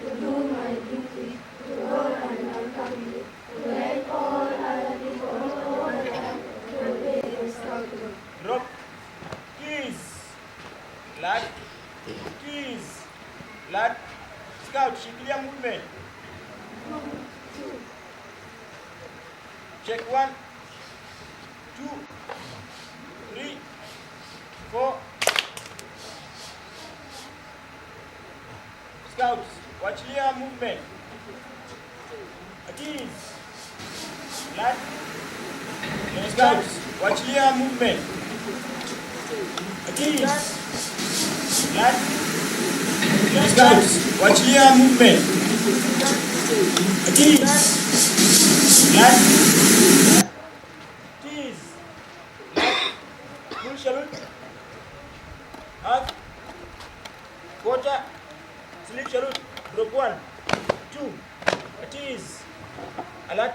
to do my duty, to God and my family, to help all other people all the time, to obey the Scout law. Drop. Keys. Lad. Keys. Lad. Scout, shikilia movement. 1, 2. Check 1, 2, 3, 4. Scouts, wachilia movement. Keys. Lad. Scouts, wachilia movement. Keys. Lad. Scouts, wachilia movement. Keys. Lad. Keys. Lad. Full salute. Half. Quarter. Sleep salute. Drop 1, 2. Keys. Alert.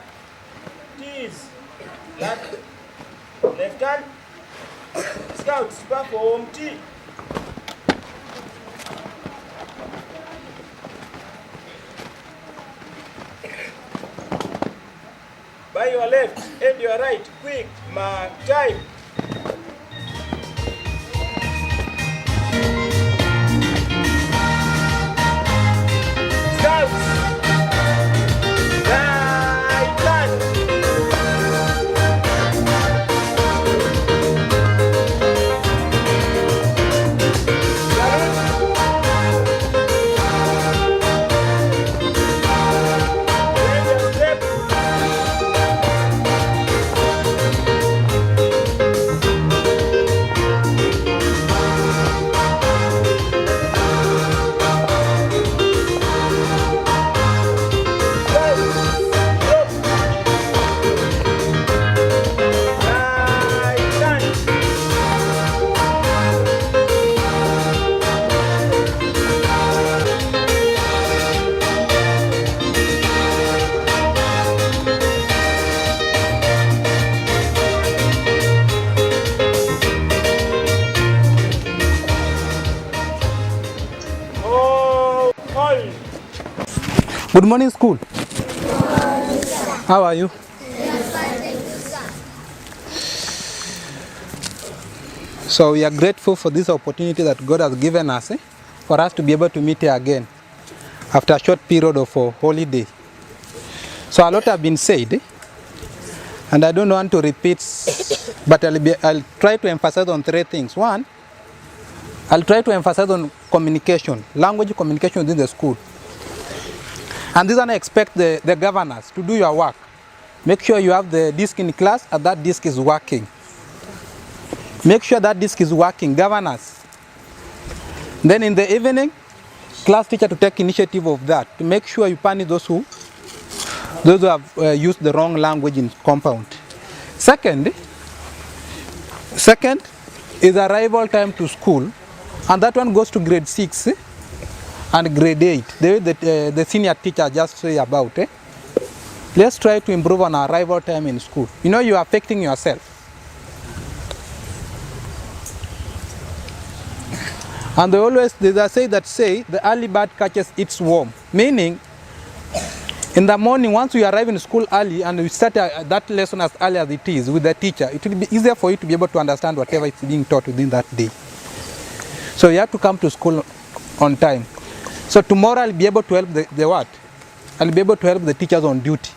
Keys. Lad. Left hand. Scouts, perform T. By your left and your right, quick, mark time. Scouts, right hand. Good morning, school. How are you? So we are grateful for this opportunity that God has given us for us to be able to meet here again after a short period of a holiday. So a lot have been said, and I don't want to repeat, but I'll try to emphasize on 3 things. 1, I'll try to emphasize on communication, language communication within the school. And this one I expect the governors to do your work. Make sure you have the disk in class and that disk is working. Make sure that disk is working, governors. Then in the evening, class teacher to take initiative of that, to make sure you punish those who have used the wrong language in compound. Second is arrival time to school, and that one goes to grade 6 and grade 8. The senior teacher just say about let's try to improve on our arrival time in school. You know, you are affecting yourself. And they say the early bird catches its worm, meaning in the morning, once you arrive in school early and you start that lesson as early as it is with the teacher, it will be easier for you to be able to understand whatever is being taught within that day. So you have to come to school on time. So tomorrow I'll be able to help the what? I'll be able to help the teachers on duty.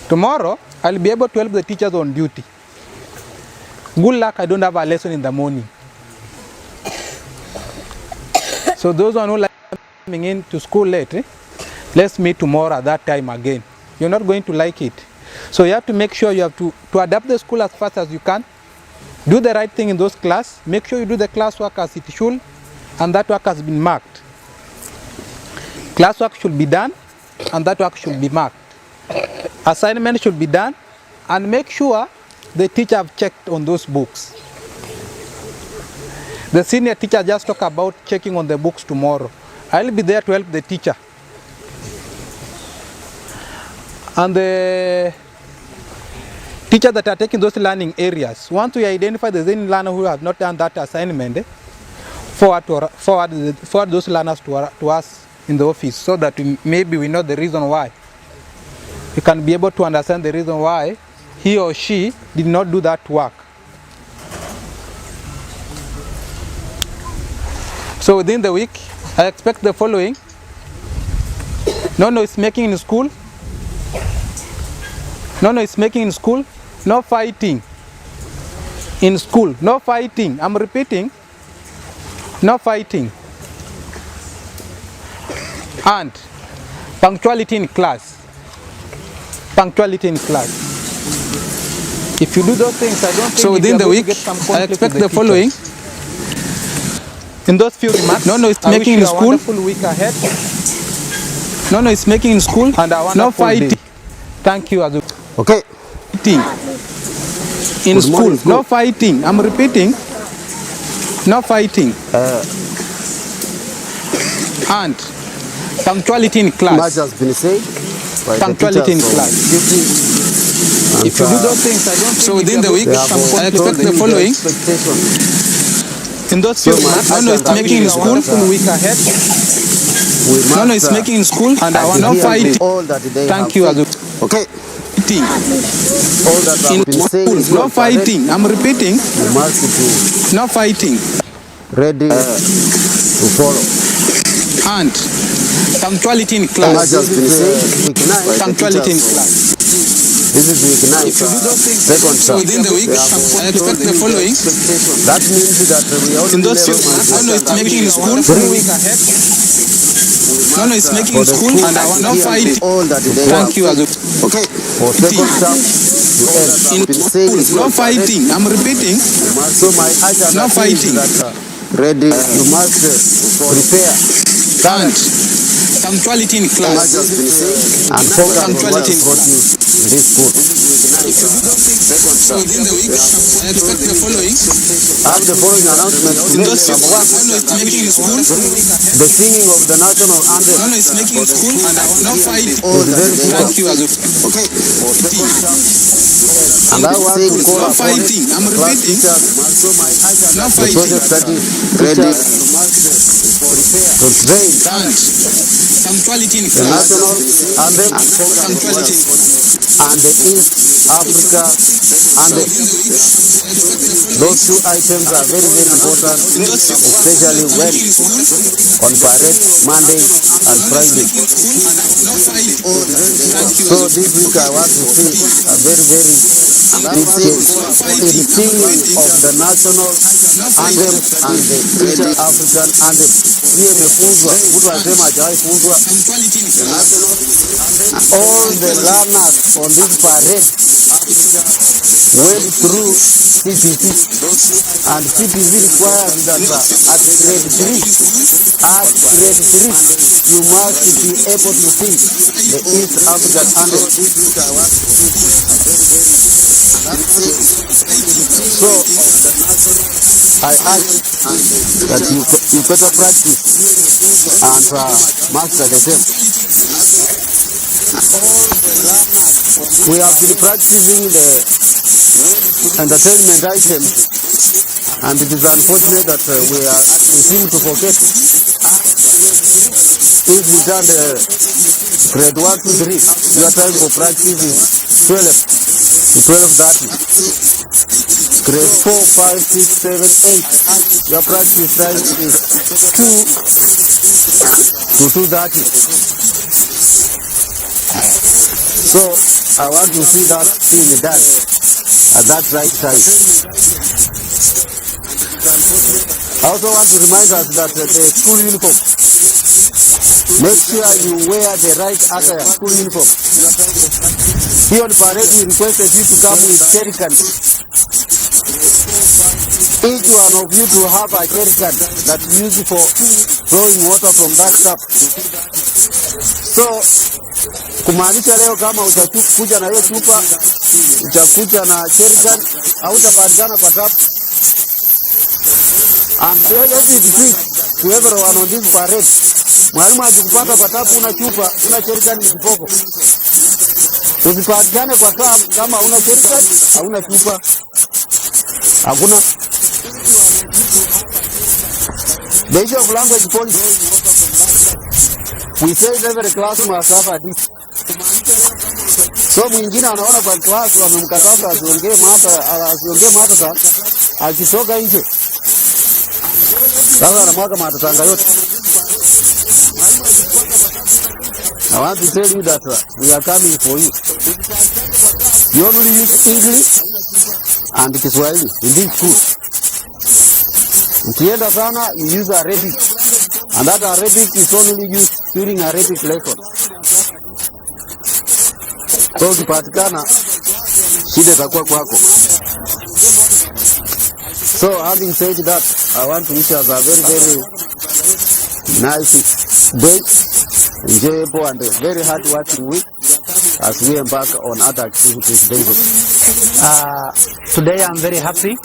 Tomorrow I'll be able to help the teachers on duty. Good luck, I don't have a lesson in the morning. So those who like coming in to school late, let's meet tomorrow at that time again. You're not going to like it. So you have to make sure you have to adapt the school as fast as you can. Do the right thing in those classes. Make sure you do the classwork as it should, and that work has been marked. Classwork should be done, and that work should be marked. Assignment should be done, and make sure the teacher have checked on those books. The senior teacher just talk about checking on the books tomorrow. I'll be there to help the teacher. And the teachers that are taking those learning areas, once we identify the any learner who have not done that assignment, forward those learners to us in the office, so that maybe we know the reason why. We can be able to understand the reason why he or she did not do that work. So within the week, I expect the following. No noise making in school. No noise making in school. No fighting in school. No fighting. I'm repeating. No fighting. And punctuality in class. Punctuality in class. If you do those things, I don't think so within the week, I expect the following. In those few remarks, no noise making in school. Wonderful week ahead. No noise making in school. And a wonderful no fighting. Day. Thank you. Okay. In school, no fighting. I'm repeating. No fighting. And punctuality in class. Much has been said. Punctuality in class. If you do those things, I don't think so within the week, I expect the following. In those few months, no noise making in school. Week ahead. No noise making in school. And I want no fighting. Thank you. Okay. All that in school, no fighting. I'm repeating. No fighting. Ready to follow. And punctuality in class. Punctuality in class. This is week 9. Second term. Within the week, I expect the following. That means that we also in those few months, no noise making in school. 3 weeks ahead. No noise making in school, and I want no fighting. Thank you. Okay. For second term, in school, no fighting. I'm repeating. So my no fighting. Ready. You must prepare. And punctuality in class. And focus on what brought you in this school. So within the week, I expect the following. I have the following announcement today. Number 1, making in school. The singing of the national anthem. No is making in school, and I will not fight. Thank you. Okay. And I want to call no fighting. I'm repeating. No fighting. The study ready to train. Punctuality in the national anthem and the East Africa anthem. Those two items are very, very important, especially when on parade Monday and Friday. So this week I want to see a very, very big change in singing of the national anthem and the East African anthem. Hiyo imefunzwa, mtu anasema hajawahi funzwa. All the learners on this parade went through CPC, and CPC requires that at grade 3, you must be able to sing the East African anthem. So I ask that you better practice and master the same. We have been practicing the entertainment items, and it is unfortunate that we seem to forget. If we done the grade 1 to 3, your time for practice is 12 to 12:30. Grade 4, 5, 6, 7, 8. Your practice time is 2 to 2:30. So I want to see that thing done at that right time. I also want to remind us that the school uniform, make sure you wear the right attire, school uniform. Here on parade we requested you to come with jerrycan. Each one of you to have a jerrycan that's used for drawing water from that tap. So kumaanisha leo kama utakuja na hiyo chupa, utakuja na jerrycan, hautapatikana kwa tap. And let it be to everyone on this parade. Mwalimu akikupata kwa tap una chupa, una jerrycan ni kiboko. Usipatikane kwa tap kama una jerrycan, hauna chupa. Hakuna. The issue of language policy. We say every class must have a this. So mwingine anaona kwa class wamemkataza asiongee mata akitoka nje. Sasa anamwaga matatanga yote. I want to tell you that we are coming for you. You only use English and Kiswahili in this school. Ukienda sana, you use Arabic. And that Arabic is only used during Arabic lesson. So ukipatikana, shida itakuwa kwako. So having said that, I want to wish us a very, very nice day, enjoyable and very hard working week as we embark on other activities daily. Today I'm very happy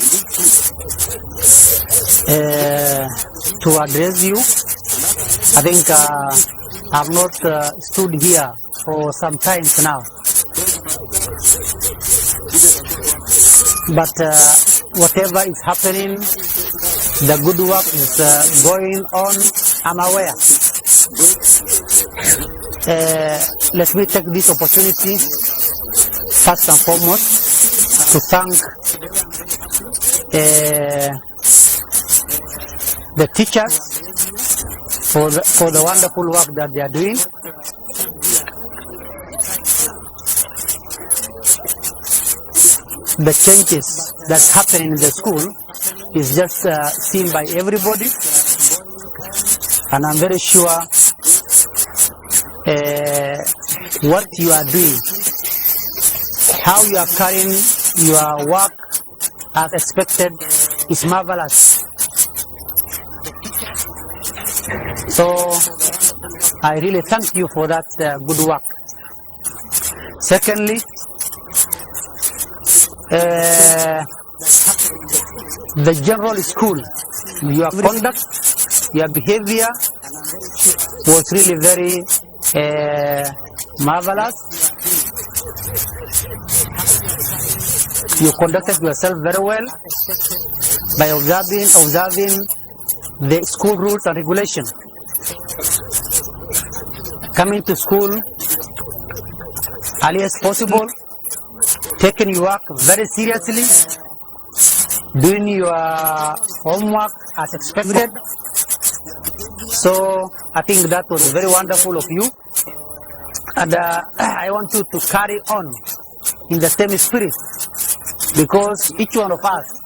to address you. I think I've not stood here for some time now. But whatever is happening, the good work is going on, I'm aware. Let me take this opportunity, first and foremost, to thank the teachers for the wonderful work that they are doing. The changes that's happening in the school is just seen by everybody, and I'm very sure what you are doing, how you are carrying your work as expected is marvelous. So I really thank you for that good work. Secondly, the general school, your conduct, your behavior was really very marvelous. You conducted yourself very well by observing the school rules and regulations. Coming to school early as possible, taking your work very seriously, doing your homework as expected. So I think that was very wonderful of you, and I want you to carry on in the same spirit, because each one of us,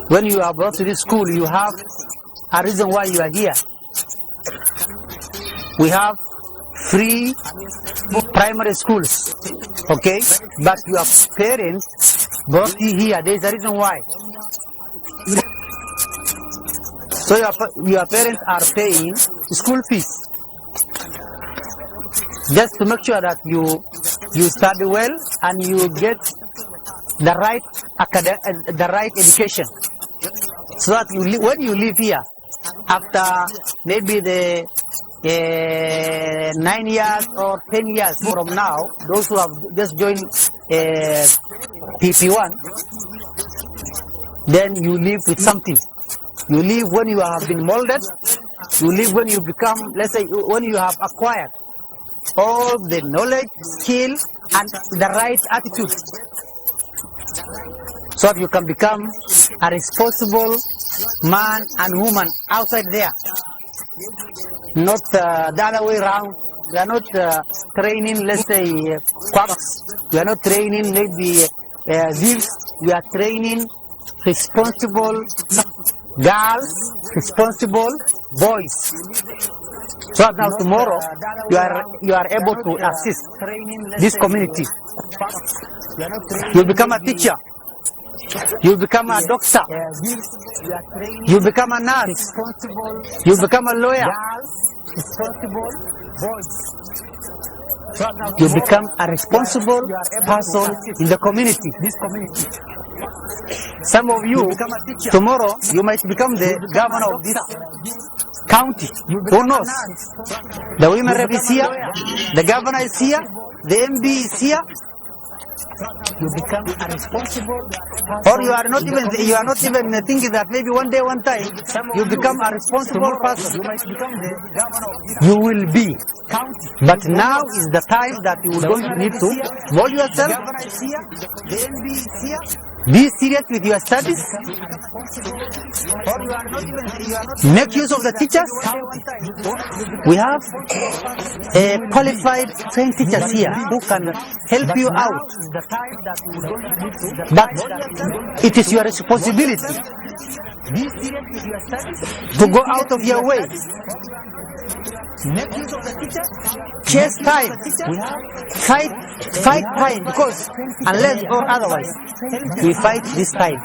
when you are brought to this school, you have a reason why you are here. We have free primary schools, okay? But your parents brought you here. There is a reason why. So your parents are paying school fees just to make sure that you study well and you get the right education, so that when you live here, after maybe the 9 years or 10 years from now, those who have just joined PP1, then you live with something. You live when you have been molded. You live when you become, let's say, when you have acquired all the knowledge, skill, and the right attitude, so that you can become a responsible man and woman outside there. Not the other way around. We are not training, let's say, quacks. We are not training maybe thieves. We are training responsible girls, responsible boys. So that now tomorrow you are able to assist this community. You become a teacher. You become a doctor. You become a nurse. You become a lawyer. You become a responsible person in the community. Some of you, tomorrow, you might become the governor of this county. Who knows? The women rep is here, the governor is here, the MB is here. you become a responsible person. Or you are not even thinking that maybe one day, one time, you become a responsible person. You might become the governor of this. You will be. But now is the time that you will going to need to mold yourself. The governor is here. The MB is here. Be serious with your studies. Make use of the teachers. We have qualified trained teachers here who can help you out. But it is your responsibility to go out of your way. Make use of the teacher. Chase time. Fight time, because unless or otherwise we fight this time.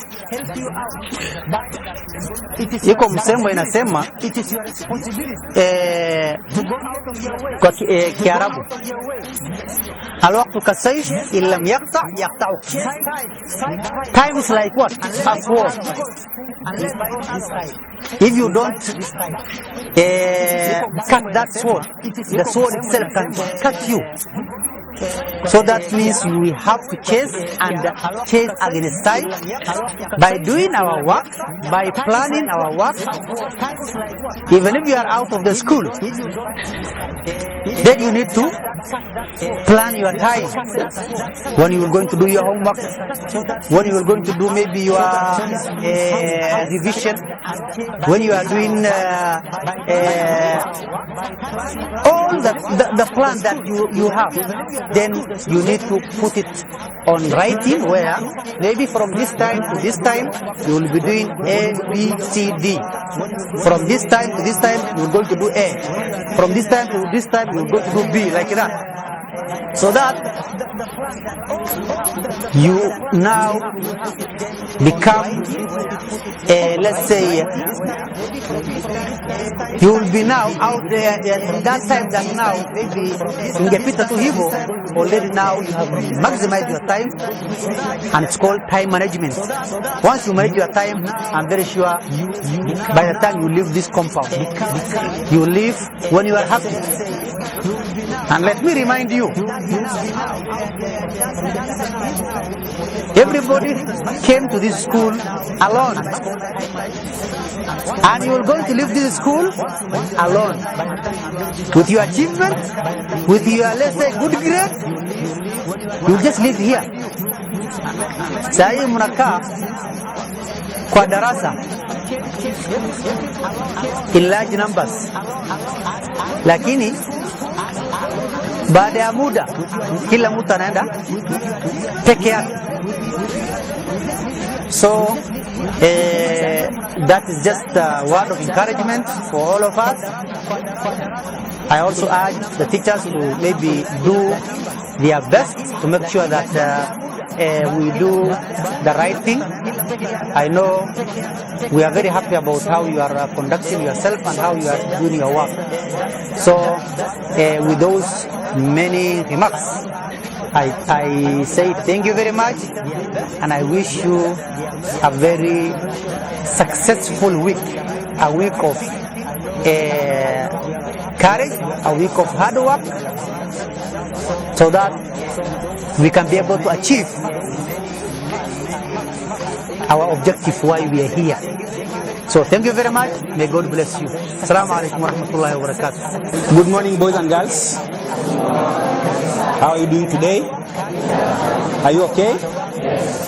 Iko msemo inasema kwa Kiarabu, alwaqtu kasayf illam yaqta yaqta'uk. Time is like what? A sword. If you don't cut that sword, the sword itself can cut you. So that means we have to chase and chase against time by doing our work, by planning our work. Even if you are out of the school, then you need to plan your time. When you are going to do your homework, when you are going to do maybe your revision, when you are doing all the plan that you have, then you need to put it on writing, where maybe from this time to this time you will be doing A, B, C, D. From this time to this time you are going to do A. From this time to this time you are going to do B, like that. So that you now become, let's say, you will be now out there at that time that now maybe ungepita tu hivyo, already now you have maximized your time, and it's called time management. Once you manage your time, I'm very sure by the time you leave this compound, you leave when you are happy. And let me remind you, everybody came to this school alone, and you are going to leave this school alone. With your achievement, with your, let's say, good grade, you just live here. Sahi mnakaa kwa darasa in large numbers, lakini baada ya muda kila mtu anaenda peke yake. So that is just a word of encouragement for all of us. I also urge the teachers to maybe do their best to make sure that we do the right thing. I know we are very happy about how you are conducting yourself and how you are doing your work. So with those many remarks, I say thank you very much, and I wish you a very successful week, a week of courage, a week of hard work, so that we can be able to achieve our objective why we are here. So thank you very much. May God bless you. Assalamu alaikum wa rahmatullahi wa barakatuh. Good morning, boys and girls. How are you doing today? Are you okay?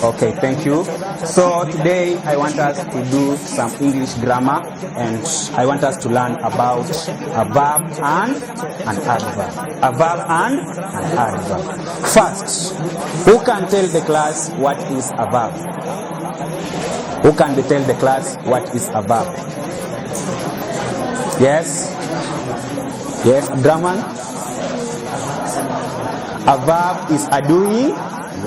Okay, thank you. So today I want us to do some English grammar, and I want us to learn about a verb and an adverb. A verb and an adverb. First, who can tell the class what is a verb? Who can tell the class what is a verb? Yes? Yes, Abdraman? A verb is a doing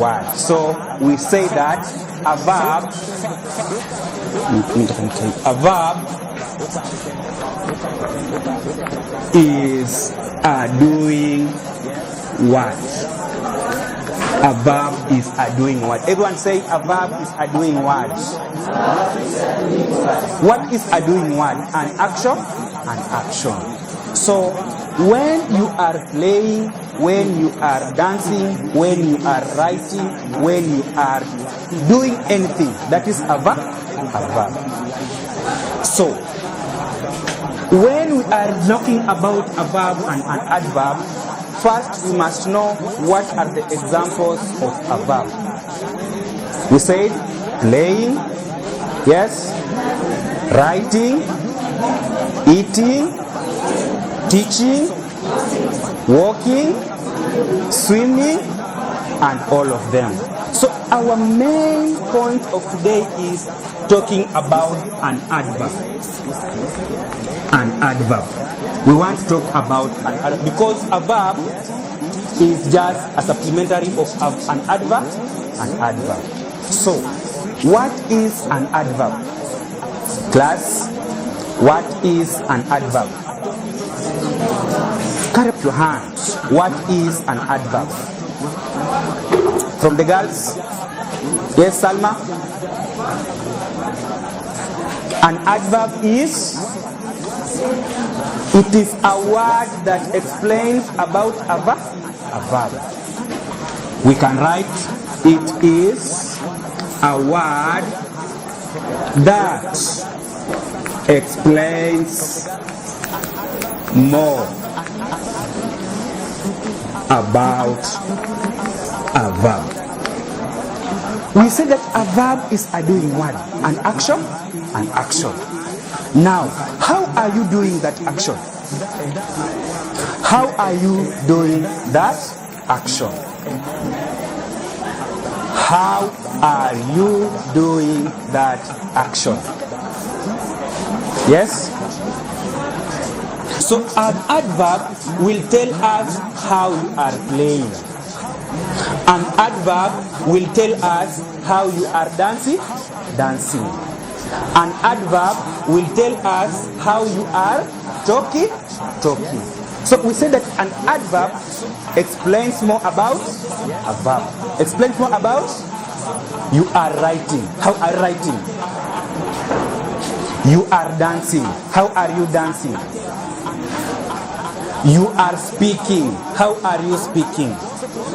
word. So we say that a verb is a doing word. A verb is a doing word. Everyone say a verb is a doing word. What is a doing word? An action? An action. So when you are laying when you are dancing, when you are writing, when you are doing anything. That is a verb. So, when we are talking about a verb and an adverb, first we must know what are the examples of a verb. We said playing, yes, writing, eating, teaching, walking, swimming, and all of them. So our main point of today is talking about an adverb. An adverb. We want to talk about an adverb because a verb is just a supplementary of an adverb. An adverb. So, what is an adverb? Class, what is an adverb? Carry up your hands. What is an adverb? From the girls? Yes, Salma? An adverb is? It is a word that explains about a verb. We can write it is a word that explains more about a verb. We say that a verb is a doing word, an action, an action. Now, how are you doing that action? How are you doing that action? How are you doing that action? Yes? So an adverb will tell us how you are playing. An adverb will tell us how you are dancing. An adverb will tell us how you are talking. So we say that an adverb explains more about a verb. Explains more about you are writing. How are you writing? You are dancing. How are you dancing? You are speaking. How are you speaking?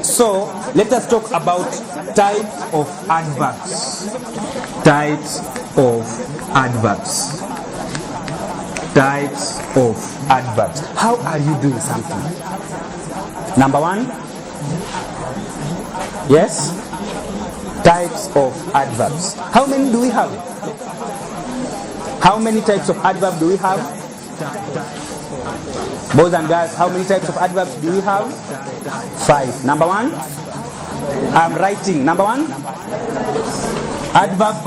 So let us talk about types of adverbs. Types of adverbs. Types of adverbs. How are you doing something? Number one. Yes? Types of adverbs. How many do we have? How many types of adverbs do we have? Boys and girls, how many types of adverbs do we have? 5. Number one. I'm writing. Number one. Adverb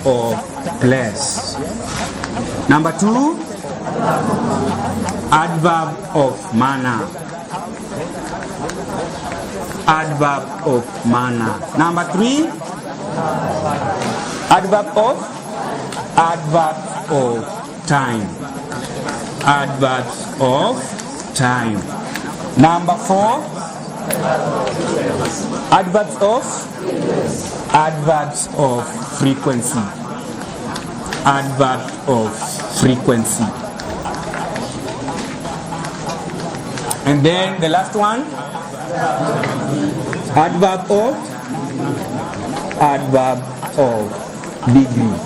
of place. Number 2, adverb of manner. Adverb of manner. Number 3, adverb of time. Adverb of time. Number 4, adverbs of frequency. Adverb of frequency. And then the last one, adverb of degree.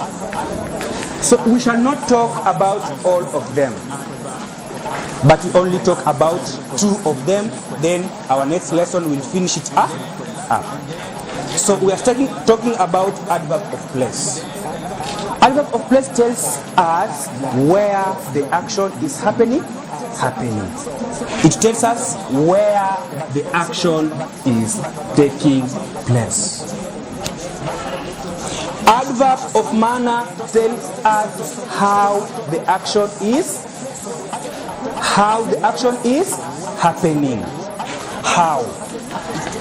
So we shall not talk about all of them, but we only talk about 2 of them. Then our next lesson will finish it up. So we are talking about adverb of place. Adverb of place tells us where the action is happening. It tells us where the action is taking place. Adverb of manner tells us how the action is happening. How?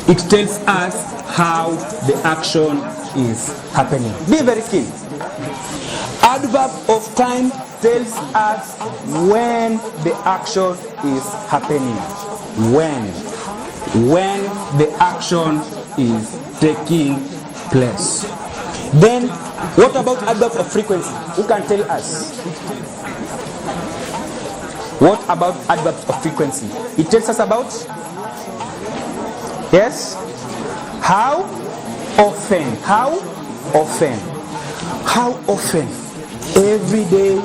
It tells us how the action is happening. Be very keen. Adverb of time tells us when the action is happening. When the action is taking place. Then, what about adverb of frequency? Who can tell us? What about adverbs of frequency? It tells us about, yes, how often, how often, how often, every day,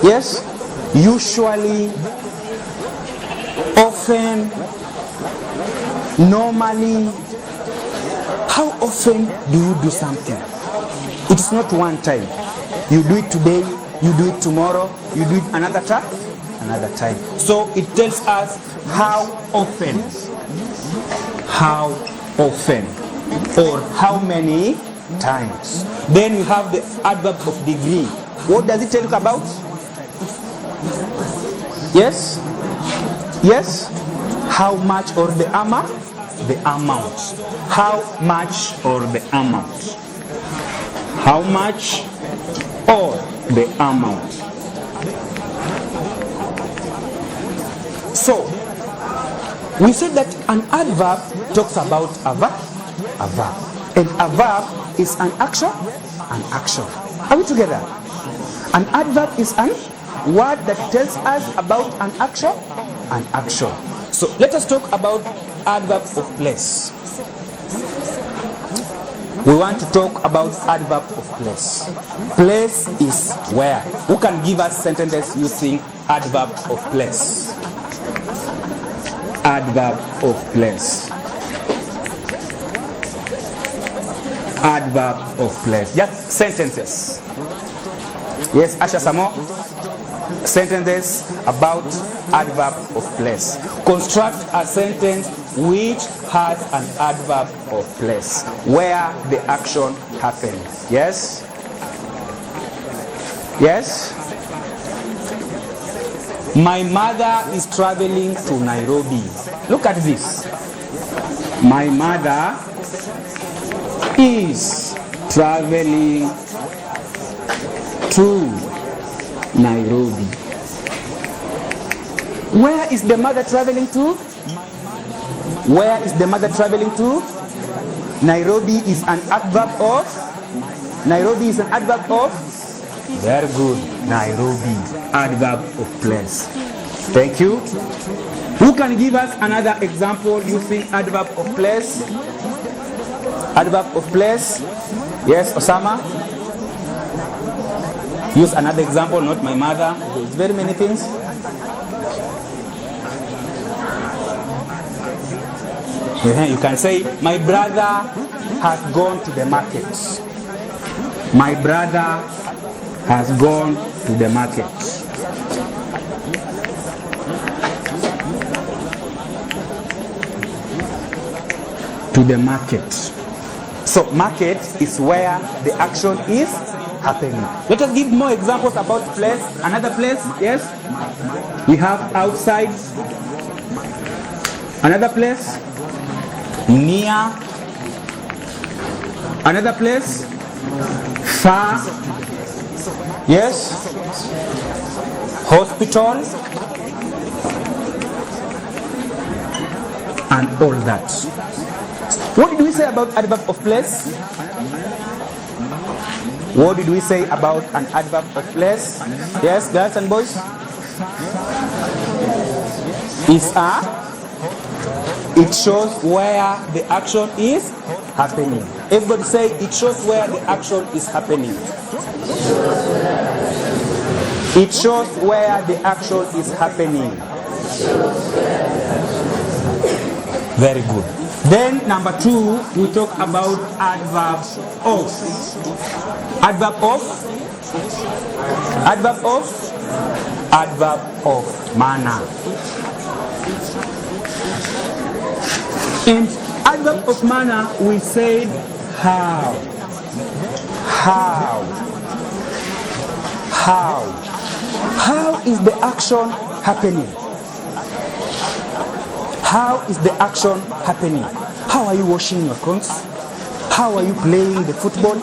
yes, usually, often, normally. How often do you do something? It's not one time. You do it today, you do it tomorrow, you do it another time. So it tells us how often, or how many times. Then we have the adverb of degree. What does it tell you about? Yes? Yes? How much or the amount? The amount. How much or the amount? How much or the amount? So, we said that an adverb talks about a verb. And a verb is an action, Are we together? An adverb is an word that tells us about an action, So, let us talk about adverb of place. We want to talk about adverb of place. Place is where. Who can give us sentences using adverb of place? Adverb of place. Adverb of place. Just sentences. Yes, Asha, some more sentences about adverb of place. Construct a sentence which has an adverb of place where the action happens. Yes? Yes? My mother is traveling to Nairobi. Look at this. My mother is traveling to Nairobi. Where is the mother traveling to? Where is the mother traveling to? Nairobi is an adverb of? Nairobi is an adverb of? Very good. Nairobi, adverb of place. Thank you. Who can give us another example using adverb of place? Adverb of place. Yes, Osama? Use another example, not my mother. There's very many things. You can say, my brother has gone to the market. My brother has gone to the market. To the market. So market is where the action is happening. Let us give more examples about place. Another place, yes? We have outside. Another place. Near. Another place. Far. Yes? Hospital. And all that. What did we say about adverb of place? What did we say about an adverb of place? Yes, girls and boys? It shows where the action is happening. Everybody say, it shows where the action is happening. It shows where the action is happening. Very good. Then number 2, we talk about adverb of. Adverb of? Adverb of? Adverb of manner. In adverb of manner, we said how. How. How. How is the action happening? How is the action happening? How are you washing your clothes? How are you playing the football?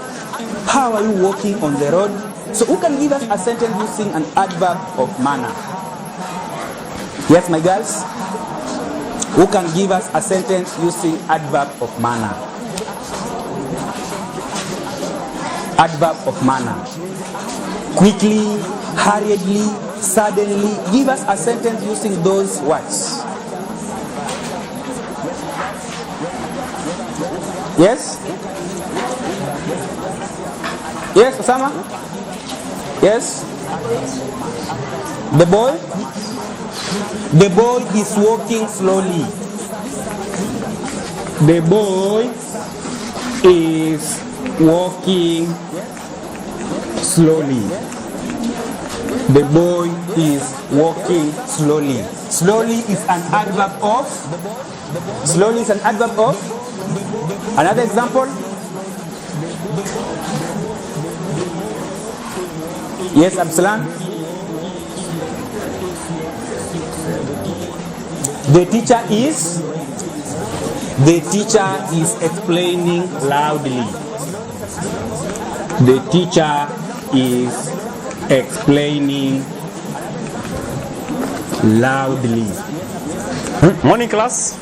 How are you walking on the road? So who can give us a sentence using an adverb of manner? Yes, my girls? Who can give us a sentence using adverb of manner? Adverb of manner. Quickly, hurriedly, suddenly. Give us a sentence using those words. Yes? Yes, Osama? Yes? The boy? The boy is walking slowly. The boy is walking slowly. The boy is walking slowly. Slowly is an adverb of. Slowly is an adverb of. Another example. Yes, Absalam. The teacher is. The teacher is explaining loudly. The teacher is explaining loudly. Morning, class.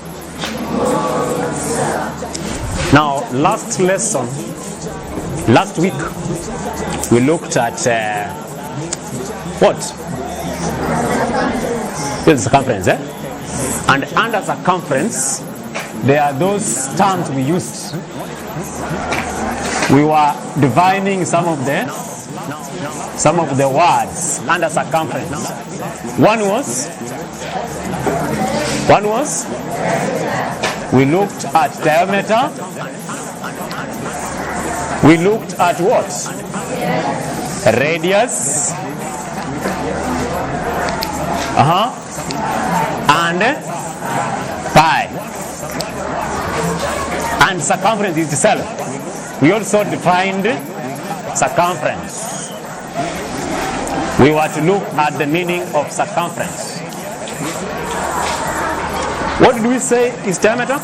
Now, last lesson, last week, we looked at what? The circumference, eh? And under circumference, there are those terms we used. We were defining some of the words under circumference. One was we looked at diameter. We looked at what? Radius. And pi. And circumference itself. We also defined circumference. We were to look at the meaning of circumference. What did we say is diameter?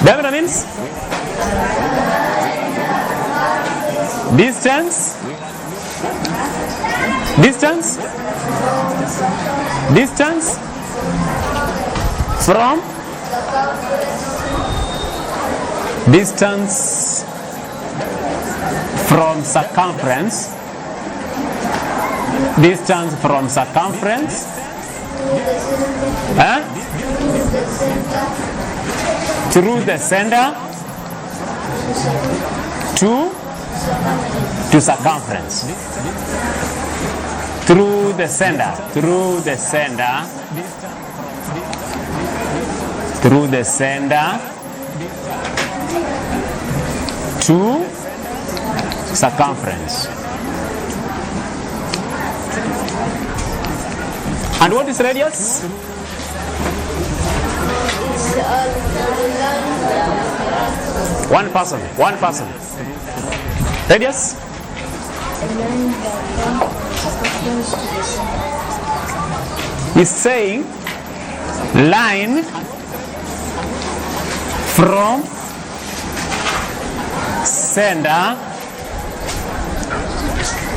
Diameter means distance. Distance from circumference. Distance from circumference. Through the center to circumference. Through the center to circumference. And what is radius? One person. Radius? He's saying line from center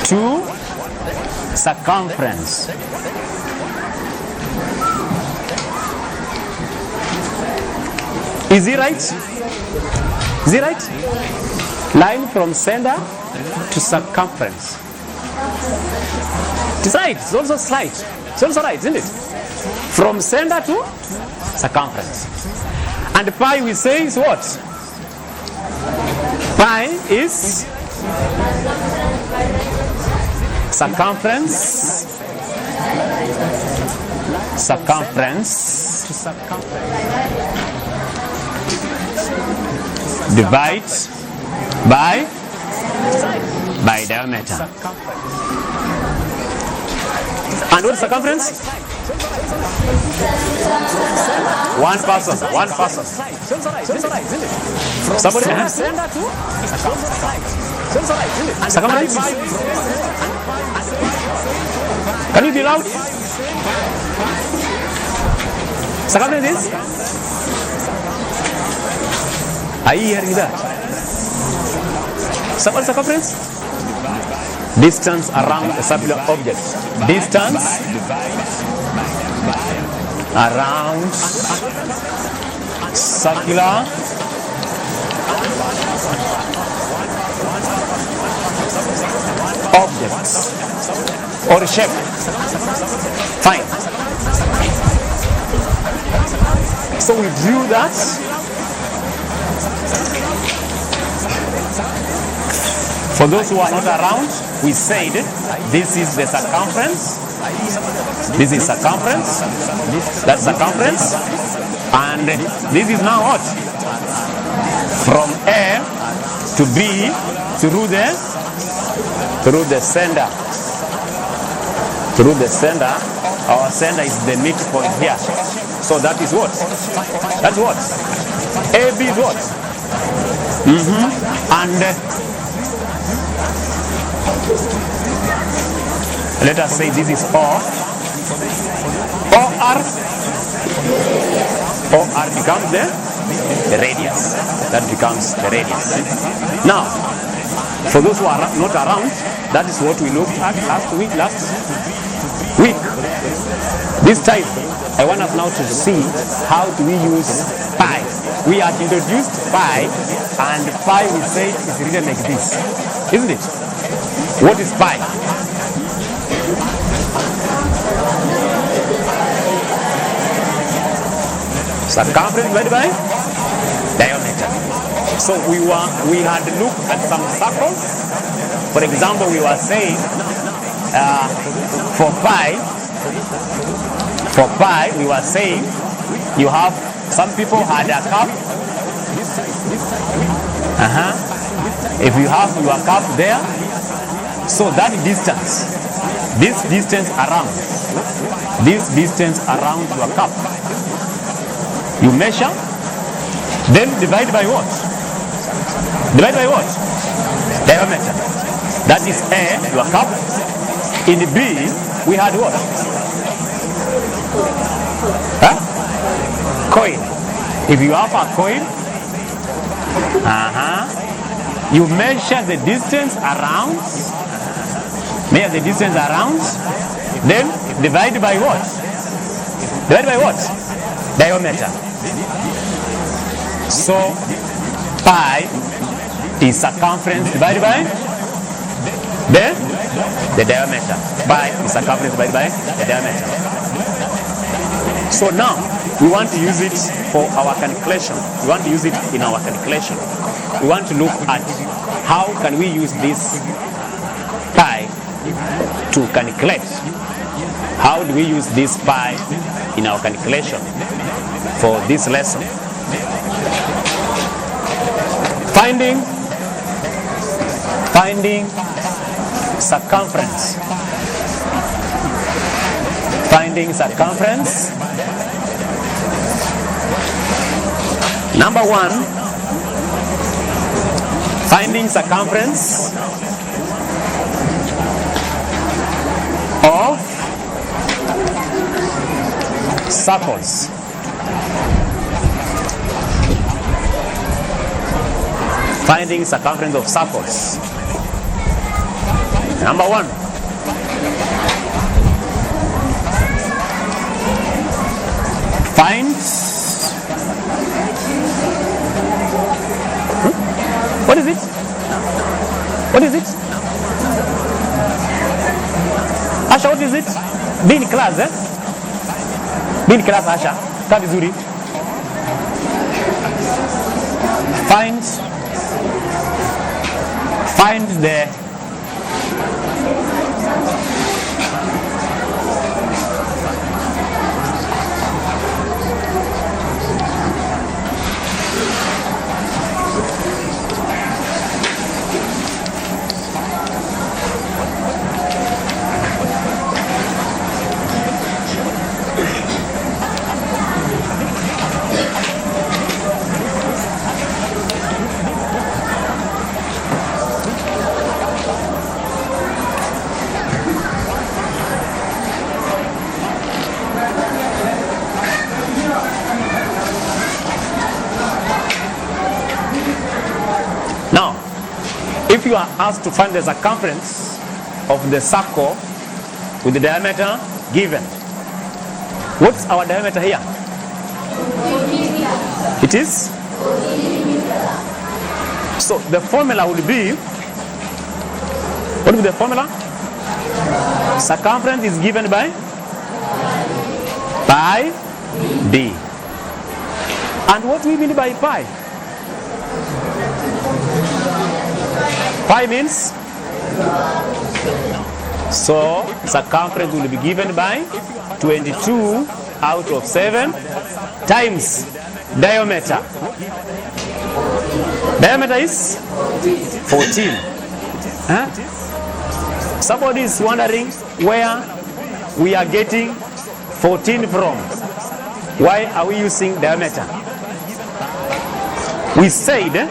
to circumference. Is he right? Line from center to circumference. It's right. It's also slight. It's also right, isn't it? From center to circumference. And pi, we say, is what? Pi is circumference divide by diameter. And what is circumference? One person. Somebody has circumference. Can you be loud? Circumference is? Are you hearing that? What circumference? Distance around a circular object. Distance around circular objects or shape. Fine. So we drew that. For those who are not around, we said this is the circumference. This is circumference. That's circumference. And this is now what? From A to B through the center. Through the center. Our center is the midpoint here. So that is what? That's what? AB is what? And let us say this is O. OR becomes the radius. That becomes the radius. Now, for those who are not around, that is what we looked at last week. This time, I want us now to see how do we use pi. We have introduced pi, and pi we say is written like this, isn't it? What is pi? Circumference divided by diameter. So we had looked at some circles. For example, we were saying for pi, we were saying you have some people had a cup. If you have your cup there, so that distance, this distance around your cup, you measure, then divide by what? Divide by what? Diameter. That is A, your cup. In B, we had what? Coin. If you have a coin, you measure the distance around, then divide by what? Divide by what? Diameter. So pi is circumference divided by the diameter. Pi is circumference divided by the diameter. So now we want to use it for our calculation. We want to use it in our calculation. We want to look at how can we use this pi to calculate. How do we use this pi in our calculation for this lesson? Finding circumference. Finding circumference. Number one, finding circumference of circles. Finding circumference of circles. Number one. Find. What is it? What is it? Asha, what is it? Be in class, eh? Be in class, Asha. Kaa vizuri. Find the if you are asked to find the circumference of the circle with the diameter given, what's our diameter here? It is? So the formula will be, what will be the formula? Circumference is given by pi d. And what do we mean by pi? Pi means, so circumference will be given by 22 out of 7 times diameter. Diameter is 14. Huh? Somebody is wondering where we are getting 14 from. Why are we using diameter? We said,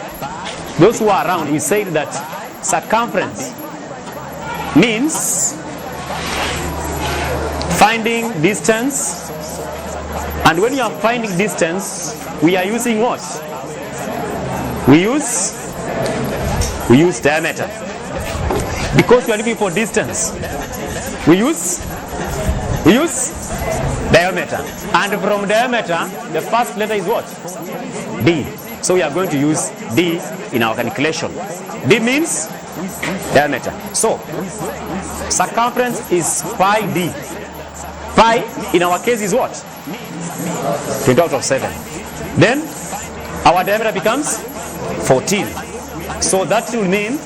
those who are around, we said that circumference means finding distance, and when you are finding distance, we are using what? We use diameter. Because we are looking for distance, we use diameter. And from diameter, the first letter is what? D. So we are going to use D in our calculation. D means diameter. So circumference is pi d. Pi in our case is what? 20 out of 7. Then our diameter becomes 14. So that will mean,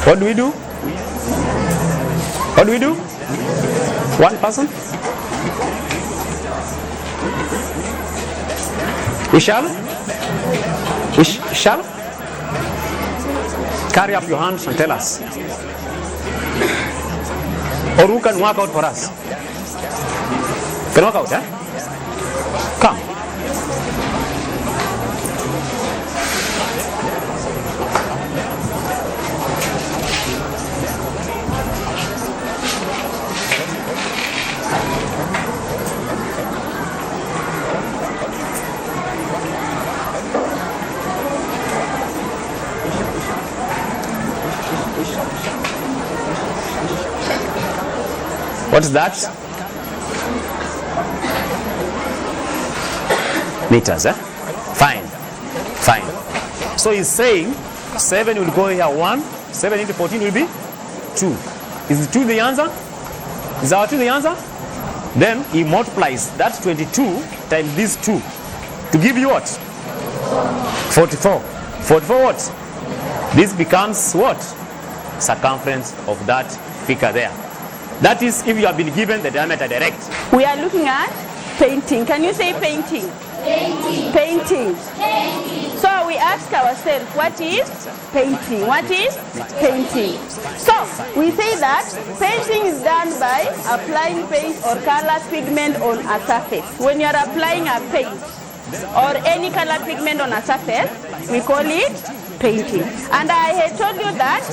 what do we do? What do we do? One person? We shall carry up your hands and tell us. Or who can work out for us? Can work out, eh? Come. What is that? Meters, eh? Fine. So he's saying 7 will go here 1, 7 into 14 will be 2. Is 2 the answer? Is our 2 the answer? Then he multiplies that 22 times this 2 to give you what? 44. 44 what? This becomes what? Circumference of that figure there. That is if you have been given the diameter direct. We are looking at painting. Can you say painting? Painting. So we ask ourselves, what is painting? What is painting? So we say that painting is done by applying paint or color pigment on a surface. When you are applying a paint or any color pigment on a surface, we call it painting. And I had told you that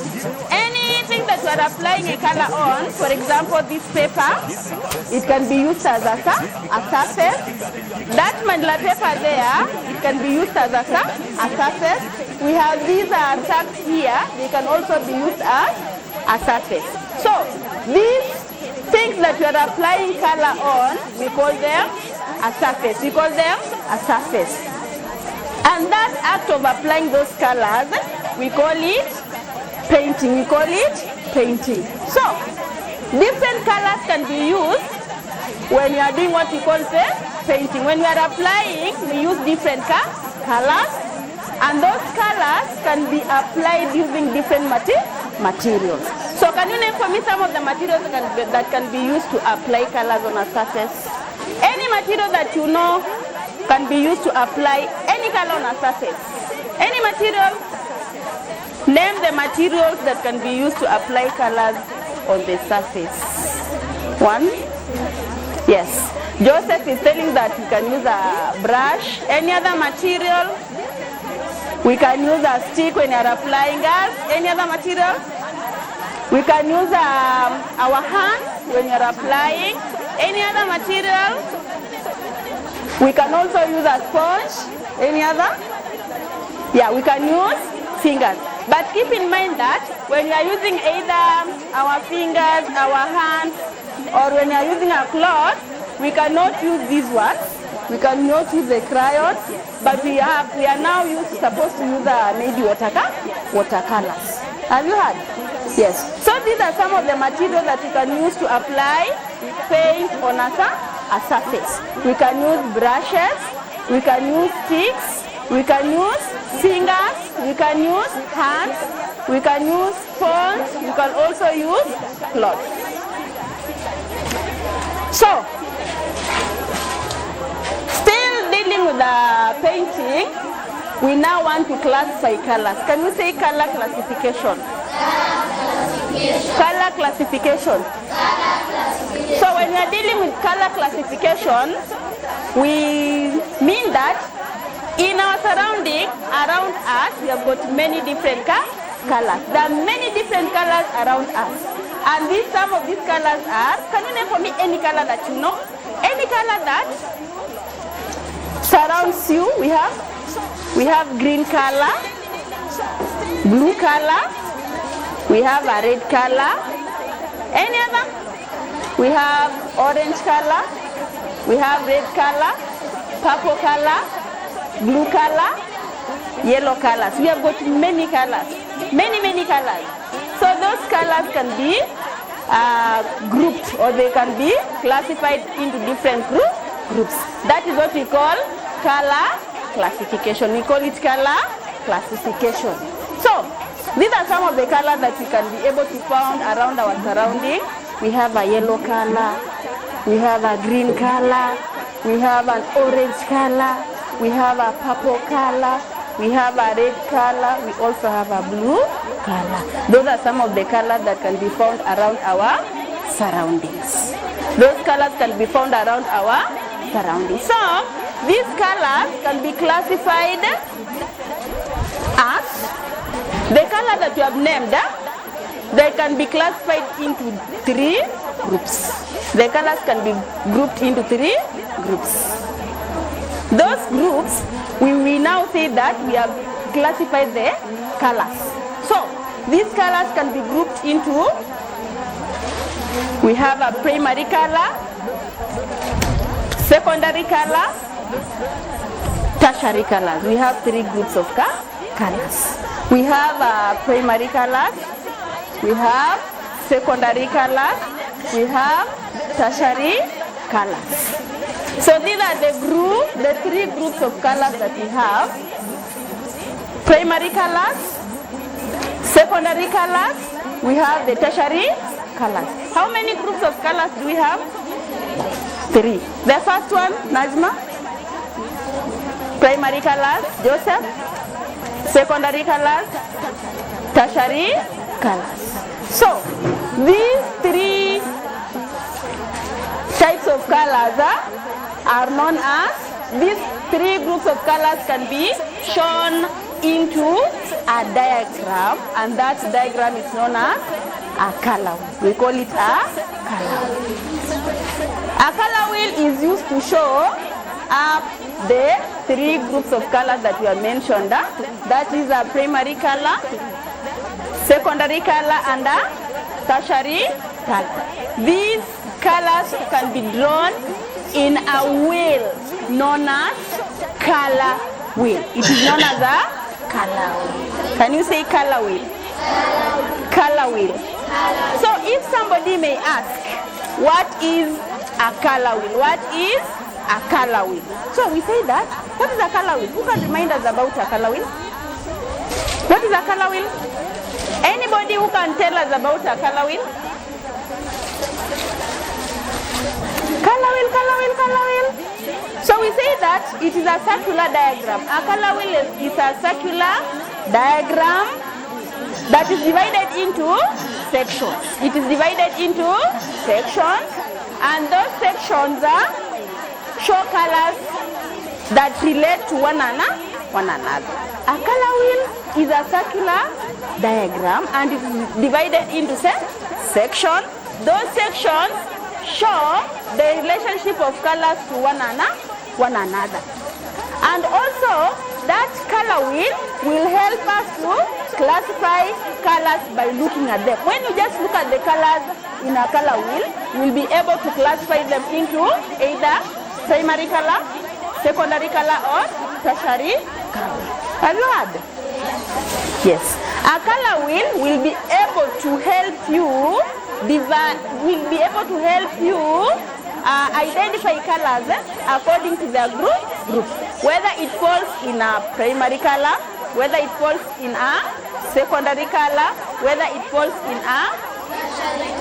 anything that you are applying a color on, for example this paper, it can be used as a surface. That mandala paper there, it can be used as a surface. We have these tags here, they can also be used as a surface. So these things that you are applying color on, we call them a surface. We call them a surface. And that act of applying those colors, we call it painting. We call it painting. So, different colors can be used when you are doing what we call painting. When we are applying, we use different colors, and those colors can be applied using different materials. So, can you name for me some of the materials that can be used to apply colors on a surface? Any material that you know can be used to apply any color on a surface. Any material, name the materials that can be used to apply colors on the surface. One, yes. Joseph is telling that we can use a brush. Any other material? We can use a stick when you're applying gas. Any other material? We can use our hands when you're applying. Any other material? We can also use a sponge. Any other? Yeah, we can use fingers. But keep in mind that when you are using either our fingers, our hands, or when you are using a cloth, we cannot use these ones. We can not use the crayons, but we are now supposed to use maybe watercolors. Have you heard? Yes. So these are some of the materials that you can use to apply paint on a surface. We can use brushes, we can use sticks, we can use fingers, we can use hands, we can use phones, we can also use cloth. So, still dealing with the painting, we now want to classify colors. Can you say color classification? Color classification. So when we are dealing with color classification, we mean that in our surrounding, around us, we have got many different colors. There are many different colors around us. And some of these colors are, can you name for me any color that you know? Any color that surrounds you. We have green color, blue color, we have a red color. Any other? We have orange color, we have red color, purple color, blue color, yellow colors. We have got many colors, many colors. So those colors can be grouped, or they can be classified into different groups. That is what we call color classification. We call it color classification. So these are some of the colors that we can be able to find around our surrounding. We have a yellow color, we have a green color, we have an orange color, we have a purple color, we have a red color, we also have a blue color. Those are some of the colors that can be found around our surroundings. Those colors can be found around our surroundings. So these colors can be classified as the color that you have named. They can be classified into 3 groups. The colors can be grouped into 3 groups. Those groups, we now say that we have classified the colors. So these colors can be grouped into, we have a primary color, secondary color, tertiary colors. We have 3 groups of colors. We have primary colors, we have secondary colors, we have tertiary colors. So these are the 3 groups of colors that we have. Primary colors, secondary colors, we have the tertiary colors. How many groups of colors do we have? 3. The first one, Najma. Primary colors, Joseph. Secondary colors, tertiary colors. So these 3 types of colors are known as, these 3 groups of colors can be shown into a diagram, and that diagram is known as a color wheel. We call it a color wheel. A color wheel is used to show up the 3 groups of colors that we have mentioned. That is a primary color, secondary color, and a tertiary color. These colors can be drawn in a wheel known as color wheel. It is known as a color wheel. Can you say color wheel? Color wheel. So if somebody may ask, what is a color wheel? What is a color wheel? So we say that, what is a color wheel? Who can remind us about a color wheel? What is a color wheel? Anybody who can tell us about a color wheel? Color wheel, color wheel, color wheel. So we say that it is a circular diagram. A color wheel is a circular diagram that is divided into sections. It is divided into sections, and those sections show colors that relate to one another. A color wheel is a circular diagram, and it is divided into sections. Those sections show the relationship of colors to one another. And also, that color wheel will help us to classify colors by looking at them. When you just look at the colors in a color wheel, you will be able to classify them into either primary color, secondary color or tertiary color. Have you heard? Yes. A color wheel will be able to help you identify colors according to their group, whether it falls in a primary color, whether it falls in a secondary color, whether it falls in a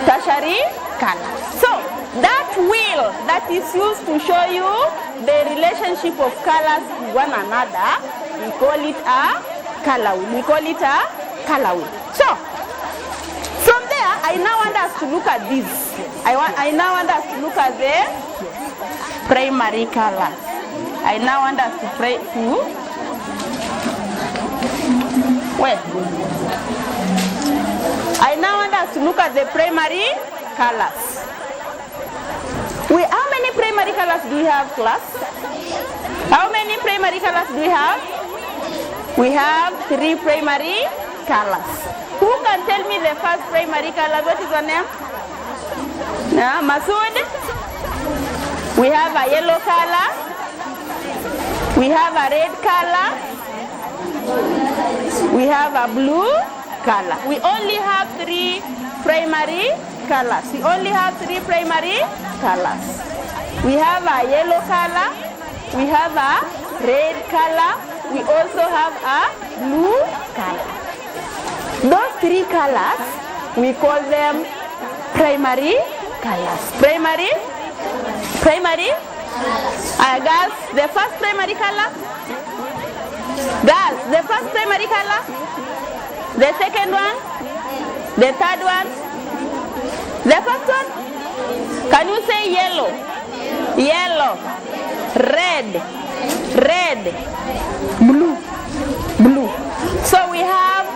tertiary color. So that wheel that is used to show you the relationship of colors to one another, we call it a color wheel. We call it a color wheel. So from there, I now want us to look at this. I now want us to look at the primary colors. I now want us to I now want us to look at the primary colors. How many primary colors do we have, class? How many primary colors do we have? We have 3 primary colors. Who can tell me the first primary color? What is your name? Masood? We have a yellow color. We have a red color. We have a blue color. We only have 3 primary colors. We only have 3 primary colors. We have a yellow color. We have a red color. We also have a blue color. Those 3 colors, we call them primary colors. Primary? Girls, the first primary color? Girls, the first primary color? The second one? The third one? The first one? Can you say yellow? Yellow. Red. Blue. So we have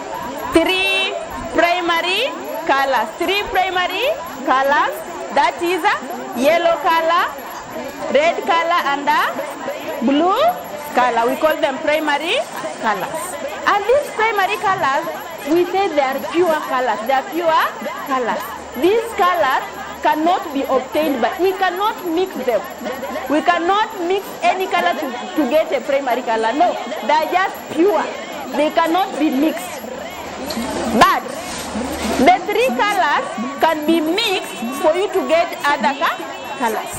3 primary colors. 3 primary colors. That is a yellow color, red color, and a blue color. We call them primary colors. And these primary colors, we say they are pure colors. They are pure colors. These colors cannot be obtained, but we cannot mix them. We cannot mix any color to get a primary color. No, they are just pure. They cannot be mixed. But the 3 colors can be mixed for you to get other colors.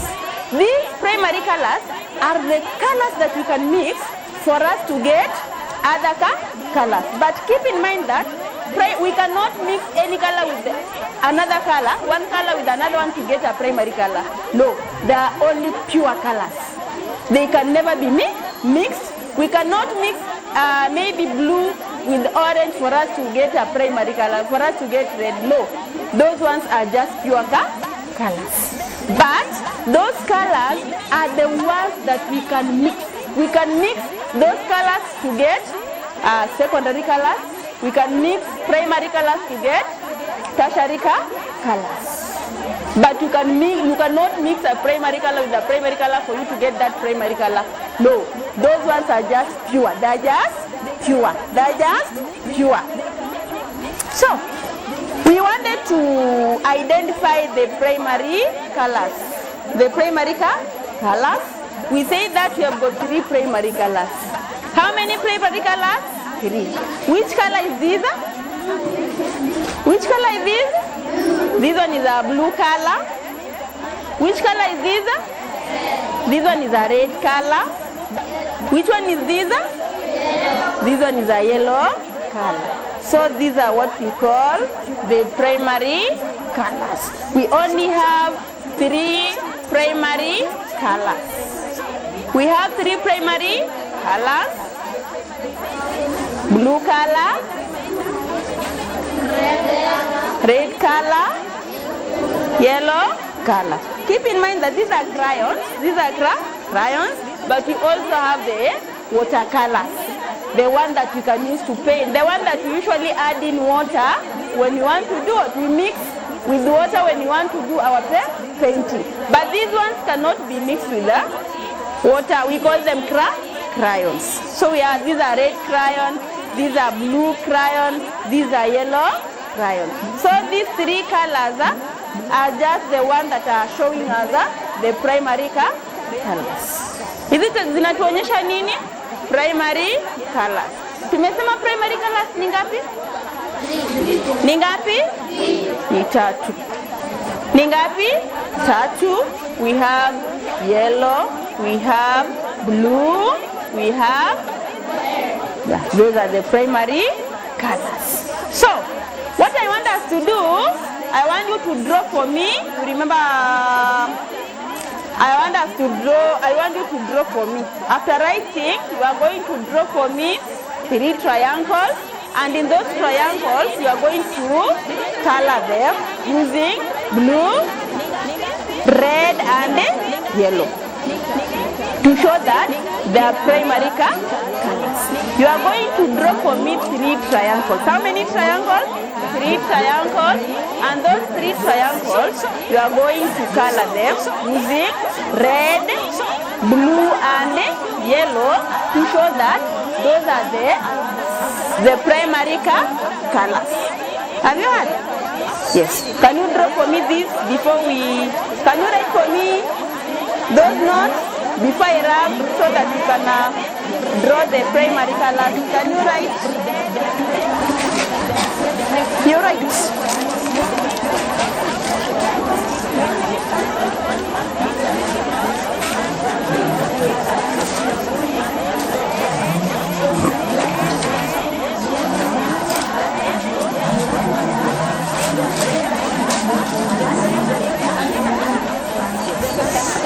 These primary colors are the colors that we can mix for us to get other colors. But keep in mind that we cannot mix any color with another color, one color with another one to get a primary color. No, they are only pure colors. They can never be mixed. We cannot mix maybe blue with orange for us to get a primary color, for us to get red. No, those ones are just pure colors. But those colors are the ones that we can mix. We can mix those colors to get secondary colors. We can mix primary colors to get tertiary colors. But you cannot mix a primary color with a primary color for you to get that primary color. No, those ones are just pure. They're just pure. They're just pure. So, we wanted to identify the primary colors. The primary colors, we say that we have got 3 primary colors. How many primary colors? 3. Which color is this? Which color is this? This one is a blue color. Which color is this? This one is a red color. Which one is this? This one is a yellow color. So these are what we call the primary colors. We only have 3 primary colors. We have 3 primary colors. Blue color, red color, yellow color. Keep in mind that these are crayons. These are crayons, but we also have the watercolors. The one that we can use to paint. The one that we usually add in water when we want to do it. We mix with water when we want to do our painting. But these ones cannot be mixed with the water. We call them crayons. So these are red crayons. These are blue crayons, these are yellow crayons. So these 3 colors are just the ones that are showing us the primary colors. Hizi zinatuonyesha nini? Primary colors. Tumesema primary colors ni ngapi? Ni ngapi? Ni 3. Ni ngapi? 3. We have yellow, we have blue, we have those are the primary colors. So, what I want us to do, I want you to draw for me. Remember, I want you to draw for me. After writing, you are going to draw for me 3 triangles, and in those triangles, you are going to color them using blue, red, and yellow to show that they are primary colors. You are going to draw for me 3 triangles. How many triangles? 3 triangles, and those 3 triangles, you are going to color them using red, blue, and yellow to show that those are the primary colors. Have you heard? Yes. Can you draw for me this before we? Can you write for me those notes before I rub so that you can draw the primary colors? Can you write? You're right.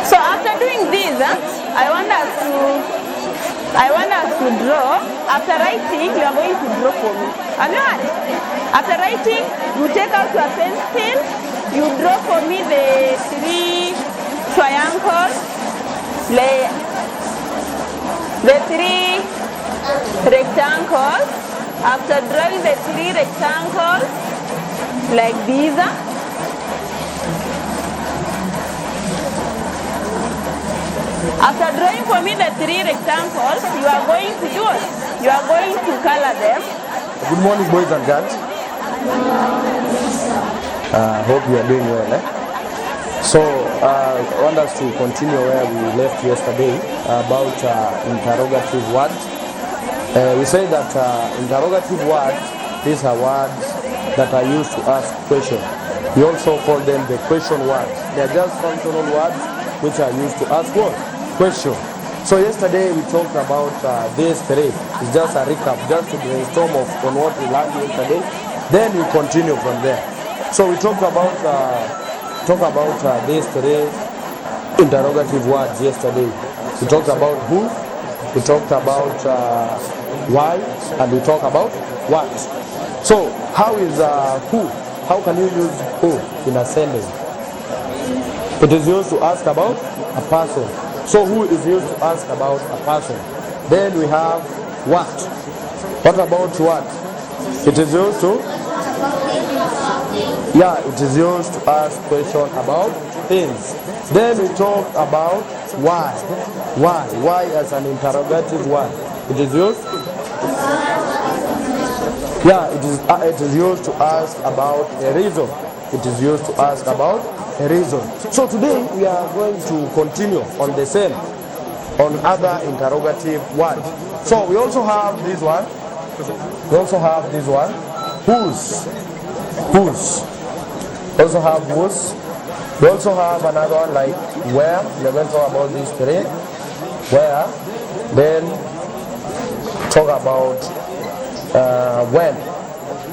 So after doing this, I want us to draw. After writing, you are going to draw for me. Have you heard? After writing, you take out your pencil, you draw for me the 3 triangles, the 3 rectangles. After drawing the 3 rectangles, like these, after drawing for me the 3 rectangles, you are going to do it. You are going to color them. Good morning, boys and girls. Hope you are doing well. So, I want us to continue where we left yesterday about interrogative words. We said that interrogative words, these are words that are used to ask questions. We also call them the question words. They are just functional words which are used to ask what? Question. So yesterday we talked about these 3. It's just a recap, just to brainstorm on what we learned yesterday. Then we continue from there. So we talked about these 3 interrogative words yesterday. We talked about who, we talked about why, and we talked about what. So how is who? How can you use who in a sentence? It is used to ask about a person. So who is used to ask about a person? Then we have what. What about what? It is used to? Yeah, it is used to ask questions about things. Then we talk about why. Why? Why as an interrogative word. It is used? Yeah, it is used to ask about a reason. It is used to ask about a reason. So today we are going to continue on the same, on other interrogative words. So we also have this one. We also have this one. Whose. Whose. We also have whose. We also have another one like where. We are going to talk about these 3. Where. Then talk about when.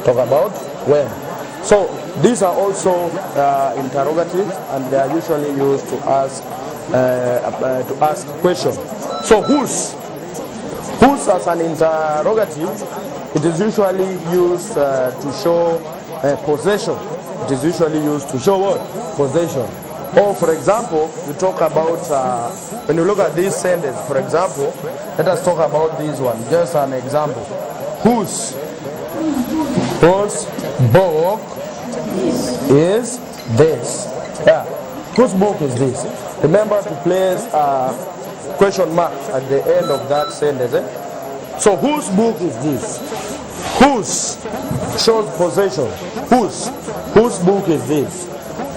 Talk about when. So these are also interrogatives, and they are usually used to ask questions. So whose as an interrogative, it is usually used to show possession. It is usually used to show what? Possession. Or for example, we talk about when you look at this sentence, for example, let us talk about this one. Just an example. Whose book is this? Yeah. Whose book is this? Remember to place question marks at the end of that sentence. So whose book is this? Whose shows possession. Whose book is this?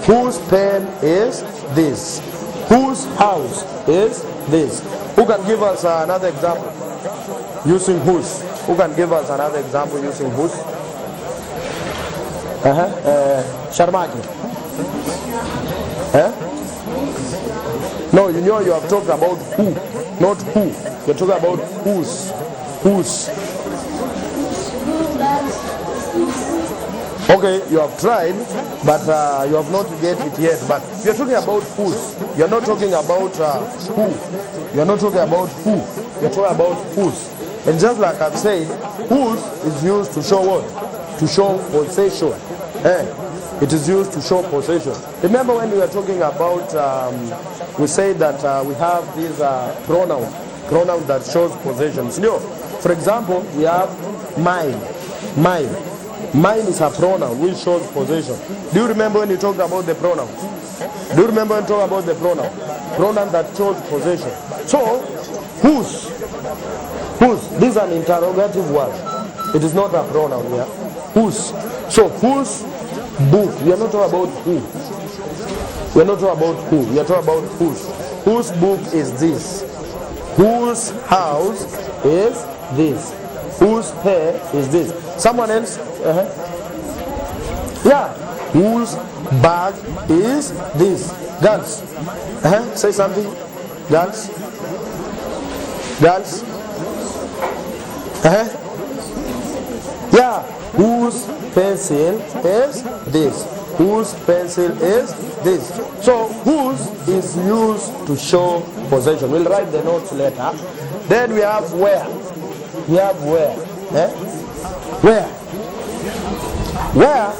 Whose pen is this? Whose house is this? Who can give us another example using whose? Who can give us another example using whose? Sharmaki. No, you know you have talked about who, not who. You're talking about whose. Whose. Okay, you have tried, but you have not get it yet. But you're talking about whose. You're not talking about who. You're not talking about who. You're talking about whose. And just like I've said, whose is used to show what? To show possession. It is used to show possession. Remember when we were talking about, we said that we have these pronoun that shows possessions. You know, for example, we have mine. Mine. Mine is a pronoun which shows possession. Do you remember when you talked about the pronoun? Do you remember when you talked about the pronoun? Pronoun that shows possession. So, whose? Whose? This is an interrogative word. It is not a pronoun here. Whose? So, whose book? We are not talking about who. We are not talking about who. We are talking about whose. Whose book is this? Whose house is this? Whose hair is this? Someone else? Yeah. Whose bag is this? Girls. Say something. Girls. Girls. Yeah. Whose pencil is this? Whose pencil is this? So whose is used to show possession. We'll write the notes later. Then we have where. We have where. Where. Where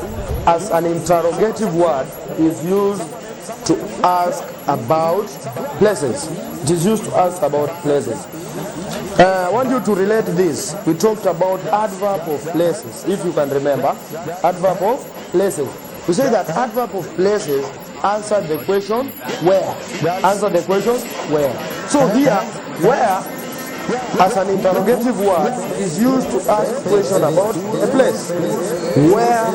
as an interrogative word is used to ask about places. It is used to ask about places. I want you to relate this. We talked about adverb of places, if you can remember. Adverb of places. We say that adverb of places answer the question where. Answer the question where. So here, where as an interrogative word is used to ask a question about a place. Where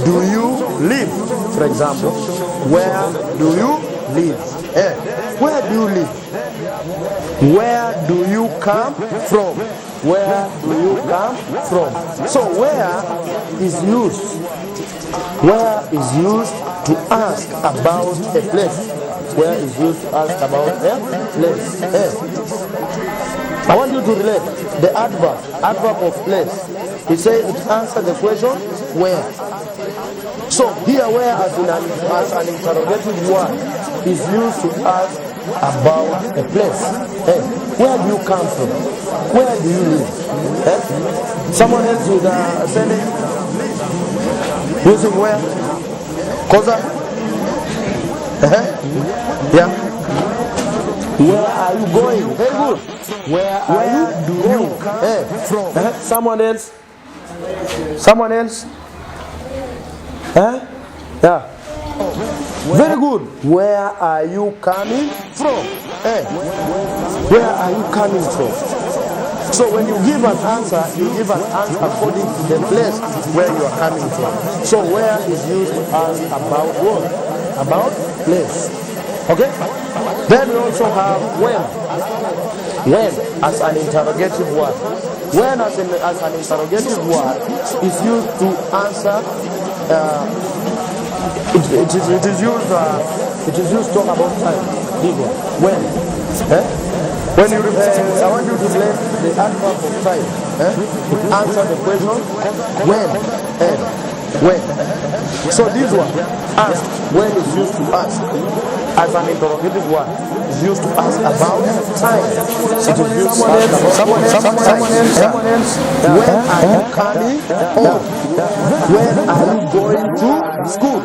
do you live? For example, where do you live? Where do you live? Where do you come from? Where do you come from? So where is used? Where is used to ask about a place? Where is used to ask about a place? I want you to relate the adverb of place. It says it answers the question where. So here where as an interrogative word is used to ask about a place. Where do you come from? Where do you live? Someone else with a sentence? Using where? Koza? Yeah. Where are you going? Very good. Where do you come from? Someone else? Someone else? Yeah. Very good. Where are you coming from? Where are you coming from? So when you give an answer, you give an answer according to the place where you are coming from. So where is used to ask about what? About place. Okay? Then we also have when. When as an interrogative word. When as an interrogative word is used to answer. It is used to talk about time. When. When you I want you to relate the adverb of time. Answer the question when. When. So this one, ask, when is used to ask as an interrogative word. Is used to ask about time. It is used to ask about someone else. When are you coming home? When are you going to school?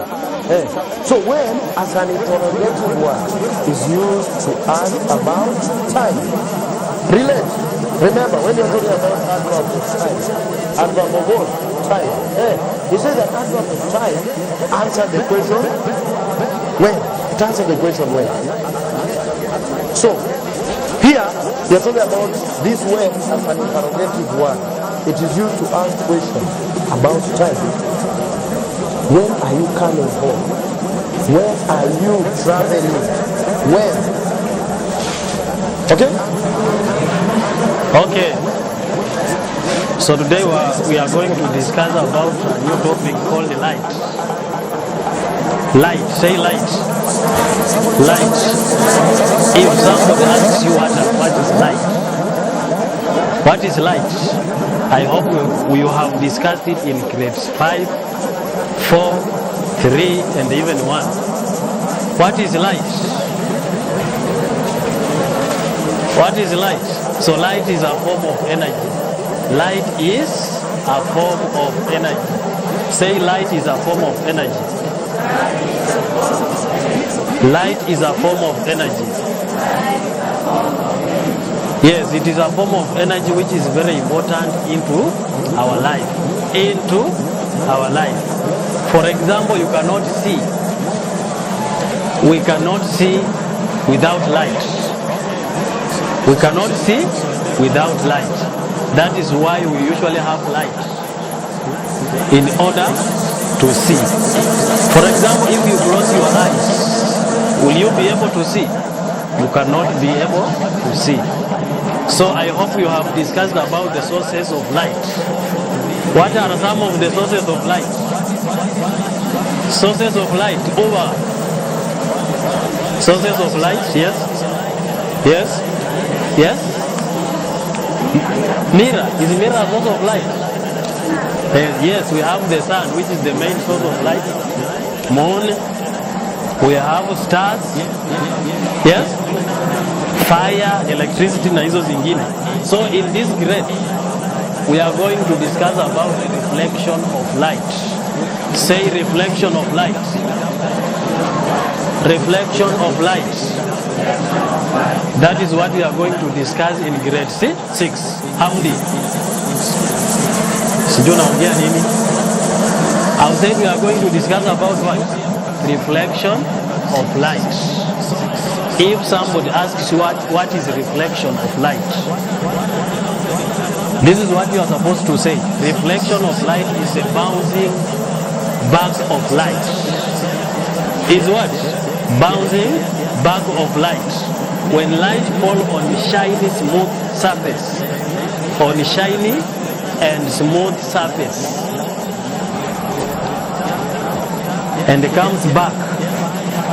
So when as an interrogative word is used to ask about time. Relate. Remember when you're talking about adverb of time. Adverb of what? Time. You say that adverb of time answer the question when. It answers the question when. So here we are talking about this when as an interrogative word. It is used to ask questions about time. When are you coming home? Where are you traveling? When? Okay? Okay. So today we are going to discuss about a new topic called light. Light. Say light. Light. If somebody asks you what is light? What is light? I hope we have discussed it in grades 5, 4, 3, and even 1. What is light? What is light? So light is a form of energy. Light is a form of energy. Say light is a form of energy. Light is a form of energy. Yes, it is a form of energy which is very important into our life. Into our life. For example, you cannot see. We cannot see without light. We cannot see without light. That is why we usually have light in order to see. For example, if you close your eyes, will you be able to see? You cannot be able to see. So I hope you have discussed about the sources of light. What are some of the sources of light? Sources of light. Over. Sources of light. Yes. Yes. Yes. Mirror. Is mirror a source of light? Yes, we have the sun, which is the main source of light. Moon. We have stars. Yes. Fire, electricity, na hizo zingine. So in this grade, we are going to discuss about the reflection of light. Say reflection of light. Reflection of light. That is what we are going to discuss in grade 6. Hamdi. Sijui naongea nini? I said we are going to discuss about what? Reflection of light. If somebody asks you what is reflection of light, this is what you are supposed to say. Reflection of light is a bouncing back of light. Is what? Bouncing back of light. When light falls on shiny smooth surface, on shiny and smooth surface, and it comes back,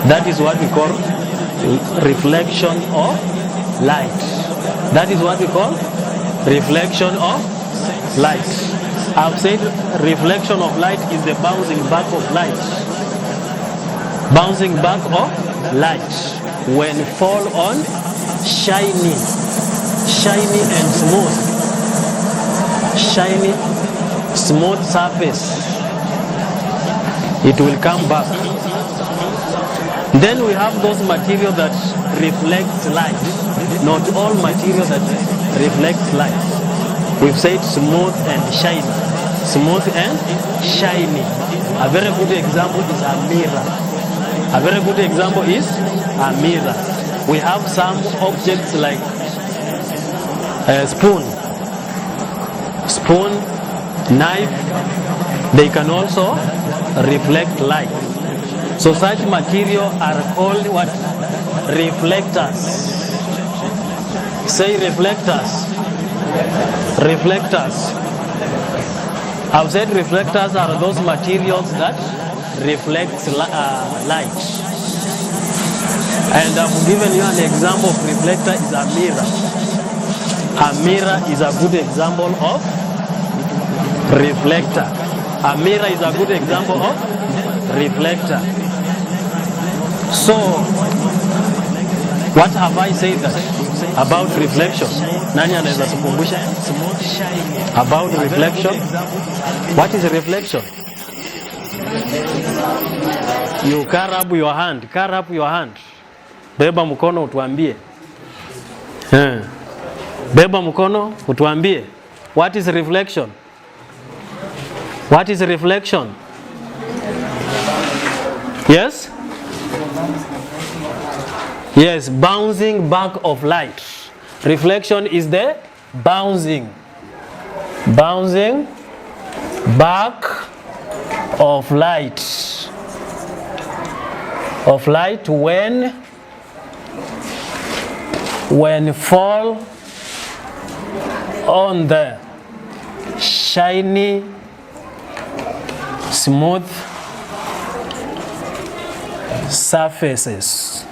that is what we call reflection of light. That is what we call reflection of light. I've said reflection of light is the bouncing back of light. Bouncing back of light when fall on shiny and smooth surface, it will come back. Then we have those materials that reflect light. Not all materials that reflect light. We've said smooth and shiny. Smooth and shiny. A very good example is a mirror. A very good example is a mirror. We have some objects like a spoon, knife. They can also reflect light. So such material are called what? Reflectors. Say reflectors. Reflectors. I've said reflectors are those materials that reflect light. And I've given you an example of reflector is a mirror. A mirror is a good example of reflector. A mirror is a good example of reflector. So, what have I said about reflection? Nani anaweza kukumbusha? About reflection? What is reflection? You carry up your hand. Carry up your hand. Beba mkono utuambie. Beba mkono utuambie. What is reflection? What is reflection? Yes? Yes, bouncing back of light. Reflection is the bouncing back of light. when fall on the shiny, smooth surfaces.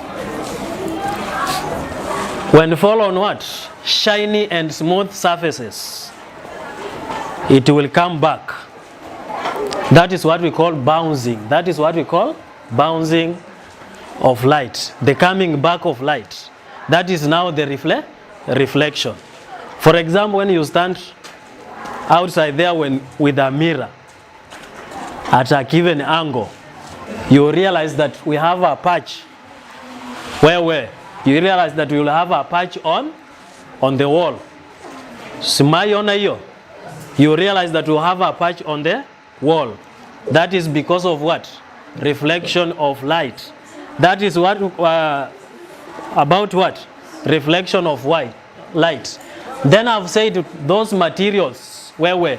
When fall on what? Shiny and smooth surfaces, it will come back. That is what we call bouncing. That is what we call bouncing of light. The coming back of light. That is now the reflection. For example, when you stand outside there with a mirror at a given angle, you realize that we have a patch. Where? You realize that we will have a patch on the wall. You realize that we have a patch on the wall. That is because of what? Reflection of light. That is what about what? Reflection of light. Then I've said those materials where?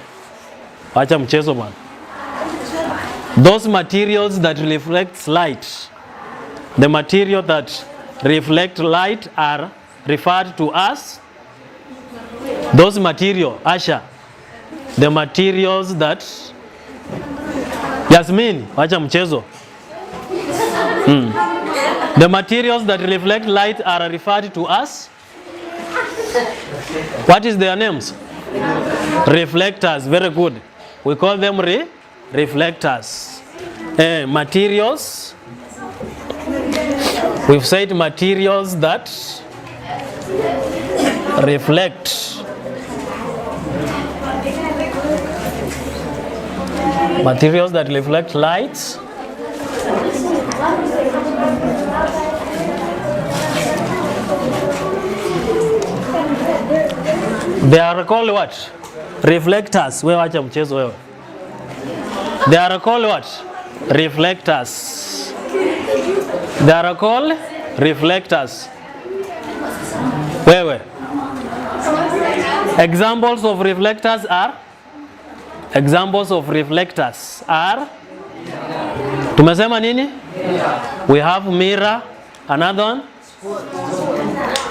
Wacha mchezo man. Those materials that reflect light, the material that reflect light are referred to as those material, Asha. The materials that Yasmin, wacha mchezo. The materials that reflect light are referred to as, what is their names? Reflectors. Very good. We call them reflectors. Materials. We've said materials that reflect. Materials that reflect light. They are called what? Reflectors. They are called what? Reflectors. They are called reflectors. Where? Examples of reflectors are? Examples of reflectors are? Tumesema nini? We have mirror. Another one?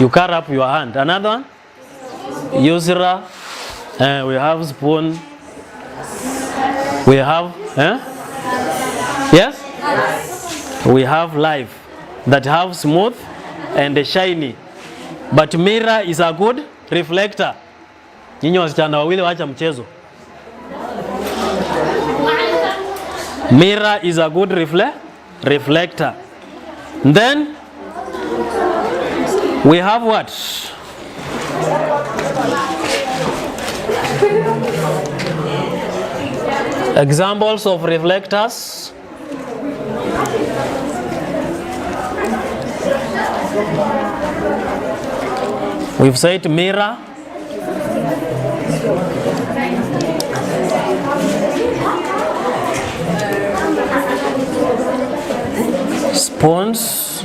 You carry up your hand. Another one? Usera. We have spoon. We have, yes? We have life that have smooth and shiny. But mirror is a good reflector. Nyinyi wasichana wawili wacha mchezo. Mirror is a good reflector. Then we have what? Examples of reflectors. We've said mirror. Spoons.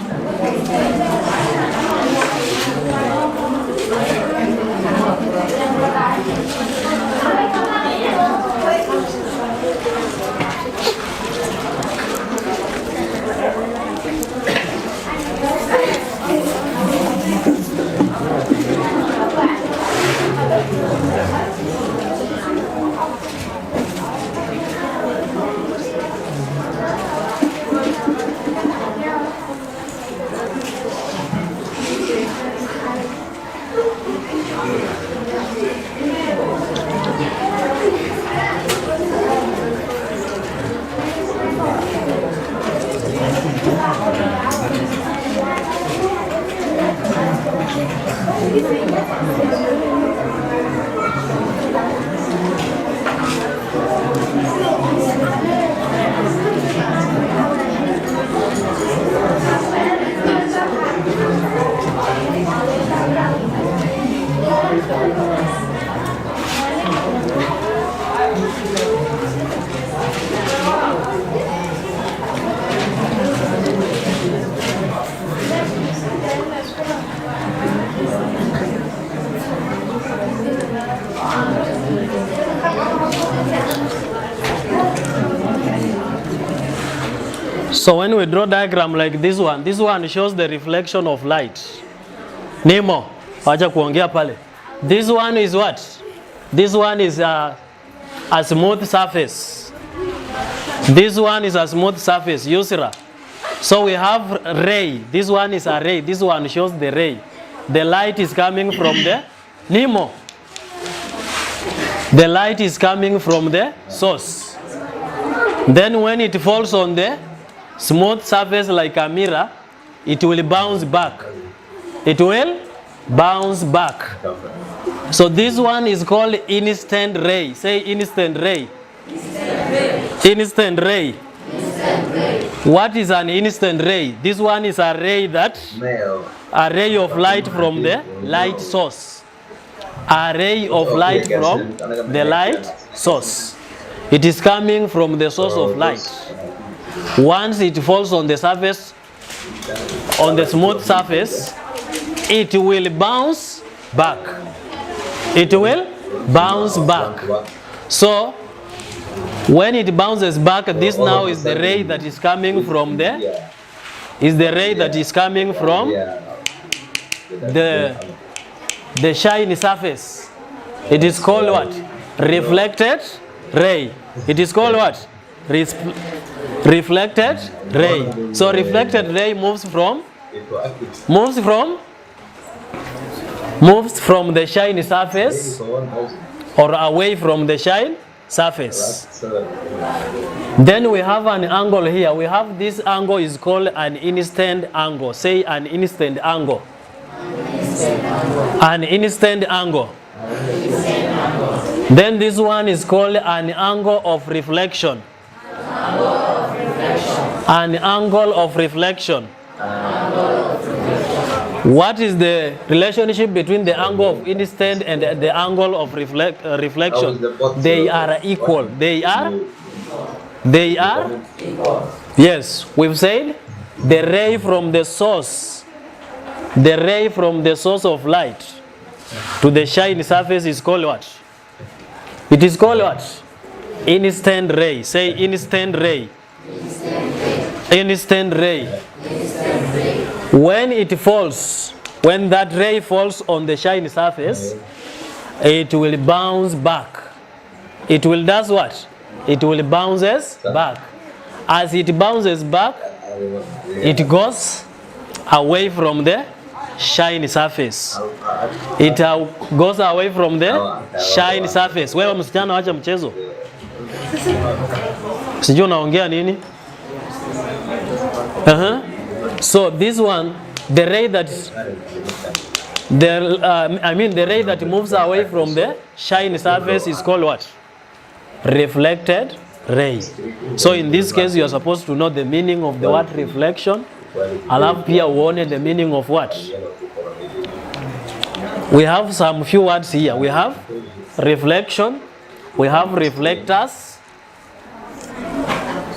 So when we draw diagram like this one shows the reflection of light. Nemo. Wacha kuongea pale. This one is what? This one is a smooth surface. This one is a smooth surface, Yusra. So we have ray. This one is a ray. This one shows the ray. The light is coming from the Nemo. The light is coming from the source. Then when it falls on the smooth surface like a mirror, it will bounce back. It will bounce back. So this one is called instant ray. Say instant ray. Instant ray. What is an instant ray? This one is a ray of light from the light source. A ray of light from the light source. It is coming from the source of light. Once it falls on the surface, on the smooth surface, it will bounce back. It will bounce back. So when it bounces back, this now is the ray that is coming from the shiny surface. It is called what? Reflected ray. It is called what? Reflected ray. So reflected ray moves from the shiny surface or away from the shine surface. Then we have an angle here. We have this angle is called an instant angle. Say an instant angle. An instant angle. Then this one is called an angle of reflection. An angle of reflection. What is the relationship between the angle of instant and the angle of reflection? They are equal. They are? Yes, we've said the ray from the source of light to the shiny surface is called what? It is called what? Instant ray. Say instant ray. Instant ray. When it falls, when that ray falls on the shiny surface, it will bounce back. It will does what? It will bounces back. As it bounces back, it goes away from the shiny surface. It goes away from the shiny surface. Wewe msichana wacha mchezo. Sijui unaongea nini? So this one, the ray that the ray that moves away from the shiny surface is called what? Reflected ray. So in this case, you are supposed to know the meaning of the word reflection. Alafu pia uone the meaning of what? We have some few words here. We have reflection. We have reflectors.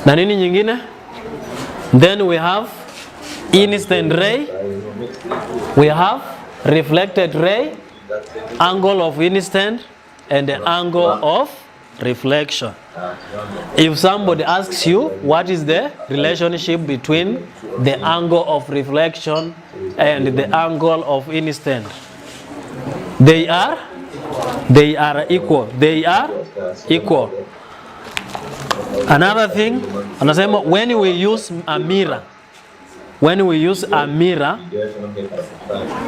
Na nini nyingine? Then we have instant ray. We have reflected ray, angle of instant, and the angle of reflection. If somebody asks you what is the relationship between the angle of reflection and the angle of instant, they are equal. They are equal. Another thing, when we use a mirror,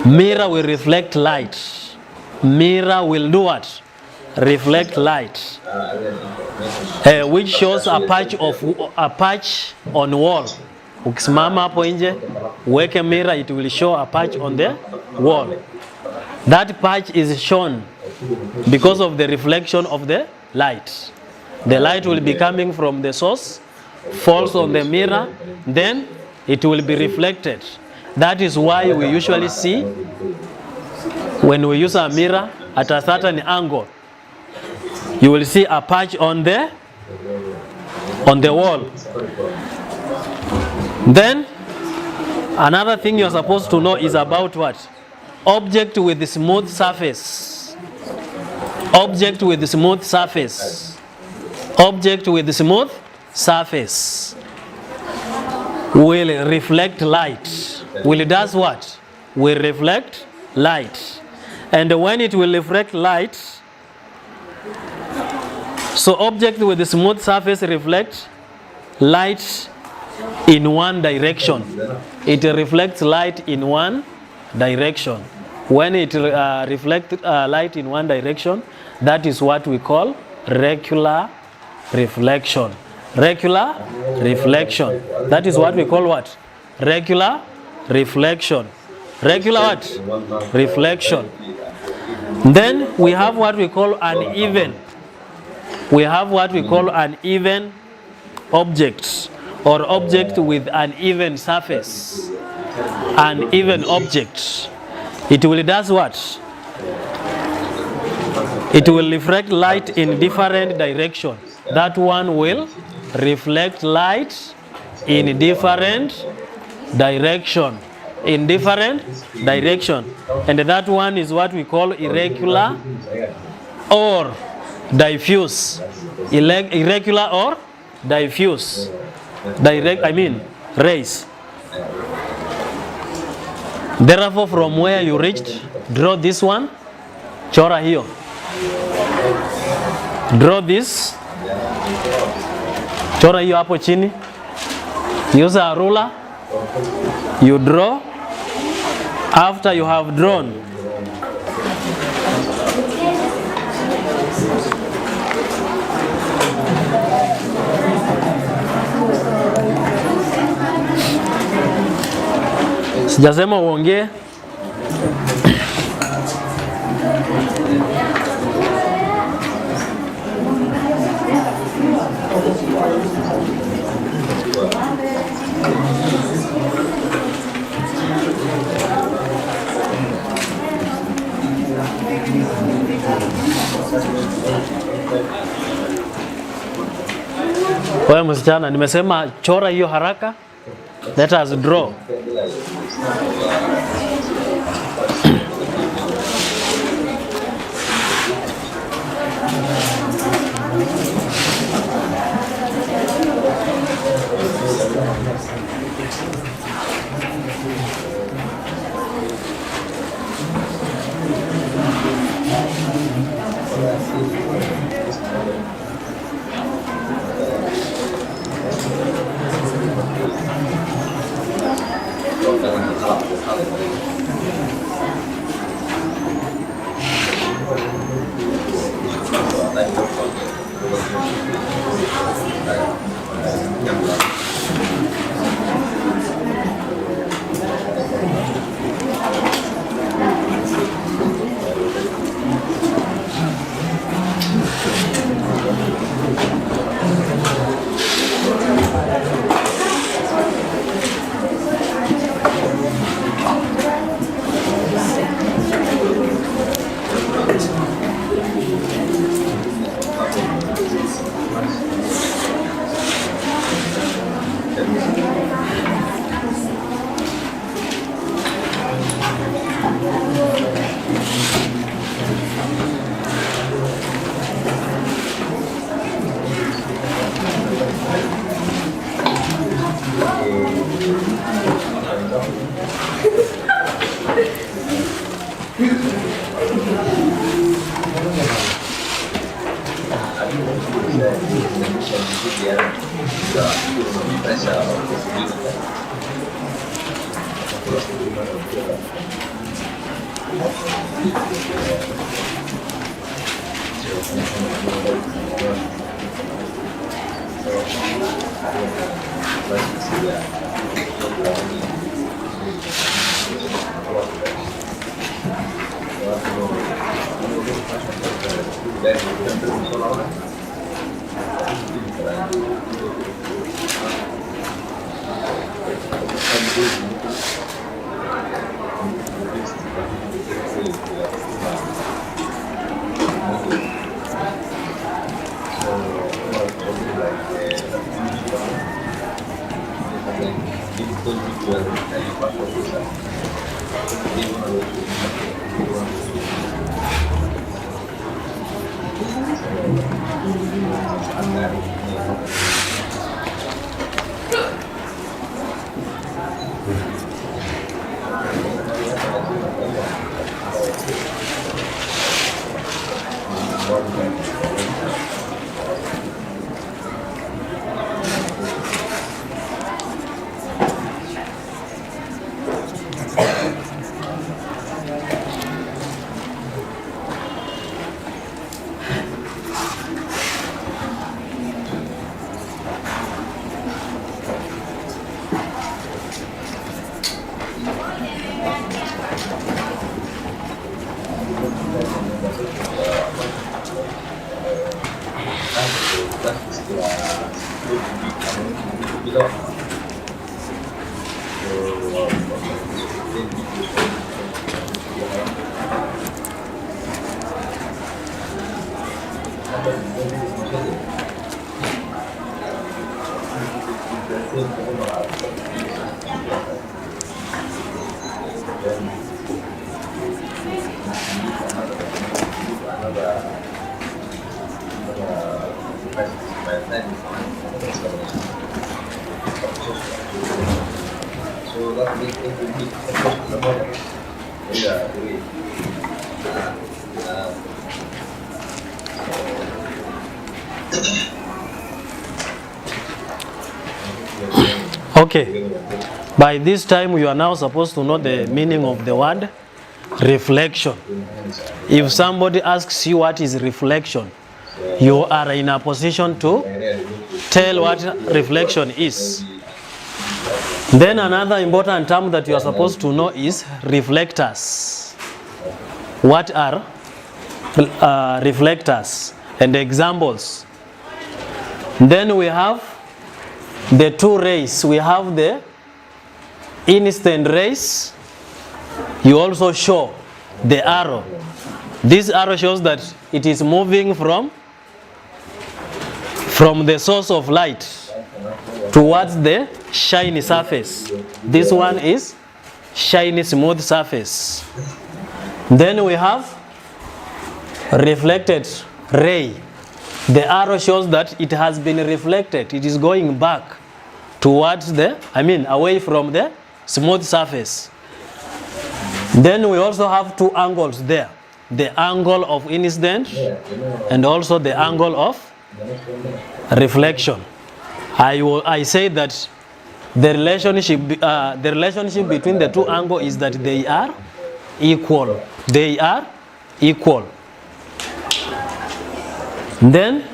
mirror will reflect light. Mirror will do what? Reflect light, which shows a patch on wall. Ukisimama hapo nje, uweke mirror, it will show a patch on the wall. That patch is shown because of the reflection of the light. The light will be coming from the source, falls on the mirror, then it will be reflected. That is why we usually see when we use a mirror at a certain angle, you will see a patch on the wall. Then another thing you're supposed to know is about what? Object with the smooth surface. Object with the smooth surface. Object with the smooth surface will reflect light. Will it does what? Will reflect light. And when it will reflect light, so object with a smooth surface reflect light in one direction. It reflects light in one direction. When it reflects light in one direction, that is what we call regular reflection. Regular reflection. That is what we call what? Regular reflection. Regular what? Reflection. Then we have what we call uneven. We have what we call uneven objects, or object with uneven surface. Uneven objects. It will does what? It will reflect light in different direction. That one will reflect light in different direction. In different direction. And that one is what we call irregular or diffuse. Irregular or diffuse. Rays. Therefore, from where you reached, draw this one. Chora hiyo. Draw this. Chora hiyo hapo chini. Use a ruler. You draw. After you have drawn, sijasema uongee. Wewe msichana, nimesema chora hiyo haraka. Let us draw. Okay, by this time you are now supposed to know the meaning of the word reflection. If somebody asks you what is reflection, you are in a position to tell what reflection is. Then another important term that you are supposed to know is reflectors. What are reflectors and examples? Then we have the two rays. We have the instant rays. You also show the arrow. This arrow shows that it is moving from the source of light towards the shiny surface. This one is shiny smooth surface. Then we have reflected ray. The arrow shows that it has been reflected. It is going back towards away from the smooth surface. Then we also have two angles there. The angle of incident and also the angle of reflection. I say that the relationship between the two angles is that they are equal. They are equal. Then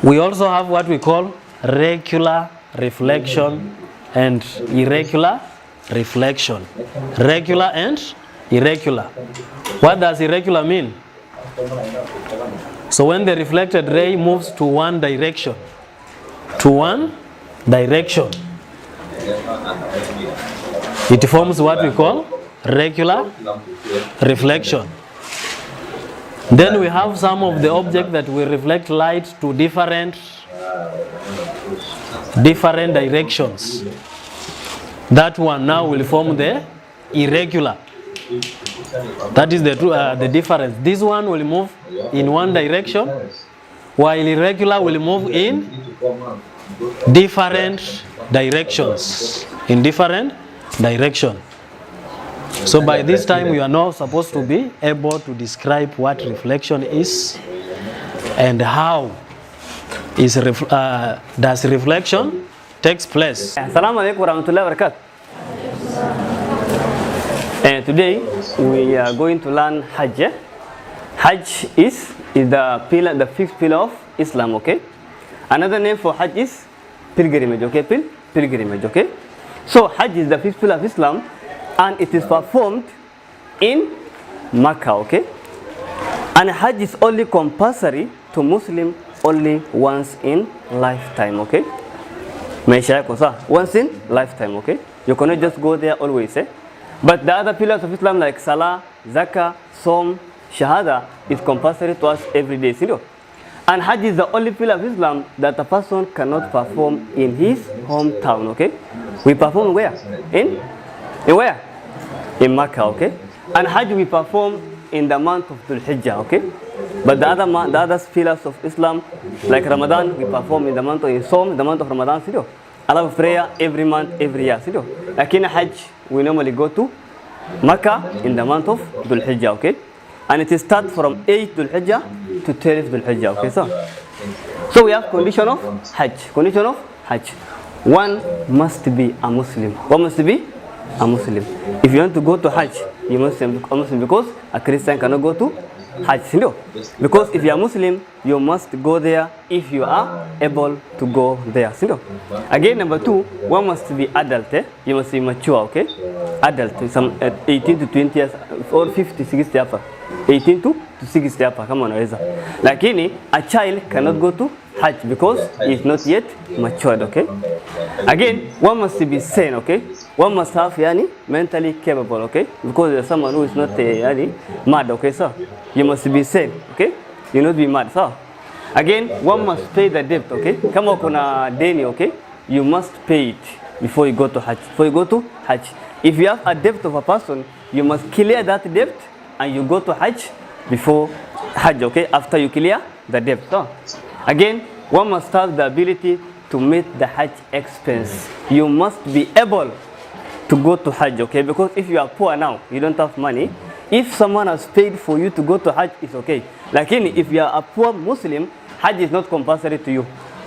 we also have what we call regular reflection and irregular reflection. Regular and irregular. What does irregular mean? So when the reflected ray moves to one direction, it forms what we call regular reflection. Then we have some of the objects that will reflect light to different directions. That one now will form the irregular. That is the difference. This one will move in one direction, while irregular will move in different directions. So by this time we are now supposed to be able to describe what reflection is and how does reflection takes place. Assalamu alaikum warahmatullahi wabarakatuh. And today we are going to learn Hajj. Hajj is the fifth pillar of Islam, okay? Another name for Hajj is pilgrimage, okay? Pilgrimage, okay? So Hajj is the fifth pillar of Islam and it is performed in Makkah, okay? And Hajj is only compulsory to Muslim only once in lifetime, okay? Once in lifetime, okay? You cannot just go there always, eh? But the other pillars of Islam like Salah, Zakah, Som, Shahada is compulsory to us every day, you know? And Hajj is the only pillar of Islam that a person cannot perform in his hometown, okay? We perform where? In where? In Makkah, okay? And Hajj we perform in the month of Dhul Hijjah, okay? But the other pillars of Islam, like Ramadan, we perform in the month of Ramadan, you know? I love prayer every month, every year, you know? Like in Hajj, we normally go to Makkah in the month of Dhul Hijjah, okay? and it starts from 8 Dhul Hijjah to 12 Dhul Hijjah. Okay, so we have condition of Hajj. Condition of Hajj. One must be a Muslim. One must be a Muslim. If you want to go to Hajj, you must be a Muslim, because a Christian cannot go to Hajj. No. Because if you are Muslim, you must go there if you are able to go there. No. Again, number two, one must be adult. You must be mature. Okay, adult, some 18 to 20 years or 50, 60 years. 18 to 60 years. Come on, lakini a child cannot go to Hajj because he is not yet matured. Okay. Again, one must be sane. Okay. One must have mentally capable. Okay. Because there's someone who is not mad. Okay, so you must be sane. Okay. You not be mad. So again, one must pay the debt. Okay. Kama kuna deni. Okay. You must pay it before you go to Hajj. Before you go to Hajj, if you have a debt of a person, you must clear that debt and you go to Hajj before Hajj. Okay. After you clear the debt. So again, one must have the ability to meet the Hajj expense. You must be able to go to Hajj, okay? Because if you are poor now, you don't have money. If someone has paid for you to go to Hajj, it's okay. Like if you are a poor Muslim, Hajj is not compulsory to you.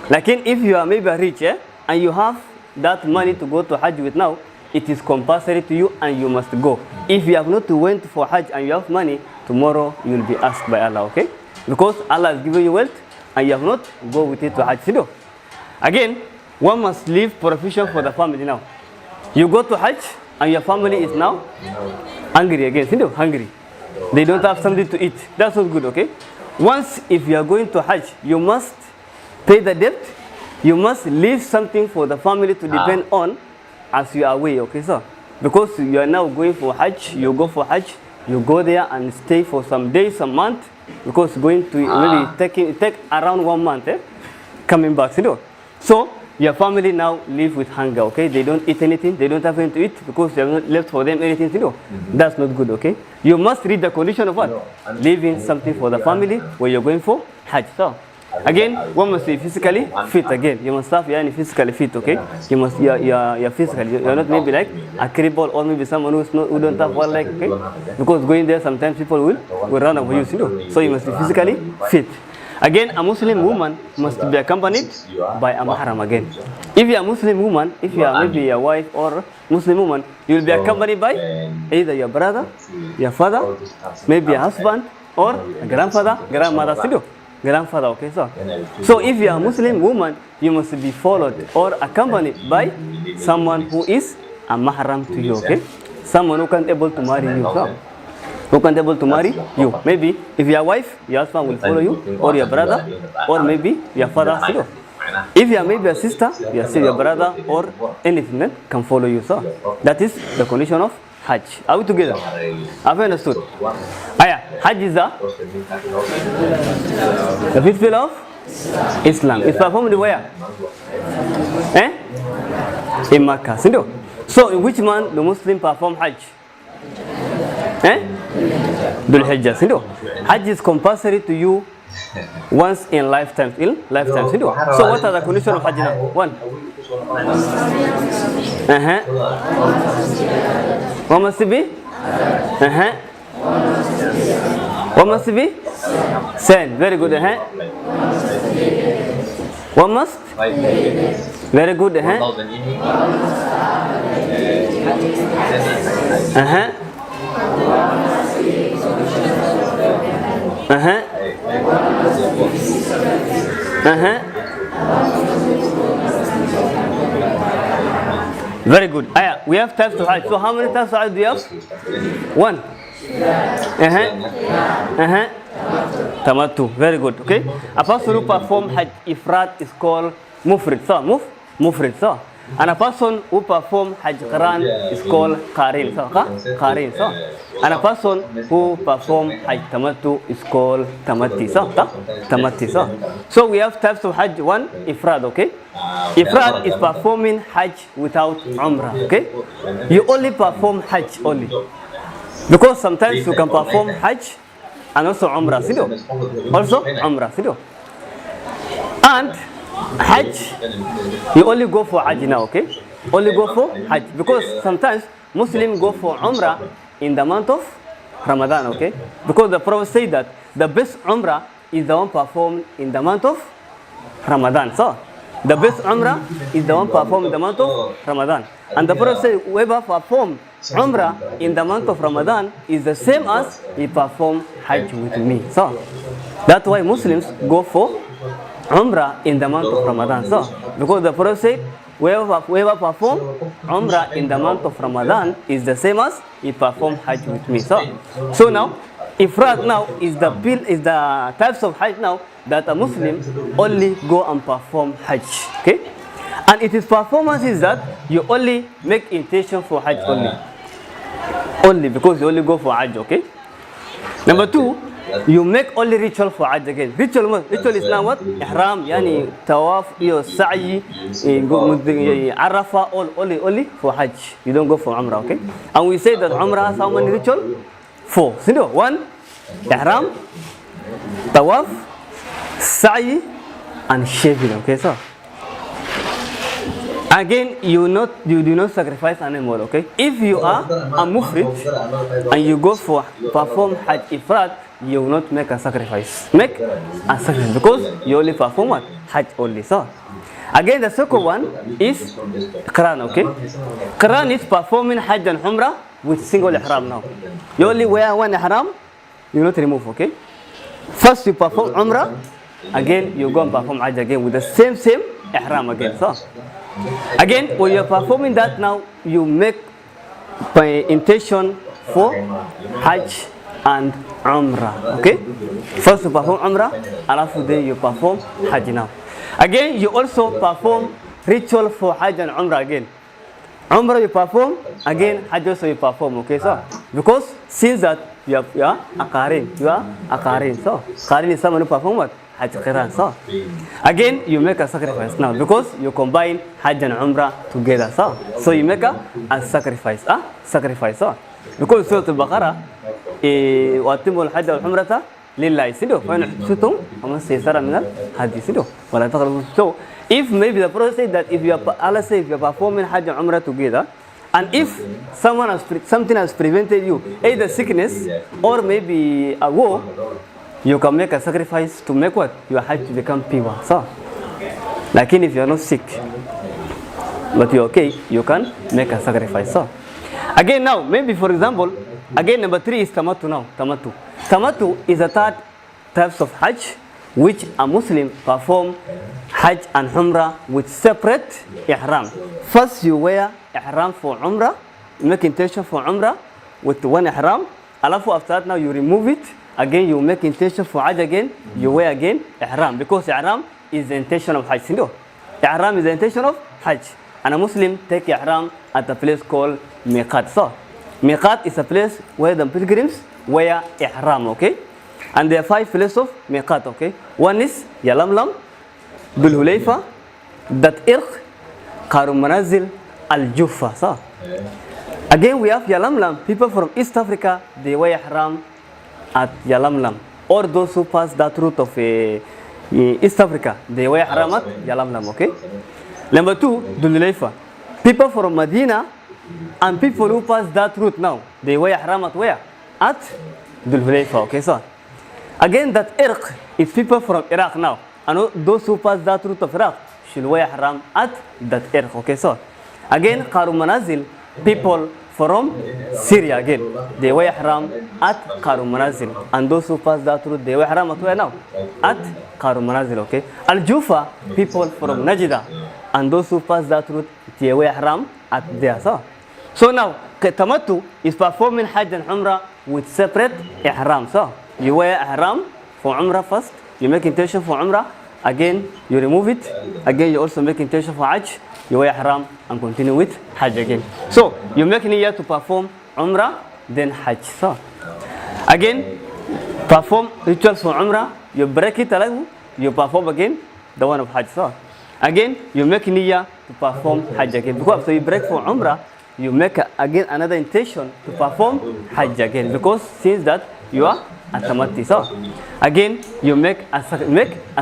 Like if you are maybe rich and you have that money to go to Hajj with now, it is compulsory to you and you must go. If you have not went for Hajj and you have money, tomorrow you will be asked by Allah, okay? Because Allah has given you wealth and you have not go with it to Hajj. Again, one must leave provision for the family now. You go to Hajj and your family is now hungry again. Hungry. They don't have something to eat. That's not good, okay? Once if you are going to Hajj, you must pay the debt. You must leave something for the family to depend on as you are away, okay, sir? Because you are now going for Hajj, you go for Hajj, you go there and stay for some days, some month, because going to really take around 1 month, coming back, So your family now live with hunger, okay? They don't eat anything, they don't have anything to eat because you have not left for them anything, That's not good, okay? You must read the condition of what? Leaving something for the family where you're going for Hajj. So again, one must be physically fit again. You must have physically fit, okay? You must you're physically. You're not maybe like a cripple or maybe someone who don't have one leg, okay? Because going there sometimes people will run over you, So you must be physically fit. Again, a Muslim woman must be accompanied by a mahram again. If you are a Muslim woman, if you are maybe a wife or Muslim woman, you will be accompanied by either your brother, your father, maybe a husband, or a grandfather, grandmother, grandfather, okay, so if you are a Muslim woman, you must be followed or accompanied by someone who is a mahram to you, okay? Someone who can able to marry you, who can able to marry you. Maybe if your wife, your husband will follow you, or your brother, or maybe your father. If you are maybe a sister, your brother or anything can follow you. So that is the condition of Hajj. Are we together? Have you understood? Hajj is the fifth pillar of Islam. It's performed where? In Makkah. So in which month the Muslim perform Hajj? Dhul Hijjah. Hajj is compulsory to you once in lifetime. So what are the conditions of Hajj now? One. One must be? One must be? Sane. Very good. One must? Very good. Very good. We have types to Hajj. So how many types of Hajj do you have? One. Tamattu. Very good. Okay. A person who perform Hajj Ifrat is called Mufrid. So Mufrid. So and a person who perform Hajj Qiran is called Qarin. So and a person who perform Hajj Tamattu is called Tamatti. So we have types of Hajj. One, Ifrad, okay? Ifrad is performing Hajj without Umrah, okay? You only perform Hajj only. Because sometimes you can perform Hajj and also Umrah, And Hajj, you only go for Hajj now, okay? Only go for Hajj. Because sometimes Muslims go for Umrah in the month of Ramadan, okay? Because the Prophet said that the best Umrah is the one performed in the month of Ramadan. So, the best Umrah is the one performed in the month of Ramadan. And the Prophet said, whoever performed Umrah in the month of Ramadan is the same as he performed Hajj with me. So, that's why Muslims go for Umrah in the month of Ramadan. So, because the Prophet said, whoever perform Umrah in the month of Ramadan is the same as he performed Hajj with me. So now, Ifrad now is the types of Hajj now that a Muslim only go and perform Hajj. Okay? And it is performance is that you only make intention for Hajj only. Only because you only go for Hajj, okay? Number two, you make only ritual for Hajj again. Ritual is now what? Ihram, yani tawaf, sa'i, Arafah, only for Hajj. You don't go for Umrah, okay? And we say that Umrah has how many ritual? 4. So, 1, Ihram, tawaf, sa'i, and shaving, okay? So, again, you do not sacrifice animal, okay? If you are a mufrid and you go for perform Hajj Ifrad, you will not make a sacrifice. Make a sacrifice because you only perform what? Hajj only. So, again, the second one is Quran, okay? Quran is performing Hajj and Umrah with single ihram now. You only wear one ihram, you not remove, okay? First you perform Umrah, again you go and perform Hajj again with the same ihram again. So, again, when you are performing that now, you make by intention for Hajj and Umrah, okay? First you perform Umrah, and after that you perform Hajj now. Again, you also perform ritual for Hajj and Umrah again. Umrah you perform, again Hajj also you perform, okay? So, because since that you are a Qarin, so Qarin is someone who perform what? Hajj Qiran. So, again you make a sacrifice now because you combine Hajj and Umrah together. So you make a sacrifice, So, because Surah Al-Baqarah, وَأَتِمُّوا الْحَجَّ وَالْعُمْرَةَ لِلَّهِ سِدُوا فَإِنْ أُحْصِرْتُمْ فَمَنِ اسْتَيْسَرَ مِنَ الْهَدْيِ سِدُوا وَلَا تَقْرَبُوا. So, if maybe the Prophet said that if you are, Allah says if you are performing Hajj and Umrah together, and if something has prevented you, either sickness or maybe a war, you can make a sacrifice to make what? Your Hajj to become pure. So, like if you are not sick, but you're okay, you can make a sacrifice. So, again now, maybe for example, again number 3 is Tamattu now. Tamattu is a third types of Hajj which a Muslim perform Hajj and Umrah with separate ihram. First you wear ihram for Umrah, make intention for Umrah with one ihram. Alafu after that now you remove it. Again you make intention for Hajj again, you wear again ihram because ihram is the intention of Hajj. Ihram is the intention of Hajj. And a Muslim take ihram at a place called Miqat. So, Miqat is a place where the pilgrims wear ihram, okay? And there are 5 places of Miqat, okay? One is Yalamlam, Dhul Hulayfa, Dat Irq, Qarum Manazil, Al Jufa. So, again we have Yalamlam. People from East Africa, they wear ihram at Yalamlam. Or those who pass that route of East Africa, they wear ihram at Yalamlam, okay? Number 2, Dhul Hulayfa. People from Medina and people who pass that route now, they wear ihram at where? At Dhul Hulayfa, okay? So, again that Irq is people from Iraq now. And those who pass that route of Iraq should wear ihram at that Irq, okay? So, again Qarum Manazil, people from Syria again, they wear ihram at Qarum Manazil. And those who pass that route, they wear ihram at where now? At Qarum Manazil, okay? Al Jufa, people from Najda. And those who pass that route, they wear ihram at there. So now, Tamattu is performing Hajj and Umrah with separate ihram. So, you wear ihram for Umrah first, you make intention for Umrah, again you remove it, again you also make intention for Hajj, you wear ihram and continue with Hajj again. So, you make niyyah to perform Umrah, then Hajj. So, again, perform rituals for Umrah, you break it, you perform again the one of Hajj. So, again, you make niyyah to perform Hajj again. Because after you break for Umrah, you make again another intention to perform Hajj again. Because since that you are at Tamatti. So, again, you make a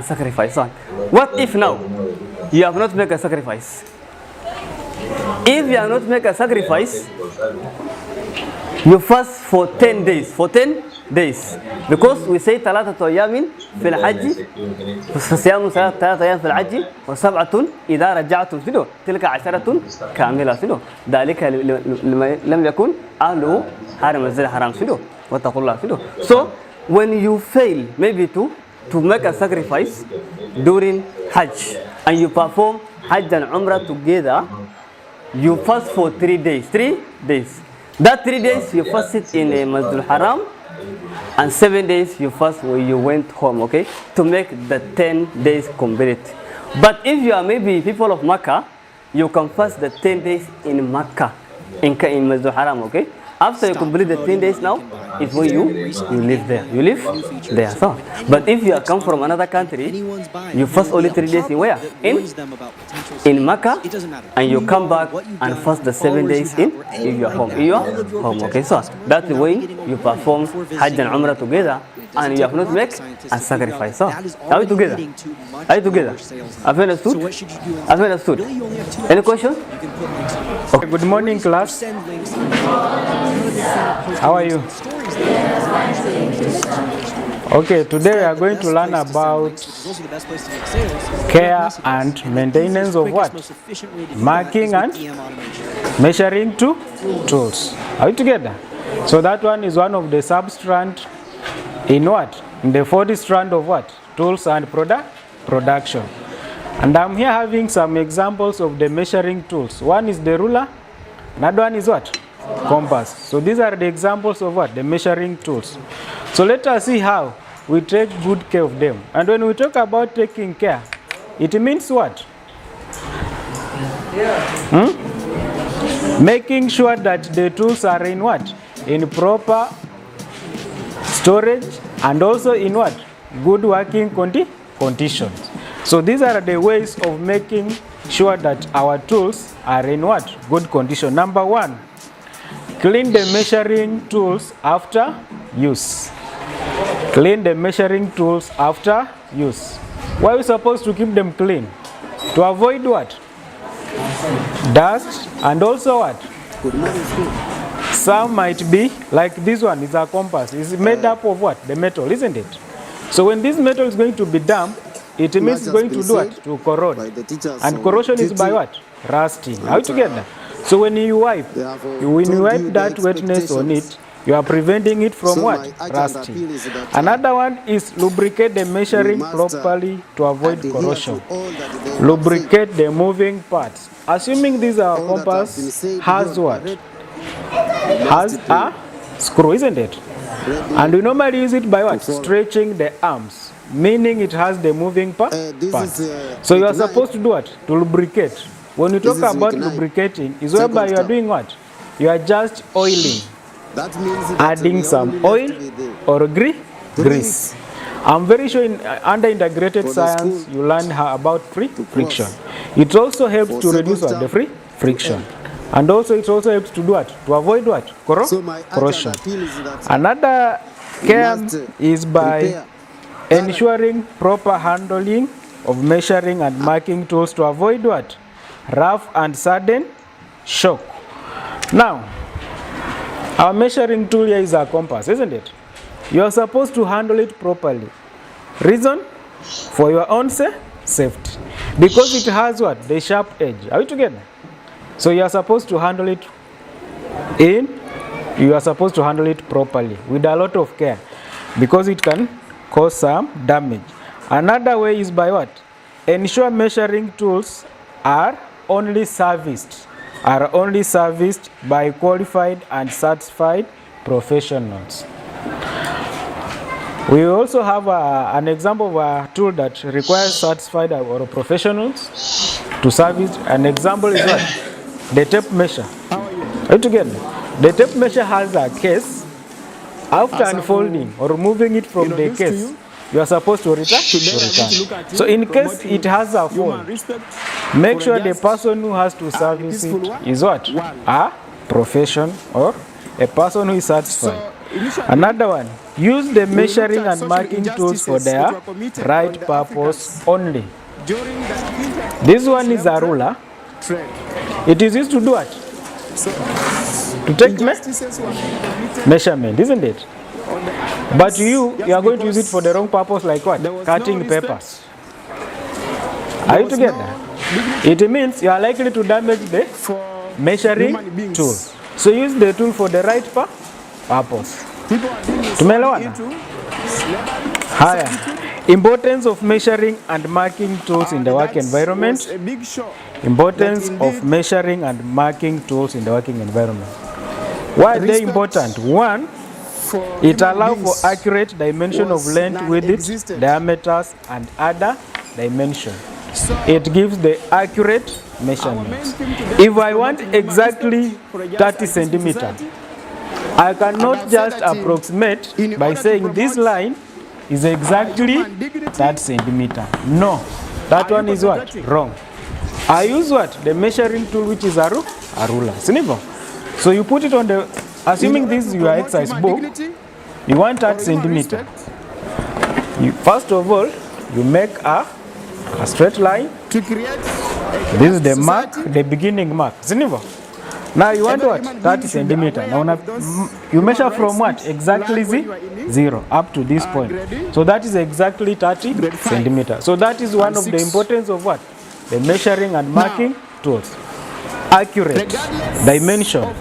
sacrifice. So, what if now you have not made a sacrifice? If you have not made a sacrifice, You fast for 10 days. For 10 days. Because we say ثلاثة أيام في الحج فصيام ثلاثة أيام في الحج وسبعة إذا رجعتم سنو تلك عشرة كاملة سنو ذلك لم يكن أهله حرم الزل حرام سنو واتقوا الله سنو. So when you fail maybe to make a sacrifice during Hajj and you perform Hajj and Umrah together, you fast for 3 days. 3 days. That 3 days you fasted in a Masjid Haram, and 7 days you fast when you went home, okay, to make the 10 days complete. But if you are maybe people of Makkah, you can fast the 10 days in Makkah, in Masjid Haram, okay. After you complete the 10 days now, it's when you live there. You live there. So, but if you come from another country, you fast only 3 days in where? In Makkah, and you come back and fast the 7 days in your home. In your home, okay? So that's the way you perform Hajj and Umrah together, and you have not make a sacrifice. So are we together? Are you together? Have you understood? Have you understood? Any question? Okay. Good morning, class. How are you? Okay, today we are going to learn about care and maintenance of what? Marking and measuring tools. Are we together? So that one is one of the substrand in what? In the 40 strand of what? Tools and production. And I'm here having some examples of the measuring tools. One is the ruler, another one is what? Compass. So these are the examples of what? The measuring tools. So let us see how we take good care of them. And when we talk about taking care, it means what? Making sure that the tools are in what? In proper storage and also in what? Good working conditions. So these are the ways of making sure that our tools are in what? Good condition. Number one, clean the measuring tools after use. Clean the measuring tools after use. Why are we supposed to keep them clean? To avoid what? Dust and also what? Some might be like this one is a compass. It's made up of what? The metal, isn't it? So when this metal is going to be damp, it means it's going to do what? To corrode. And corrosion is by what? Rusting. Are we together? So when you wipe that wetness on it, you are preventing it from what? Rusting. Another one is lubricate the measuring properly to avoid corrosion. Lubricate the moving parts. Assuming this our compass has what? Has a screw, isn't it? And we normally use it by what? Stretching the arms, meaning it has the moving parts. So you are supposed to do what? To lubricate. When you talk about lubricating, is whereby you are doing what? You are just oiling, adding some oil or grease. I'm very sure under integrated science you learn about friction. It also helps to reduce what? The friction. And also it also helps to do what? To avoid what? Corrosion. Another care is by ensuring proper handling of measuring and marking tools to avoid what? Rough and sudden shock. Now, our measuring tool here is a compass, isn't it? You are supposed to handle it properly. Reason? For your own safety. Because it has what? The sharp edge. Are we together? So you are supposed to handle it properly with a lot of care, because it can cause some damage. Another way is by what? Ensure measuring tools are only serviced by qualified and certified professionals. We also have an example of a tool that requires certified or professionals to service. An example is what? The tape measure. Are you together? The tape measure has a case. After unfolding or removing it from the case, you are supposed to return. So in case it has a fault, make sure the person who has to service it is what? A profession or a person who is certified. Another one, use the measuring and marking tools for their right purpose only. This one is a ruler. It is used to do what? to take measurement, isn't it? But you are going to use it for the wrong purpose, like what? Cutting papers. Are you together? It means you are likely to damage the measuring tool. So use the tool for the right purpose. Tumeelewana? Haya. Importance of measuring and marking tools in the work environment. Importance of measuring and marking tools in the working environment. Why are they important? One, it allows for accurate dimension of length, width, diameters, and other dimensions. It gives the accurate measurements. If I want exactly 30 centimeters, I cannot just approximate by saying this line is exactly 30 centimeters. No, that one is what? Wrong. I use what? The measuring tool, which is a ruler. So you put it on the, assuming this is your exercise book, you want 30 centimeters. First of all, you make a straight line. This is the mark, the beginning mark. Now you want what? 30 centimeters. Now you measure from what? Exactly 0 up to this point. So that is exactly 30 centimeters. So that is one of the importance of what? The measuring and marking tools. Accurate dimension,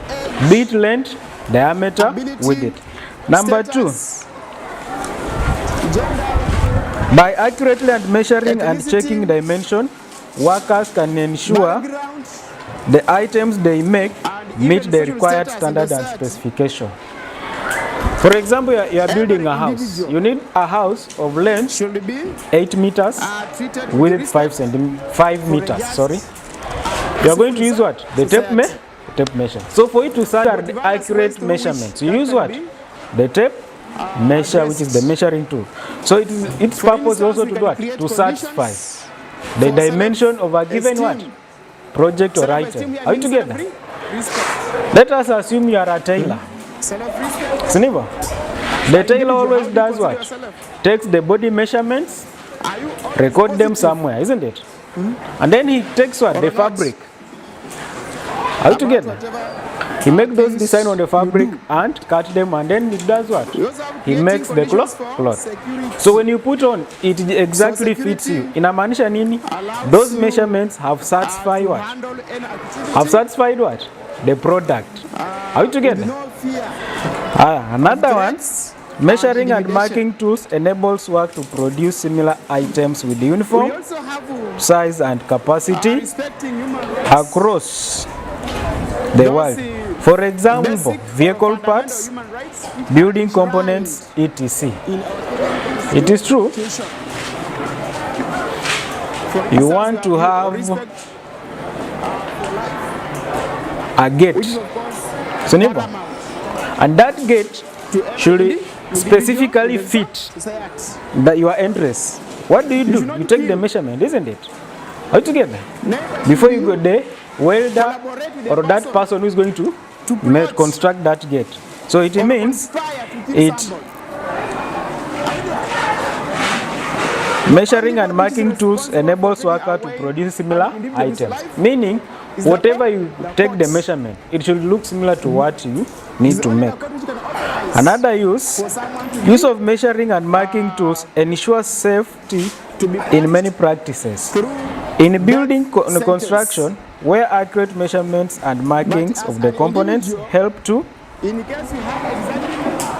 bit length, diameter, width. Number 2, by accurately and measuring and checking dimension, workers can ensure the items they make meet the required standard and specification. For example, you are building a house. You need a house of length 8 meters, width 5 meters. Sorry. You are going to use what? The tape measure. So for you to start the accurate measurements, you use what? The tape measure, which is the measuring tool. So its purpose also to do what? To satisfy the dimension of a given what? Project or item. Are you together? Let us assume you are a tailor. The tailor always does what? Takes the body measurements, record them somewhere, isn't it? And then he takes what? The fabric. Are you together? He makes those designs on the fabric and cut them, and then he does what? He makes the cloth. So when you put on, it exactly fits you. Inamaanisha nini? Those measurements have satisfied what? Have satisfied what? The product. Are you together? Another one, measuring and marking tools enables work to produce similar items with uniform size and capacity across the world. For example, vehicle parts, building components, etc. It is true. You want to have a gate, and that gate should specifically fit your entrance. What do? You take the measurement, isn't it? Are you together? Before you go there, welder or that person who is going to construct that gate. So it means measuring and marking tools enables worker to produce similar items. Meaning, whatever you take the measurement, it should look similar to what you need to make. Another use of measuring and marking tools ensures safety in many practices. In building construction, where accurate measurements and markings of the components help to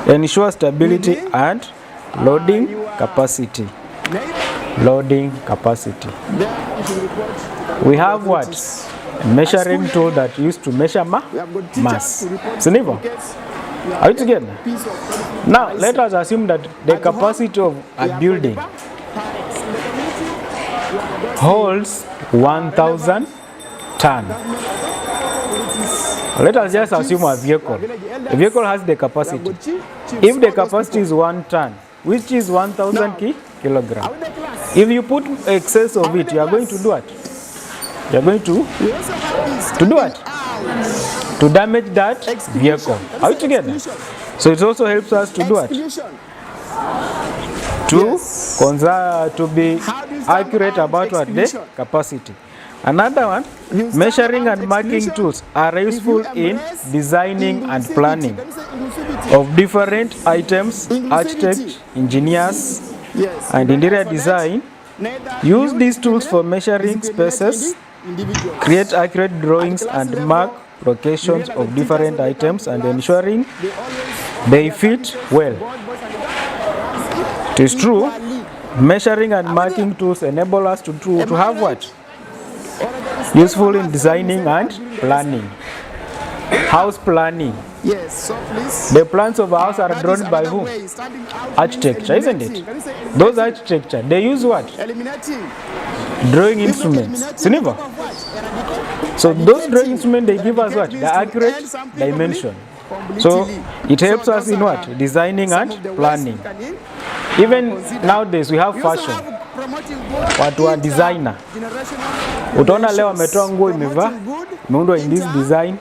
ensure stability and loading capacity. We have what? A measuring tool that used to measure mass. Are you together? Now let us assume that the capacity of a building holds 1,000 tons. Let us just assume a vehicle. A vehicle has the capacity. If the capacity is 1 ton, which is 1,000 kilograms, if you put excess of it, you are going to do what? You are going to do what? To damage that vehicle. Are you together? So it also helps us to do what? To be accurate about what? The capacity. Another one, measuring and marking tools are useful in designing and planning of different items. Architects, engineers, and interior design use these tools for measuring spaces, create accurate drawings, and mark locations of different items and ensuring they fit well. It is true, measuring and marking tools enable us to have what? Useful in designing and planning. House planning. Yes, so please. The plans of a house are drawn by who? Architecture, isn't it? Those architecture, they use what? Drawing instruments. Siniva. So those drawing instruments, they give us what? The accurate dimension. So it helps us in what? Designing and planning. Even nowadays we have fashion. Watu wa designer. Utaona leo ametoa nguo imevaa, imeundwa in this design.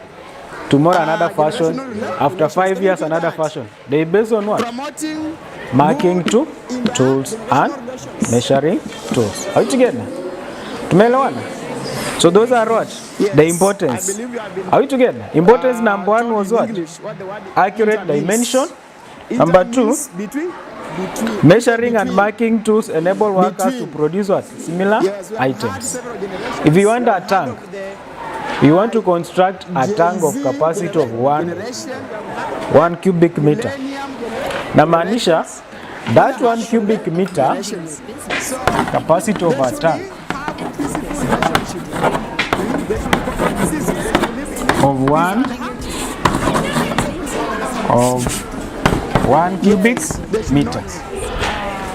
Tomorrow another fashion. After 5 years another fashion. They based on what? Marking tools and measuring tools. Are you together? Tumeelewana? So those are what? The importance. Are we together? Importance number 1 was what? Accurate dimension. Number 2, measuring and marking tools enable workers to produce what? Similar items. If you want a tank, you want to construct a tank of capacity of 1 cubic meter. Namaanisha that 1 cubic meter capacity of a tank of 1 cubic meter.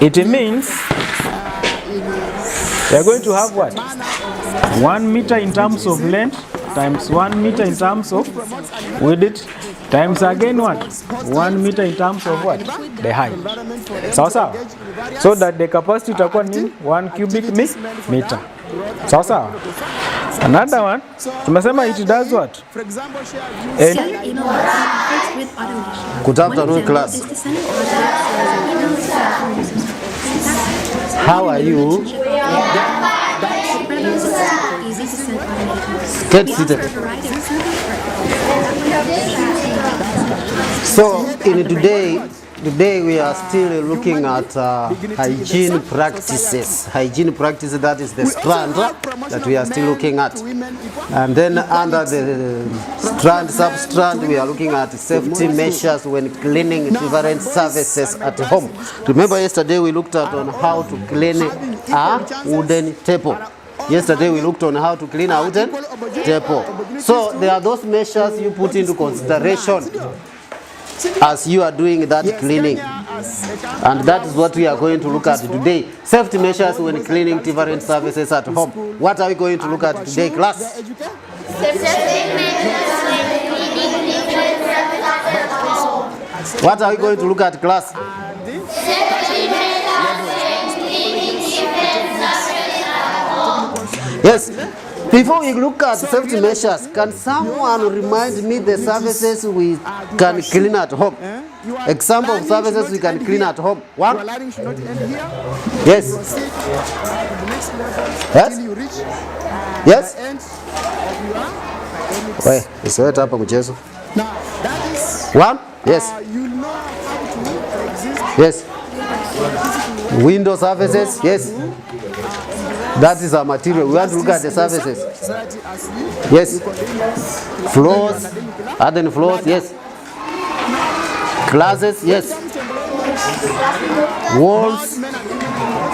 It means we are going to have what? 1 meter in terms of length times 1 meter in terms of width times again what? 1 meter in terms of what? The height. Sawa. So that the capacity itakuwa ni 1 cubic meter. Sawa. Another one, tumesema it does what? Good afternoon, class. How are you? Get seated. So, in today we are still looking at hygiene practices. Hygiene practices, that is the strand that we are still looking at. And then under the strand, sub-strand, we are looking at safety measures when cleaning different surfaces at home. Remember yesterday we looked at on how to clean a wooden table. Yesterday we looked on how to clean a wooden table. So there are those measures you put into consideration as you are doing that cleaning. And that is what we are going to look at today. Safety measures when cleaning different surfaces at home. What are we going to look at today, class? Safety measures when cleaning different surfaces at home. What are we going to look at, class? Safety measures when cleaning different surfaces at home. Yes. Before we look at safety measures, can someone remind me the surfaces we can clean at home? Example of surfaces we can clean at home. One? Yes. Yes? Yes? Wait, it's right up mchezo. One? Yes. Yes. Window surfaces? Yes. That is our material. We want to look at the surfaces. Yes. Floors. Other floors. Yes. Closets. Yes. Walls.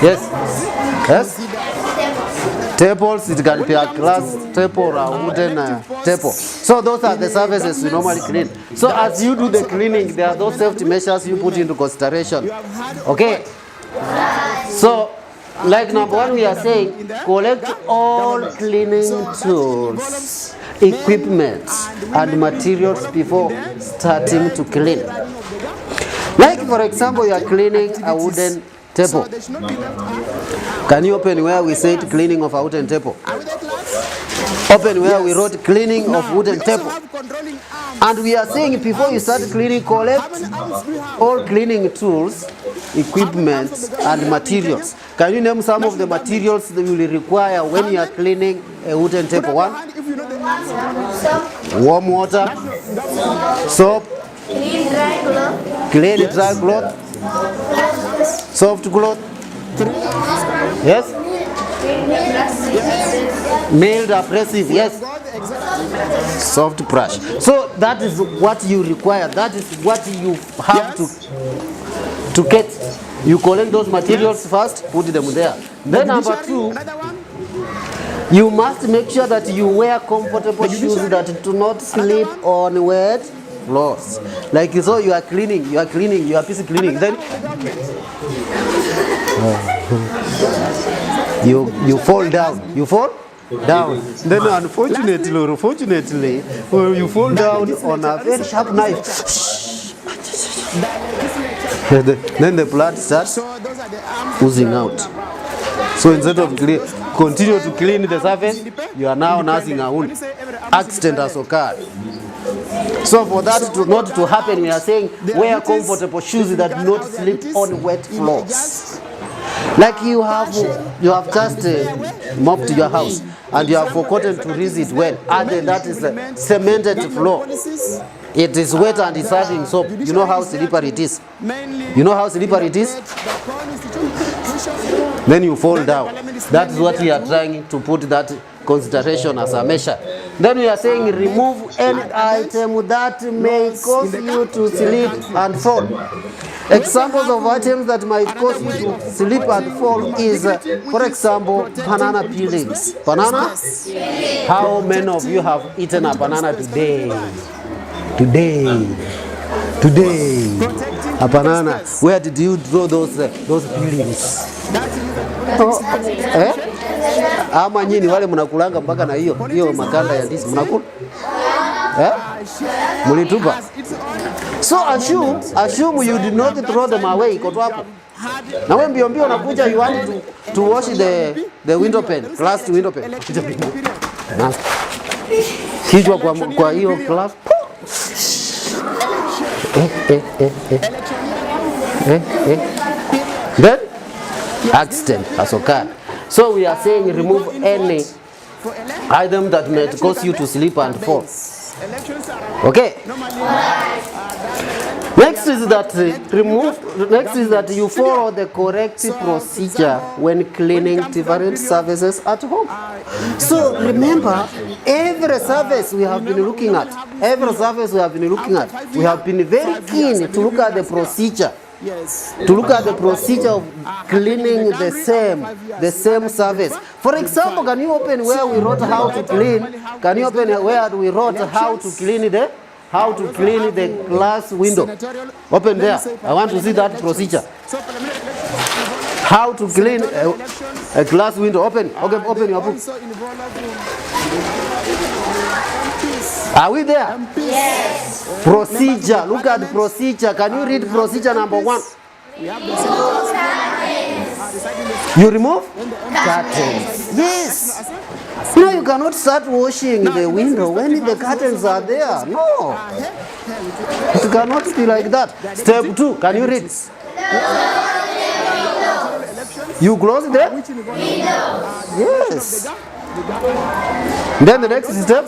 Yes. Yes. Tables. It can be a glass table or a wooden table. So those are the surfaces we normally clean. So as you do the cleaning, there are those safety measures you put into consideration. Okay. So, like number 1, we are saying, collect all cleaning tools, equipment, and materials before starting to clean. Like, for example, you are cleaning a wooden table. Can you open where we said cleaning of a wooden table? Open where we wrote cleaning of wooden table. And we are saying before you start cleaning, collect all cleaning tools equipment, and materials. Can you name some of the materials that you will require when you are cleaning a wooden table? One, warm water, soap, Clean dry cloth. clean dry cloth, soft cloth, yes, mild abrasive, yes, soft brush. So that is what you require. That is what you have to get. You collect those materials first, put them there. Then number two, you must make sure that you wear comfortable shoes that do not slip on wet floors. Like so, you are cleaning, you are busy cleaning. Then you fall down. You fall down. Then unfortunately or fortunately, you fall down on a very sharp knife. Then the blood starts oozing out. So instead of continue to clean the surface, you are now nursing a wound. Accident has occurred. So for that not to happen, we are saying wear comfortable shoes that do not slip on wet floors. Like you have just mopped your house and you have forgotten to rinse it well, and then that is a cemented floor. It is wet and it's having soap. You know how slippery it is. You know how slippery it is? Then you fall down. That is what we are trying to put that consideration as a measure. Then we are saying remove any item that may cause you to slip and fall. Examples of items that might cause you to slip and fall is, for example, banana peelings. Banana? How many of you have eaten a banana today? Today, a banana. Where did you draw those peelings? Ama nyinyi wale mnakulanga mpaka na hiyo makanda ya ndizi mnakula? Mulitupa. So assume you did not throw them away, iko tu hapo. Na wewe mbio mbio unakuja, you want to wash the window pane, glass window pane. Kichwa kwa hiyo glass. Then accident has occurred. So we are saying remove any item that may cause you to slip and fall. Okay. Next is that you follow the correct procedure when cleaning different surfaces at home. So remember, every surface we have been looking at, we have been very keen to look at the procedure. To look at the procedure of cleaning the same surface. For example, can you open where we wrote how to clean? Can you open where we wrote how to clean the glass window? Open there. I want to see that procedure. How to clean a glass window. Open your book. Are we there? Yes. Procedure. Look at the procedure. Can you read procedure number 1? You remove curtains. Yes. No, you cannot start washing the window when the curtains are there. No. It cannot be like that. Step 2. Can you read? You close the window. Yes. Then the next step.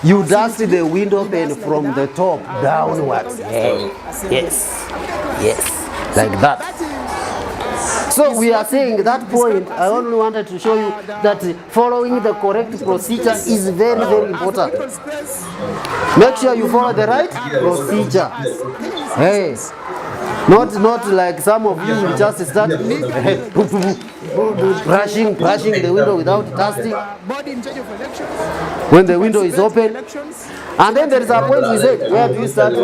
You dust the window pane from the top downwards. Yes. Like that. So we are saying that point, I only wanted to show you that following the correct procedure is very, very important. Make sure you follow the right procedure. Hey. Not like some of you will just start brushing the window without dusting. When the window is open. And then there is a point we said, where do you start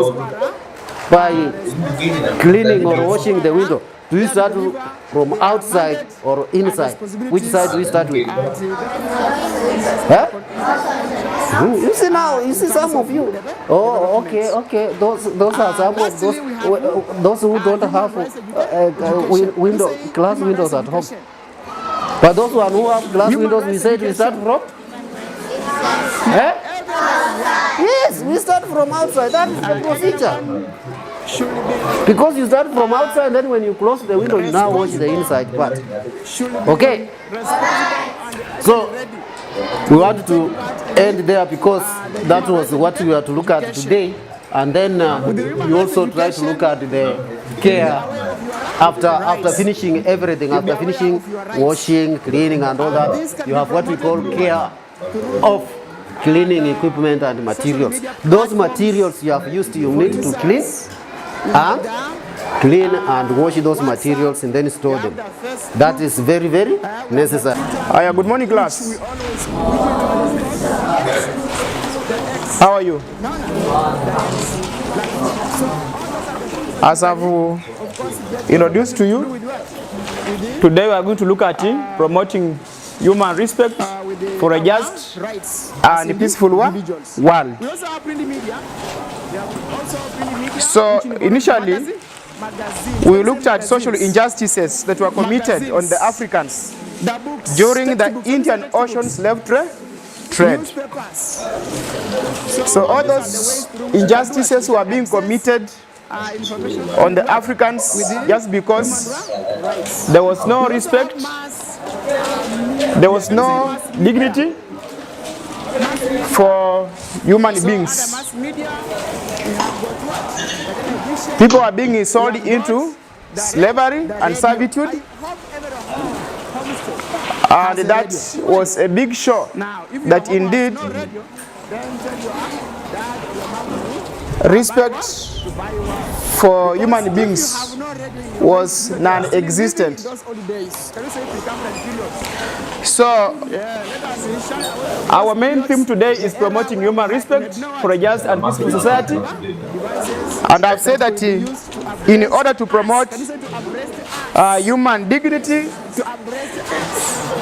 by cleaning or washing the window? Do you start from outside or inside? Which side do you start with? Huh? You see now, you see some of you. Oh, okay. Those are some of those who don't have glass windows at home. But those who have glass windows, we said we start from? Yes, we start from outside. That is the procedure. Because you start from outside, and then when you close the window, you now wash the inside part. Okay? So, we want to end there because that was what we are to look at today. And then we also try to look at the care after finishing everything, after finishing washing, cleaning and all that. You have what we call care of cleaning equipment and materials. Those materials you have used, you need to clean and wash those materials and then store them. That is very, very necessary. Good morning, class. How are you? As I've introduced to you, today we are going to look at promoting human respect for a just and peaceful world. So initially, we looked at social injustices that were committed on the Africans during the Indian Ocean slave trade. So all those injustices were being committed on the Africans just because there was no respect, there was no dignity for human beings. People are being sold into slavery and servitude, and that was a big show that indeed respect for human beings was non-existent. So our main theme today is promoting human respect for a just and peaceful society. And I've said that in order to promote human dignity,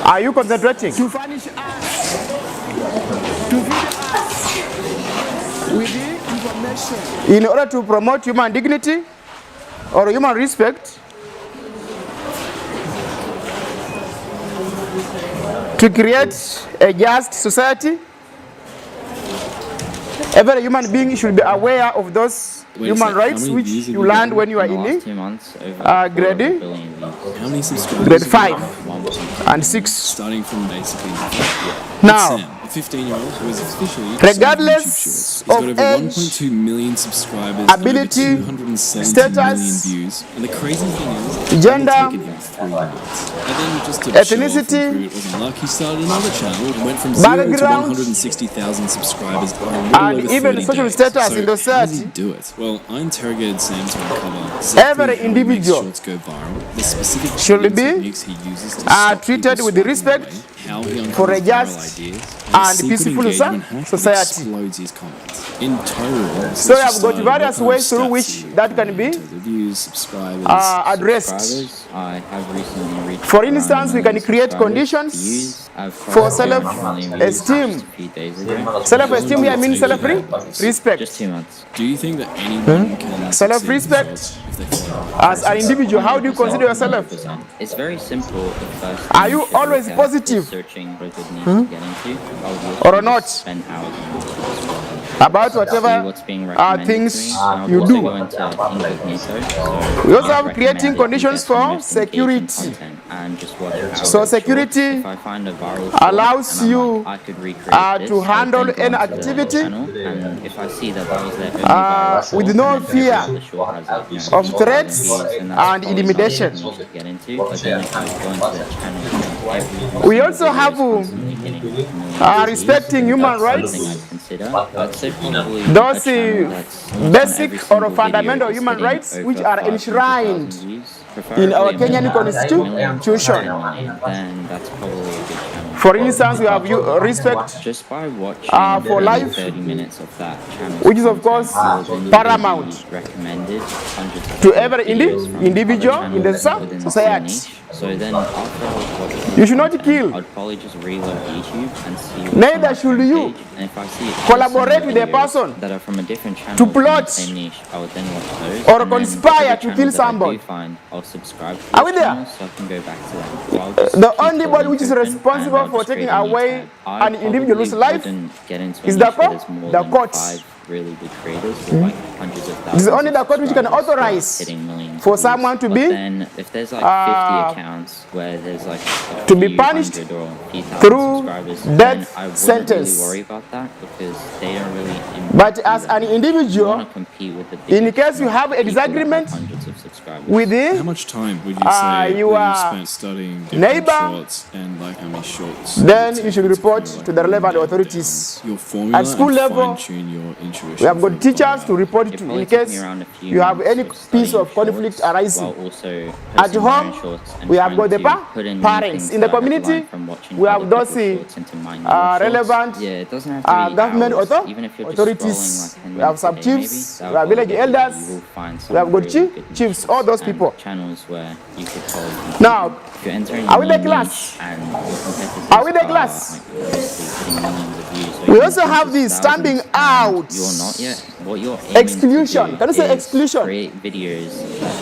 are you concentrating? In order to promote human dignity or human respect, to create a just society, every human being should be aware of those human rights which you learned when you are in grade 5 and 6. Starting from basically now, a 15-year-old who is officially regardless got of over age, 1.2 million subscribers, ability, over 270 status, million views, and the crazy thing is, gender, it's taken him 3 months. And then just to ethnicity, show off and prove it wasn't luck, he started another channel and went from 0 to background, 160,000 subscribers in a little and over even 30 social days. status So in the how does he society. do it? Well, I interrogated Sam to uncover Every exactly how he makes individual shorts go viral, the specific should be techniques he uses to stop treated people with swiping respect away, how he for a uncovers viral just ideas, and secret peaceful engagement hack that society. explodes his comments. In total, So we have got various ways through which that can be views, subscribers, addressed. I have recently reached For instance, we can create conditions for self-esteem. Self-esteem here means self-respect. Just 2 months. Do you think that anyone can Self-respect as an individual, how do you consider yourself? It's very simple. Are you always positive searching for good news to get into, or not spend hours about whatever things you do? We also have creating conditions for security. So security allows you to handle any activity with no fear of threats and intimidation. We also have respecting human rights. Those basic or fundamental human rights which are enshrined in our Kenyan constitution. For instance, we have respect for life, which is of course paramount to every individual in the society. You should not kill. Neither should you collaborate with a person to plot or conspire to kill somebody. Are we there? The only body which is responsible for taking away an individual's life is the court. really big creators with like hundreds of thousands. This is only the code which you can authorize for someone to be then if there's like 50 accounts where there's like to be punished through death sentence. Really worry about that because they don't really. But as an individual, in case you have a disagreement with How much time would you say you you spent studying different neighbor, shorts and like how many shorts? then you should report to the relevant authorities. Your formula At school and level, fine-tune your intuition. we have got teachers to report to in case you have any piece of conflict arising. At home, we have got the parents. In the community, we have those relevant government authorities. We have some chiefs, we have village elders, we have got chiefs, all those people. Now, are we the class? Are we the class? We also have this stamping out. Exclusion. Can you say exclusion?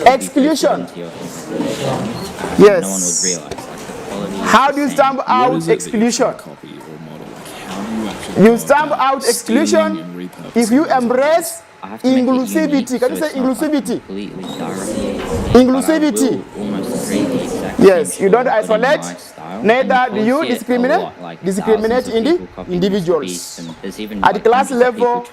Exclusion. Yes. How do you stamp out exclusion? You stamp out exclusion if you embrace inclusivity. Can you say inclusivity? Inclusivity. Yes, you don't isolate, neither do you discriminate in the individuals. At class level,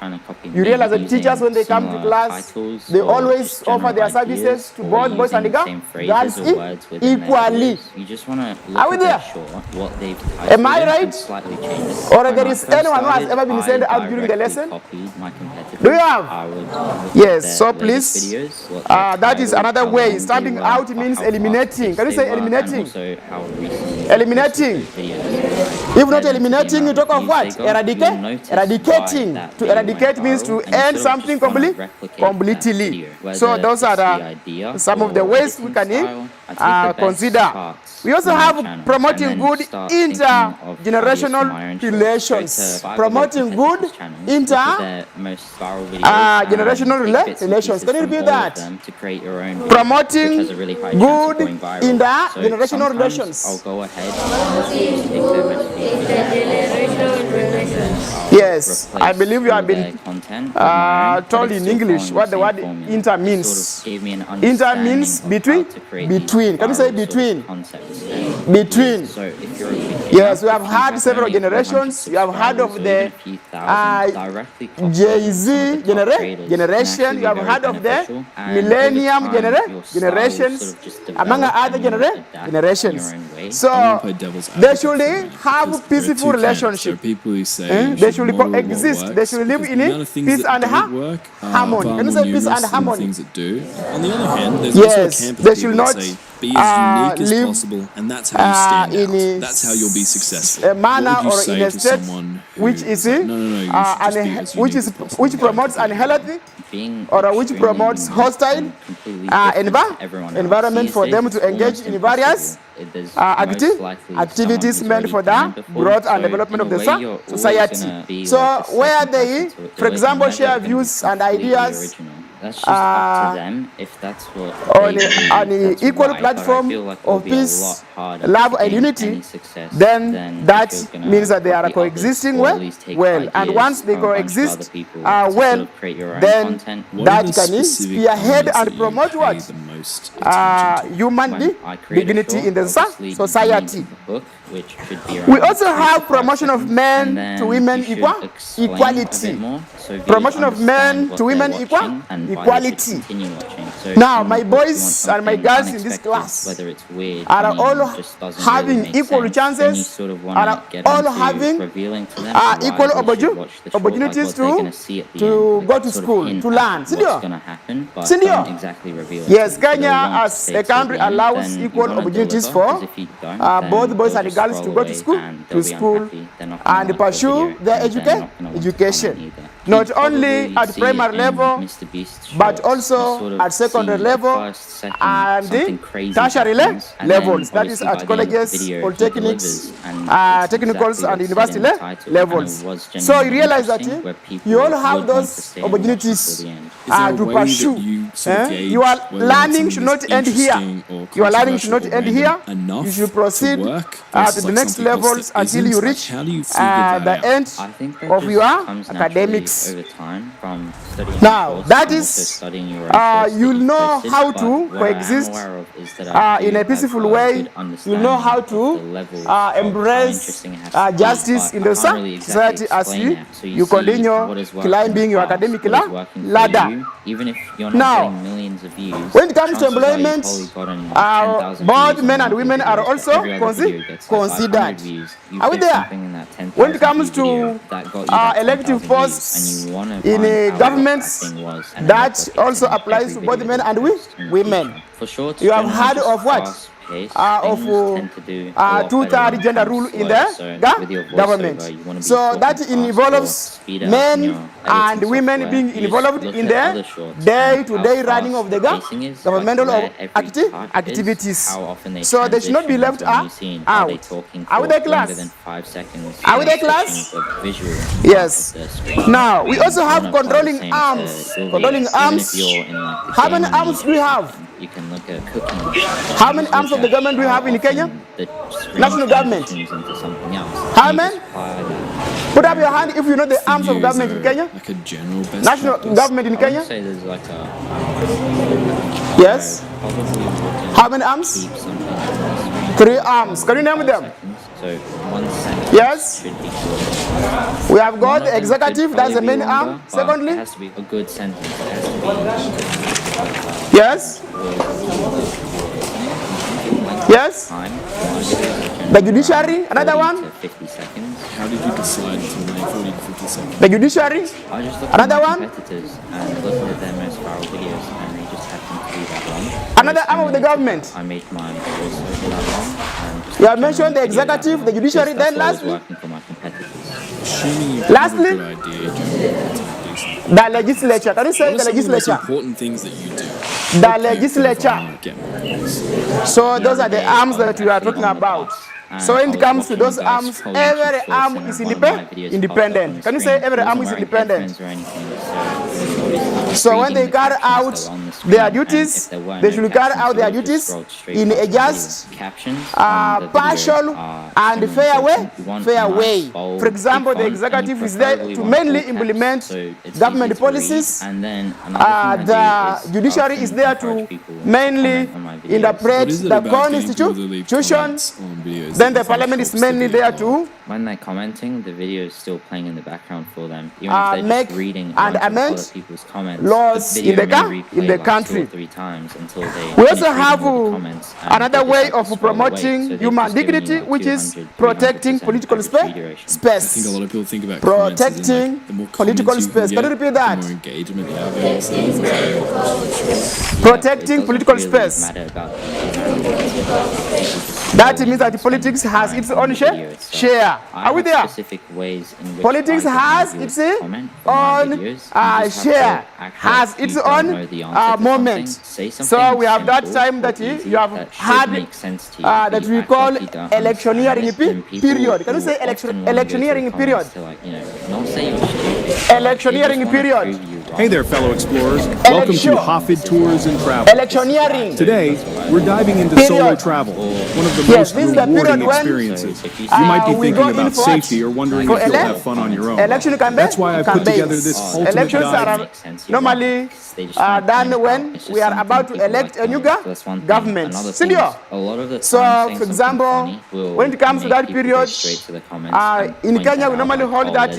you realize that teachers, when they come to class, they always offer their services to both boys and girls equally. Are we there? Am I right? Or there is anyone who has ever been sent out during the lesson? Do you have? Yes, so please, that is another way. Stamping out means eliminating. Can you say eliminating? Eliminating. If not eliminating, you talk of what? Eradicate? Eradicating. To eradicate means to end something completely. So those are some of the ways we can consider. We also have promoting good intergenerational relations. Promoting good intergenerational relations. Can you repeat that? Promoting good intergenerational relations. I'll go ahead and yes, I believe you have been told in English what the word inter means. Inter means between. Between. Can you say between? Between. Yes, we have had several generations. You have heard of the Jay-Z generation. You have heard of the Millennium generations, among other generations. So they should have peaceful relationship. They should coexist. They should live in peace and harmony. Can you say peace and harmony? On the other hand, there's yes, also a camp they should not be as unique as possible, and that's how you stand out. That's how you'll be successful. A manner or in a state which is which promotes unhealthy or which promotes hostile environment for them to engage in various activities meant for the growth and development of the society. So where they, for example, share views and ideas that's just up to them if that's what on an equal platform of peace, love and unity, then that means that they are coexisting well. And once they coexist well, then that can spearhead and promote what? Human dignity in the society. We also have promotion of men to women equality. Promotion of men to women equality. Now, my boys and my girls in this class are all having equal chances, are all having equal opportunities to go to school, to learn. Yes, Kenya as a country allows equal opportunities for both boys and girls to go to school and pursue their education. Not only at primary level, but also at secondary level and tertiary levels. That is at colleges, polytechnics, technicals and university levels. So you realize that you all have those opportunities to pursue. Your learning should not end here. Your learning should not end here. You should proceed to the next levels until you reach the end of your academics. Now, that is, you'll know how to coexist in a peaceful way. You'll know how to embrace justice in the society as you continue climbing your academic ladder. Now, when it comes to employment, both men and women are also considered. Are we there? When it comes to elective posts in governments, that also applies to both men and women. You have heard of what? Of 2/3 gender rule in the government. So that involves men and women being involved in the day-to-day running of the governmental activities. So they should not be left out. Are we there, class? Are we there, class? Yes. Now, we also have controlling arms. Controlling arms. How many arms do we have? You can look at cooking. How many arms of the government do we have in Kenya? National government. How many? Put up your hand if you know the arms of government in Kenya. Like a general best National practice. government in Kenya? I would say there's like a... Yes. How many arms? 3 arms. Can you name them? So 1 sentence yes. should be short. We have got the executive, that's the main arm. Secondly, it has to be a good sentence. It has to be yes. Yes. The judiciary, another one. 50 seconds. How did you decide to make 40 to 50 seconds? The judiciary, I just looked another at my one. competitors and looked at their most viral videos, and they just happened to be that long. Another arm of the government. I made mine also that long. You have mentioned the executive, the judiciary, then lastly. Working for my competitors. Lastly, the legislature. Can you say the legislature? Important things that you do. The legislature. So those are the arms that we are talking about. So when it comes to those arms, every arm is independent. Can you say every arm is independent? So when they carry out their duties, they should carry out their duties in a just, partial, and fair way. For example, the executive is there to mainly implement government policies. The judiciary is there to mainly interpret the constitution. Then the parliament is mainly there to when they're commenting, the video is still playing in the background for them. Even if they're just reading and amend other people's comments, laws in the country. 2 or 3 times until they we also have another way of promoting human dignity, which is protecting political space. I think a lot of people think about protecting political space. Can you repeat that? The more engagement you have, protecting political space. That means that politics has its own share. Are we there? Politics has its own share, has its own moment. So we have that time that you have had that we call electioneering period. Can you say electioneering period? Electioneering period. Hey there, fellow explorers. Welcome to Hafid Tours and Travel. Electioneering. Today, we're diving into solo travel, one of the most rewarding experiences. You might be thinking about safety or wondering if you'll have fun on your own. That's why I put together this ultimate Elections guide. are normally done when we are about to elect a new government. Senior. So, for example, when it comes to that period, in Kenya we normally hold that.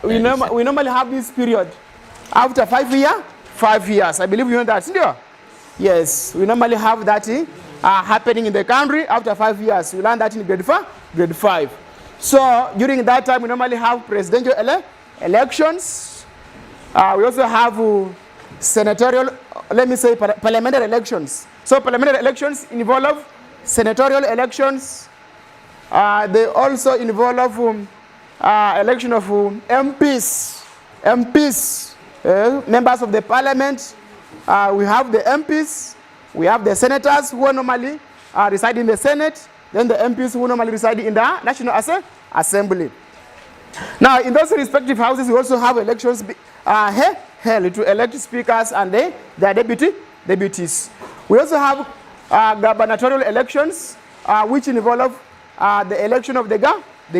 We normally have this period after 5 years. I believe you know that, senior. Yes, we normally have that happening in the country after 5 years. We learn that in grade 5. So during that time, we normally have presidential elections. We also have senatorial, parliamentary elections. So parliamentary elections involve senatorial elections. They also involve election of MPs, members of the parliament. We have the MPs. We have the senators who are normally reside in the Senate. then the MPs who normally reside in the National Assembly. Now, in those respective houses, we also have elections held to elect speakers and their deputies. We also have gubernatorial elections, which involve the election of the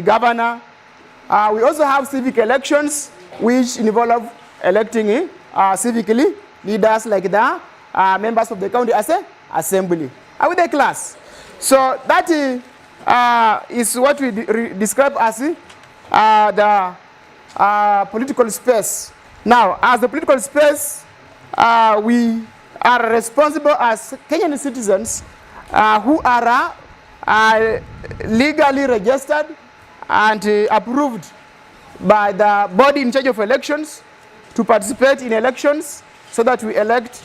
governor. We also have civic elections, which involve electing civically leaders like the members of the county assembly. Are we there, class? So that is what we describe as the political space. Now, as the political space, we are responsible as Kenyan citizens who are legally registered and approved by the body in charge of elections to participate in elections so that we elect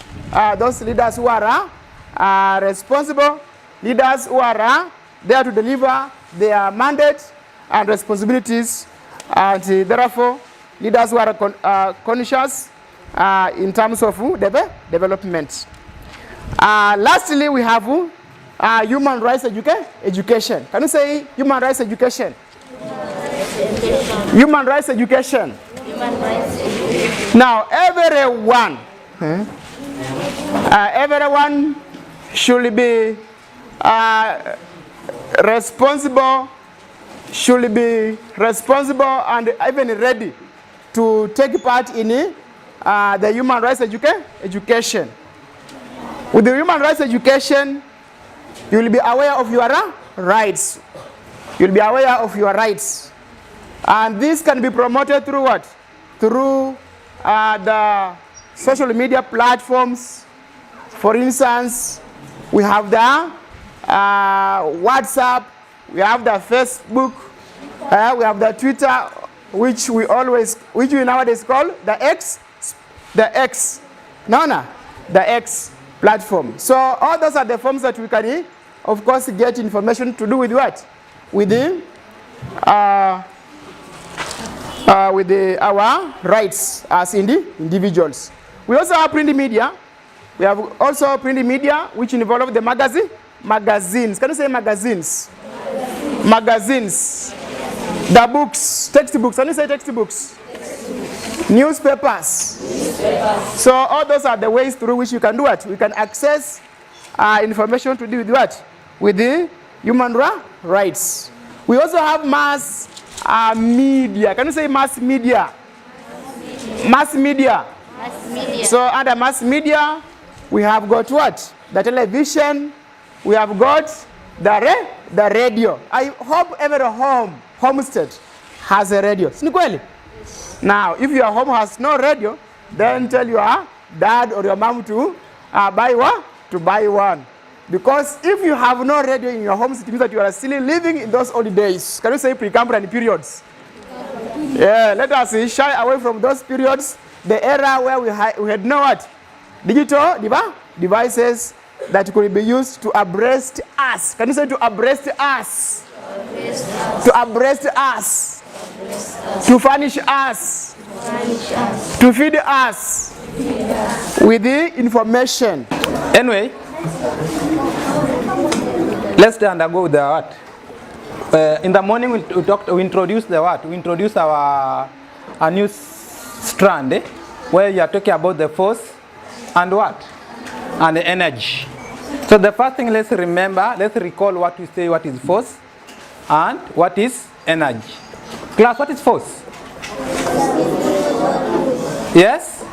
those leaders who are responsible, leaders who are there to deliver their mandate and responsibilities, and therefore leaders who are conscious in terms of development. Lastly, we have human rights education. Can you say human rights education? Human rights education. Now, everyone should be responsible and even ready to take part in the human rights education. With the human rights education, you will be aware of your rights. You'll be aware of your rights. And this can be promoted through what? Through the social media platforms. For instance, we have the WhatsApp, we have the Facebook, we have the Twitter, which we nowadays call the X platform. So all those are the forms that we can, of course, get information to do with what? With our rights as individuals. We also have print media. We have also print media which involve the magazines. Can you say magazines? Magazines. The books, textbooks. Can you say textbooks? Newspapers. So all those are the ways through which you can do it. We can access information to do with what? With the human rights. We also have mass media. Can you say mass media? Mass media. So under mass media, we have got what? The television. We have got the radio. I hope every homestead has a radio. Now, if your home has no radio, then tell your dad or your mom to buy one. Because if you have no radio in your home, it means that you are still living in those old days. Can you say Precambrian periods? Yeah, let us shy away from those periods. The era where we had no what? Digital devices that could be used to abreast us. Can you say to abreast us? To abreast us. To furnish us. To feed us with the information. Anyway, let's undergo the what? In the morning we introduce the what? We introduce our new strand, where you are talking about the force and what? And the energy. So the first thing, let's recall what we say, what is force and what is energy. Class, what is force? Yes?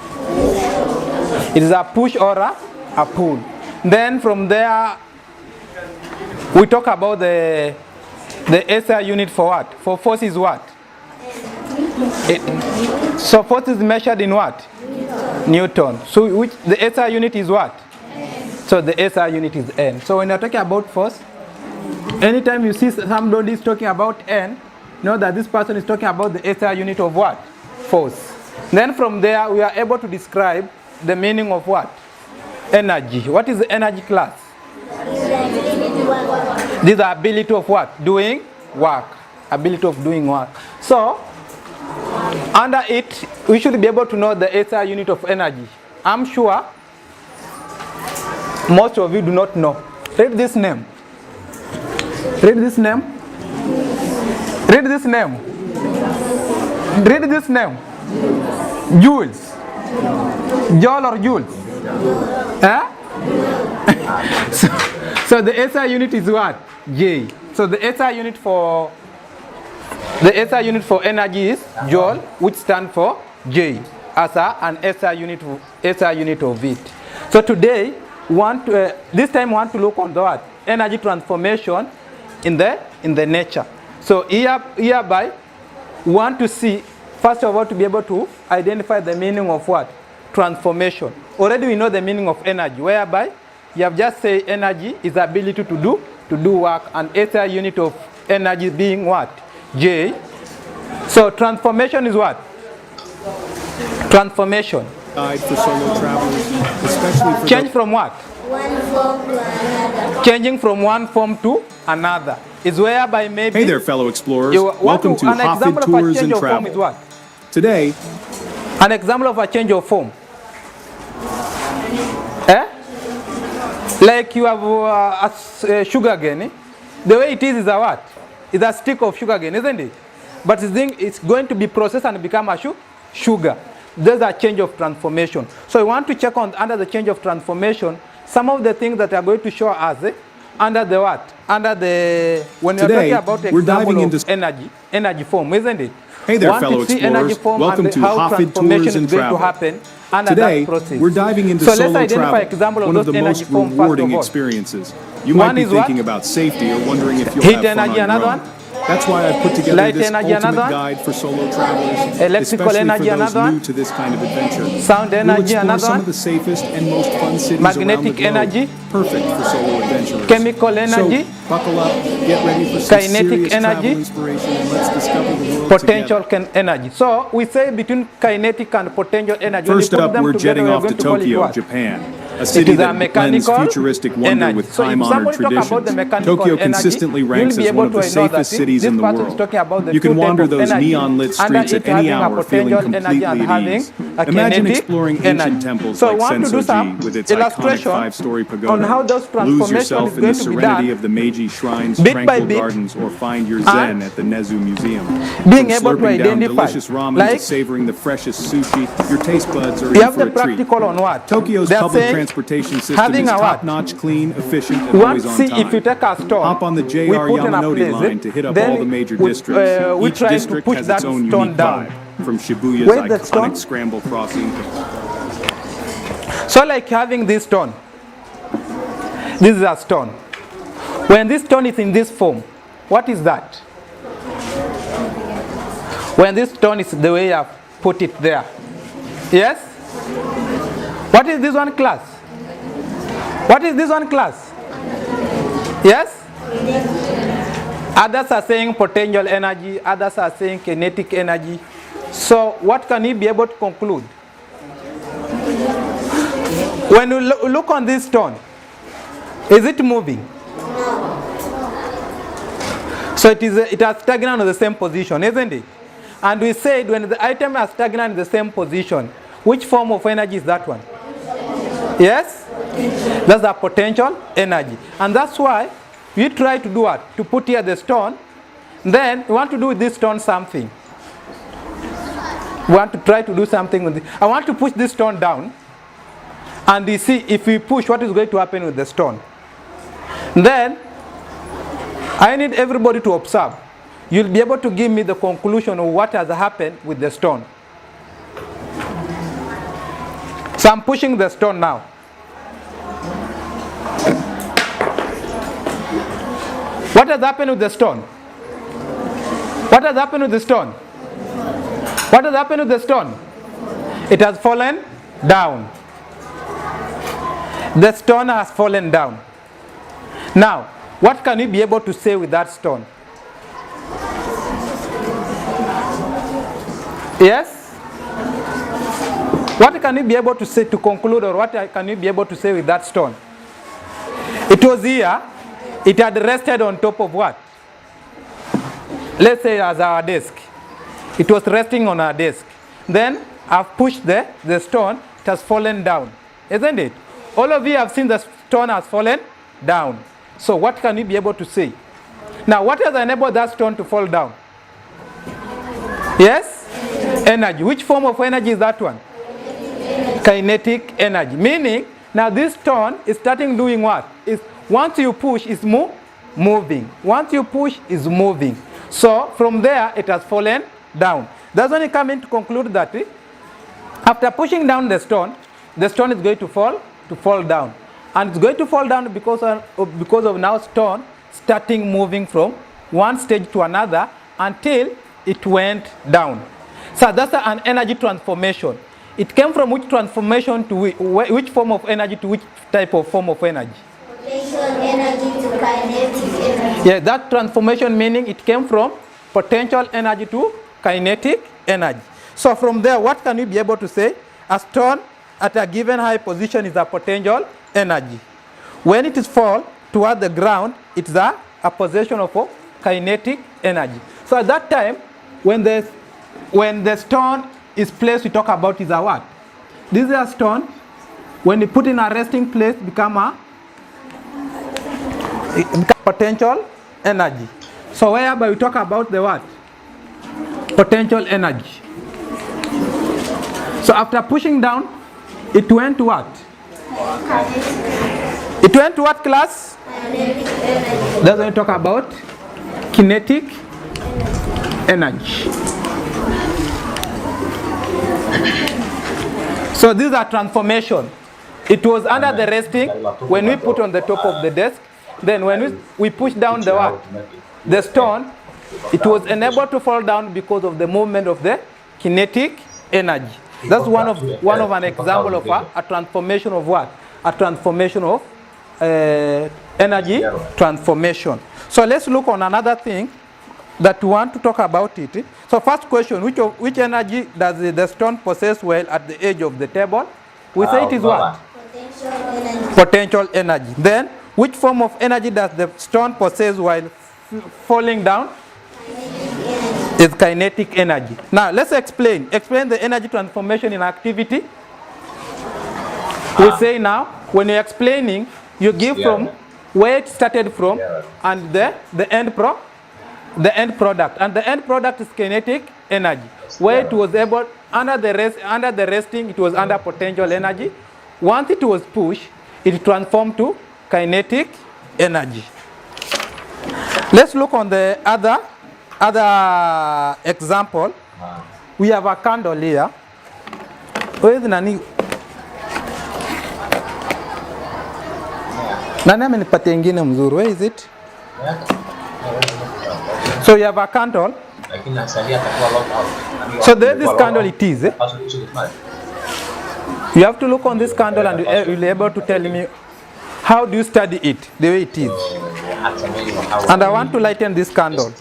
It is a push or a pull. Then from there, we talk about the SI unit for what? For force is what? So force is measured in what? Newton. So the SI unit is what? So the SI unit is N. So when you're talking about force, anytime you see somebody is talking about N, know that this person is talking about the SI unit of what? Force. Then from there, we are able to describe the meaning of what? Energy. What is the energy class? This is the ability of what? Doing work. Ability of doing work. So, under it, we should be able to know the SI unit of energy. I'm sure most of you do not know. Read this name. Read this name. Read this name. Read this name. Jules. Joel or Jules? Eh? So the SI unit is what? J. So the SI unit for energy is Joule, which stands for J as an SI unit of it. So today, this time we want to look on the what? Energy transformation in the nature. So hereby, we want to see, first of all, to be able to identify the meaning of what? Transformation. Already we know the meaning of energy, whereby you have just said energy is the ability to do work, and SI unit of energy being what? J. So transformation is what? Transformation. Guide for solo travelers, especially for change from what? One form to another. Changing from one form to another is whereby maybe. Hey there, fellow explorers. Welcome to Hajj Tours and Travel. Today, an example of a change of form. Like you have a sugar cane. The way it is a what? It's a stick of sugar cane, isn't it? But it's going to be processed and become a sugar. There's a change of transformation. So I want to check on under the change of transformation some of the things that are going to show us under the what? Under the when you're talking about example of energy form, isn't it? Hey there, fellow explorers. Welcome to Hajj Tours and Travel. Today, we're diving into solo travel, one of the most rewarding experiences. You might be thinking about safety or wondering if you'll have fun on your own. That's why I've put together this ultimate guide for solo travelers, especially for those new to this kind of adventure. Sound energy, we'll explore some of the safest and most fun cities magnetic around the globe, energy, perfect for solo adventurers. chemical energy, So, buckle up, get ready for some kinetic serious energy, travel inspiration, and let's discover the world potential together. energy. So we say between kinetic and potential energy. First up, we're jetting off to Tokyo, Japan, a city that blends futuristic wonder with time-honored traditions. Tokyo consistently ranks as one of the safest cities in the world. You can wander those neon-lit streets at any hour feeling completely at ease. Imagine exploring ancient temples like Sensoji with its iconic 5-story pagoda. Lose yourself in the serenity of the Meiji shrines, tranquil gardens, or find your zen at the Nezu Museum. Being From able to slurping down identify, delicious ramen to like, savoring the freshest sushi, your taste buds are we in have for the a treat. practical on what? Tokyo's They are public saying transportation system having is a what? top-notch, clean, efficient, and We want always to on see time. if you take a stone, Hop on the we JR put in a Yamanori place, line to hit up then all the major we districts. Each try to district push has that its own stone unique down. vibe, from Shibuya's Where's the stone? iconic scramble crossing. So like having this stone. This is a stone. When this stone is in this form, what is that? When this stone is the way I put it there. Yes? What is this one class? What is this one class? Yes? Others are saying potential energy, others are saying kinetic energy. So what can you be able to conclude? When you look on this stone, is it moving? So it has stagnant in the same position, isn't it? And we said when the item is stagnant in the same position, which form of energy is that one? Yes? That's a potential energy. And that's why we try to do what? To put here the stone. Then we want to do with this stone something. We want to try to do something with it. I want to push this stone down. And you see if we push, what is going to happen with the stone. Then I need everybody to observe. You'll be able to give me the conclusion of what has happened with the stone. So I'm pushing the stone now. What has happened with the stone? What has happened with the stone? What has happened with the stone? It has fallen down. The stone has fallen down. Now, what can you be able to say with that stone? Yes? What can you be able to say to conclude, or what can you be able to say with that stone? It was here. It had rested on top of what? Let's say as our desk. It was resting on our desk. Then I've pushed the stone. It has fallen down. Isn't it? All of you have seen the stone has fallen down. So what can you be able to say? Now, what has enabled that stone to fall down? Yes? Energy. Which form of energy is that one? Kinetic energy. Meaning, now this stone is starting doing what? Once you push, it's moving. Once you push, it's moving. So, from there, it has fallen down. That's when you come in to conclude that after pushing down the stone is going to fall down. And it's going to fall down because of now stone starting moving from one stage to another until it went down. So that's an energy transformation. It came from which transformation to which form of energy to which type of form of energy? Potential energy to kinetic energy. Yeah, that transformation meaning it came from potential energy to kinetic energy. So from there, what can we be able to say? A stone at a given high position is a potential energy. When it is fall toward the ground, it's a possession of kinetic energy. So at that time, when the stone is placed, we talk about is a what? This is a stone. When you put in a resting place, become potential energy. So whereby we talk about the what? Potential energy. So after pushing down, it went to what? It went to what class? That's when we talk about kinetic energy. So these are transformation. It was under the resting when we put on the top of the desk. Then when we push down the what? The stone, it was enabled to fall down because of the movement of the kinetic energy. That's one of an example of a transformation of what? A transformation of energy transformation. So let's look on another thing that we want to talk about it. So first question, which energy does the stone possess while at the edge of the table? We say it is what? Potential energy. Potential energy. Then, which form of energy does the stone possess while falling down? Is kinetic energy. Now let's explain the energy transformation in activity. We say now, when you're explaining, you give from where it started from and the end product. And the end product is kinetic energy. Where it was able, under the resting, it was under potential energy. Once it was pushed, it transformed to kinetic energy. Let's look on the other example. We have a candle here. Where is nani? Nani amenipatia ingine mzuri? Where is it? So you have a candle. So there this candle it is. You have to look on this candle and you'll be able to tell me how do you study it, the way it is. And I want to lighten this candle.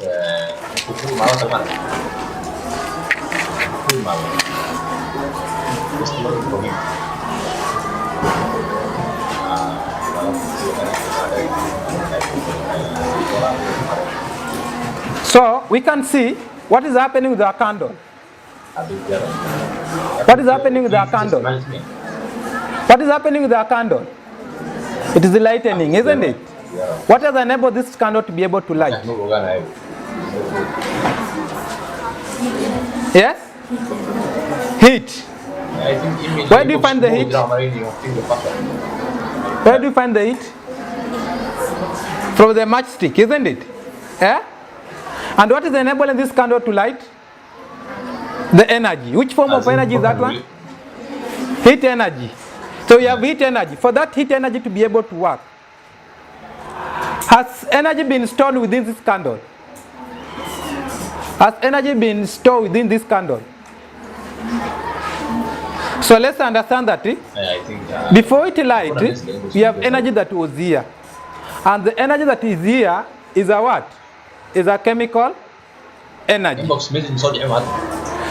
So we can see what is happening with our candle. What is happening with our candle? What is happening with our candle? It is the lightening, isn't it? What has enabled this candle to be able to light? Yes? Heat. Where do you find the heat? Where do you find the heat? From the matchstick, isn't it? Yeah? And what is enabling this candle to light? The energy. Which form of energy is that one? Heat energy. So we have heat energy. For that heat energy to be able to work, has energy been stored within this candle? Has energy been stored within this candle? So let's understand that before it light, we have energy that was here. And the energy that is here is a what? Is a chemical energy.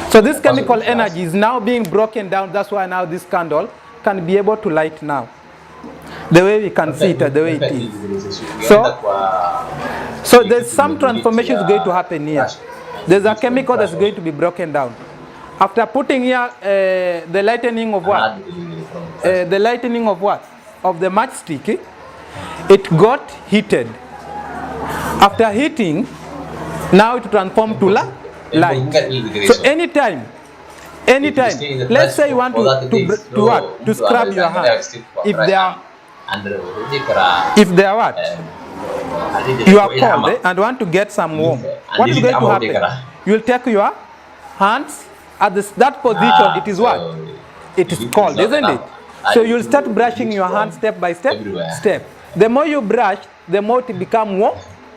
So this chemical energy is now being broken down. That's why now this candle can be able to light now. The way we can see it, the way it is. So there's some transformation is going to happen here. There's a chemical that's going to be broken down. After putting here the lightening of what? The lightening of what? Of the matchstick, it got heated. After heating, now it transforms to light. So anytime, let's say you want to scrub your hand. If they are what? You are cold and want to get some warm. What is going to happen? You will take your hands at that position. It is what? It is cold, isn't it? So you will start brushing your hands step by step. The more you brush, the more it becomes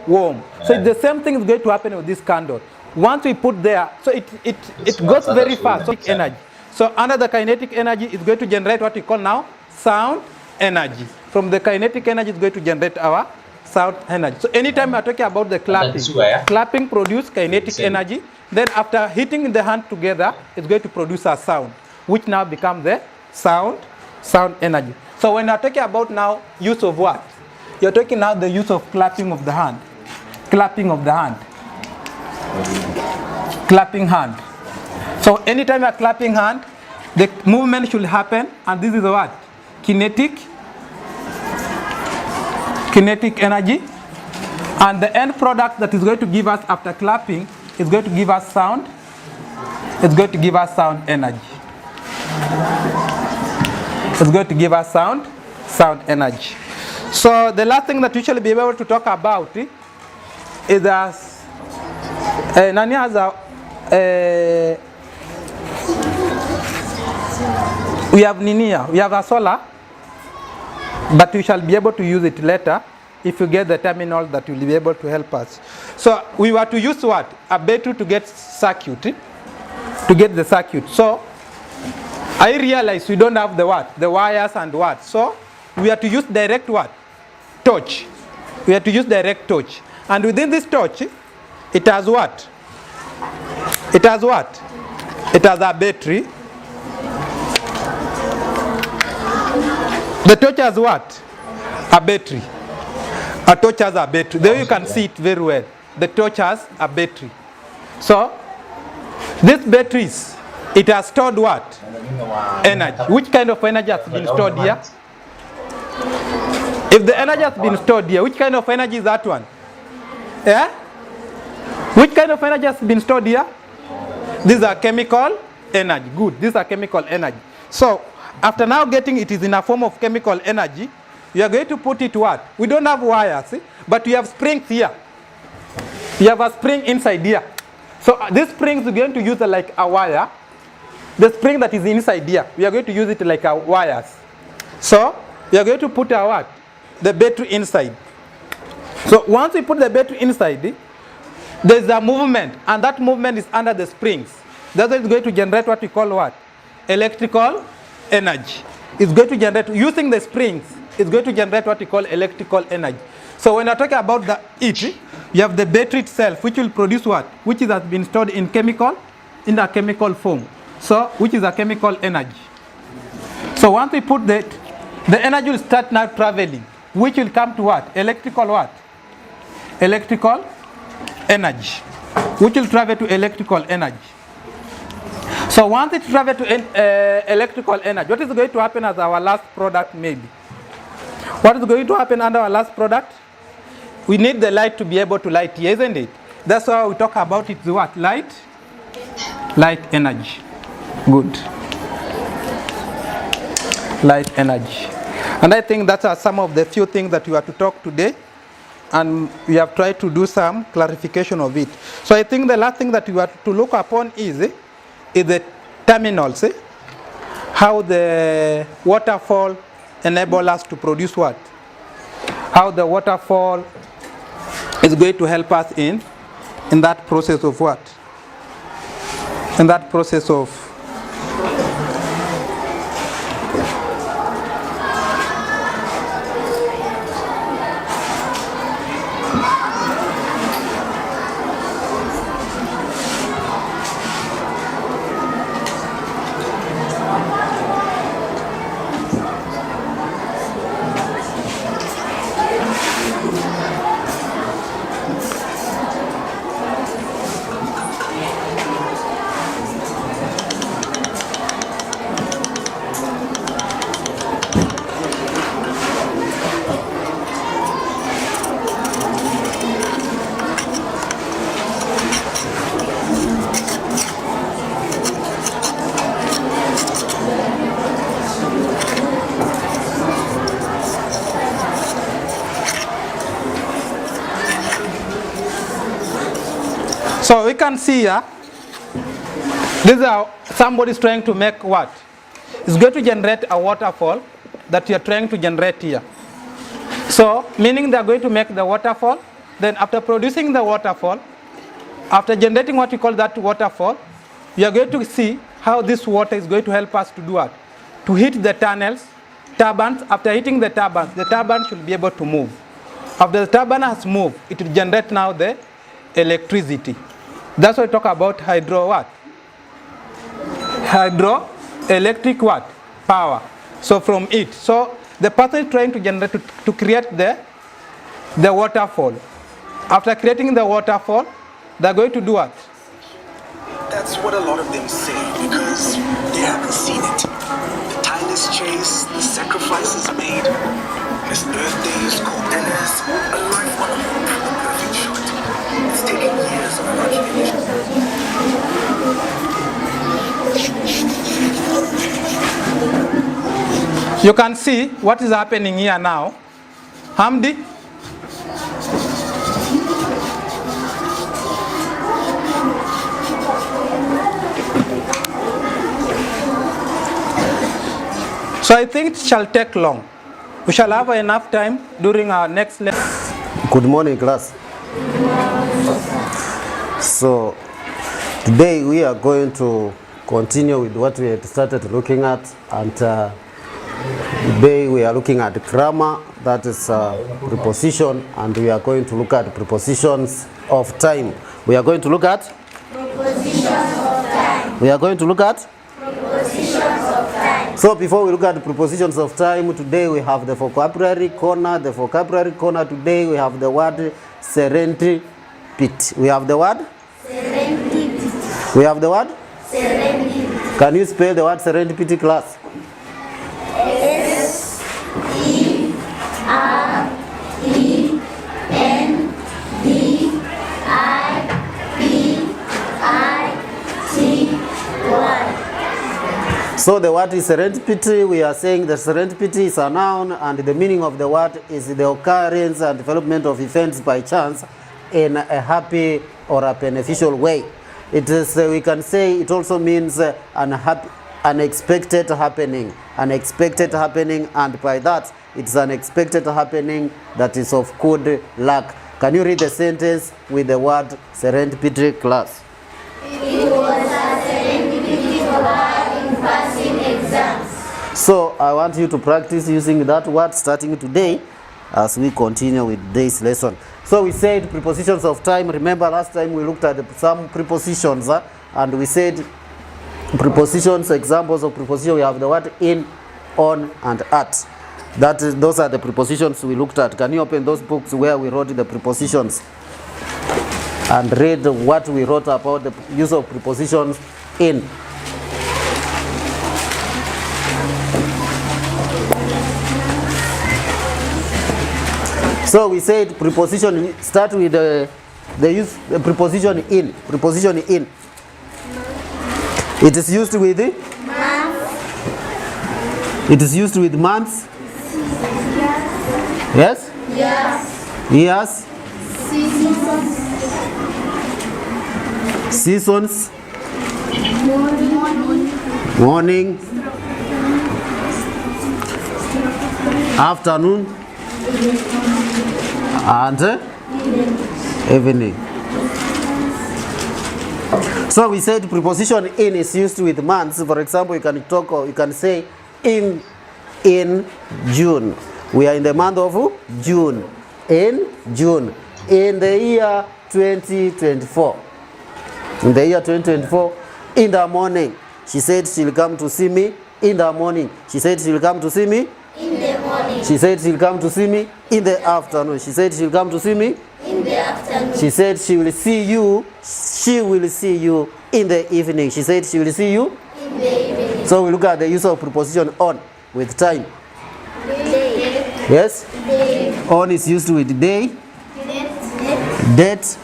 warm. So it's the same thing is going to happen with this candle. Once we put there, so it goes very fast. So energy. So under the kinetic energy, it's going to generate what we call now sound energy. From the kinetic energy, it's going to generate our sound energy. So anytime we're talking about the clapping produces kinetic energy. Then after hitting the hand together, it's going to produce a sound, which now becomes the sound energy. So when you're talking about now use of what? You're talking now the use of clapping of the hand. Clapping of the hand. Clapping hand. So anytime you're clapping hand, the movement should happen, and this is what? Kinetic energy. And the end product that is going to give us after clapping is going to give us sound. It's going to give us sound energy. It's going to give us sound energy. So the last thing that we shall be able to talk about is as Nani has we have a solar, but we shall be able to use it later if you get the terminal that will be able to help us. So we were to use what? A battery to get circuit, to get the circuit. So I realize we don't have the what? The wires and what? So we have to use direct what? Torch. We have to use direct torch. And within this torch, it has what? It has what? It has a battery. The torch has what? A battery. A torch has a battery. There you can see it very well. The torch has a battery. So these batteries, it has stored what? Energy. Which kind of energy has been stored here? If the energy has been stored here, which kind of energy is that one? Yeah? Which kind of energy has been stored here? These are chemical energy. Good. These are chemical energy. So after now getting it is in a form of chemical energy, you are going to put it what? We don't have wires, but we have springs here. You have a spring inside here. So this spring is going to use like a wire. The spring that is inside here, we are going to use it like a wires. So we are going to put our what? The battery inside. So once we put the battery inside, there is a movement, and that movement is under the springs. That's why it's going to generate what we call what? Electrical energy. It's going to generate, using the springs, it's going to generate what we call electrical energy. So when I talk about the it, you have the battery itself, which will produce what? Which has been stored in a chemical form. So which is a chemical energy. So once we put that, the energy will start now traveling, which will come to what? Electrical what? Electrical energy, which will travel to electrical energy. So once it travels to electrical energy, what is going to happen as our last product maybe? What is going to happen under our last product? We need the light to be able to light here, isn't it? That's why we talk about it, what? Light energy. Good. Light energy. And I think that's some of the few things that we have to talk today. And we have tried to do some clarification of it. So I think the last thing that we have to look upon is the terminals. How the waterfall enable us to produce what? How the waterfall is going to help us in that process of what? In that process of So we can see here, this is how somebody is trying to make what? It's going to generate a waterfall that you are trying to generate here. So, meaning they are going to make the waterfall, then after producing the waterfall, after generating what we call that waterfall, we are going to see how this water is going to help us to do what? To hit the tunnels, turbines. After hitting the turbine should be able to move. After the turbine has moved, it will generate now the electricity. That's why we talk about hydro what? Hydroelectric what? Power. So from it. So the person is trying to generate to create the waterfall. After creating the waterfall, they're going to do what? That's what a lot of them say because they haven't seen it. The tireless chase, the sacrifices made, this birthdays, dinners, a life on hold for the perfect shot. It's taken years of imagination. You can see what is happening here now. Hamdi? So I think it shall take long. We shall have enough time during our next lesson. Good morning, class. So today we are going to continue with what we had started looking at, and today we are looking at grammar, that is preposition, and we are going to look at prepositions of time. We are going to look at prepositions of time. We are going to look at prepositions of time. So before we look at prepositions of time, today we have the vocabulary corner. The vocabulary corner today we have the word serendipity. We have the word serendipity. We have the word serendipity. Can you spell the word serendipity, class? So the word is serendipity. We are saying that serendipity is a noun, and the meaning of the word is the occurrence and development of events by chance in a happy or a beneficial way. It is, we can say, it also means unexpected happening. Unexpected happening, and by that, it's an expected happening that is of good luck. Can you read the sentence with the word serendipity, class? It was a serendipity for her in passing exams. So I want you to practice using that word starting today as we continue with this lesson. So we said prepositions of time. Remember last time we looked at some prepositions and we said prepositions, examples of preposition, we have the word in, on, and at. Those are the prepositions we looked at. Can you open those books where we wrote the prepositions and read what we wrote about the use of prepositions in? So we said preposition, start with the preposition in. Preposition in. It is used with months. It is used with months. Yes? Yes. Years. Seasons. Seasons. Morning. Afternoon. And evening. So we said preposition in is used with months. For example, you can talk, or you can say in June. We are in the month of June. In June. In the year 2024. In the year 2024. In the morning. She said she'll come to see me in the morning. She said she'll come to see me in the morning. She said she'll come to see me in the afternoon. She said she'll come to see me in the afternoon. She said she will see you. She will see you in the evening. She said she will see you in the evening. So we look at the use of preposition on with time. Day. Yes? Day. On is used with day. Date.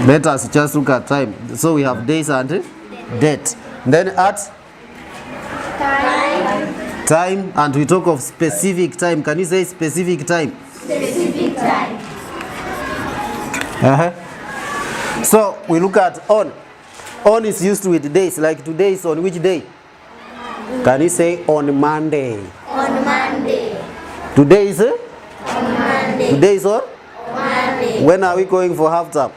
Let us just look at time. So we have days and date. Then at time, and we talk of specific time. Can you say specific time? Specific time. So we look at on. On is used with days, like today is on which day? Can you say on Monday? On Monday. Today is? On Monday. Today is on? Monday. When are we going for half term?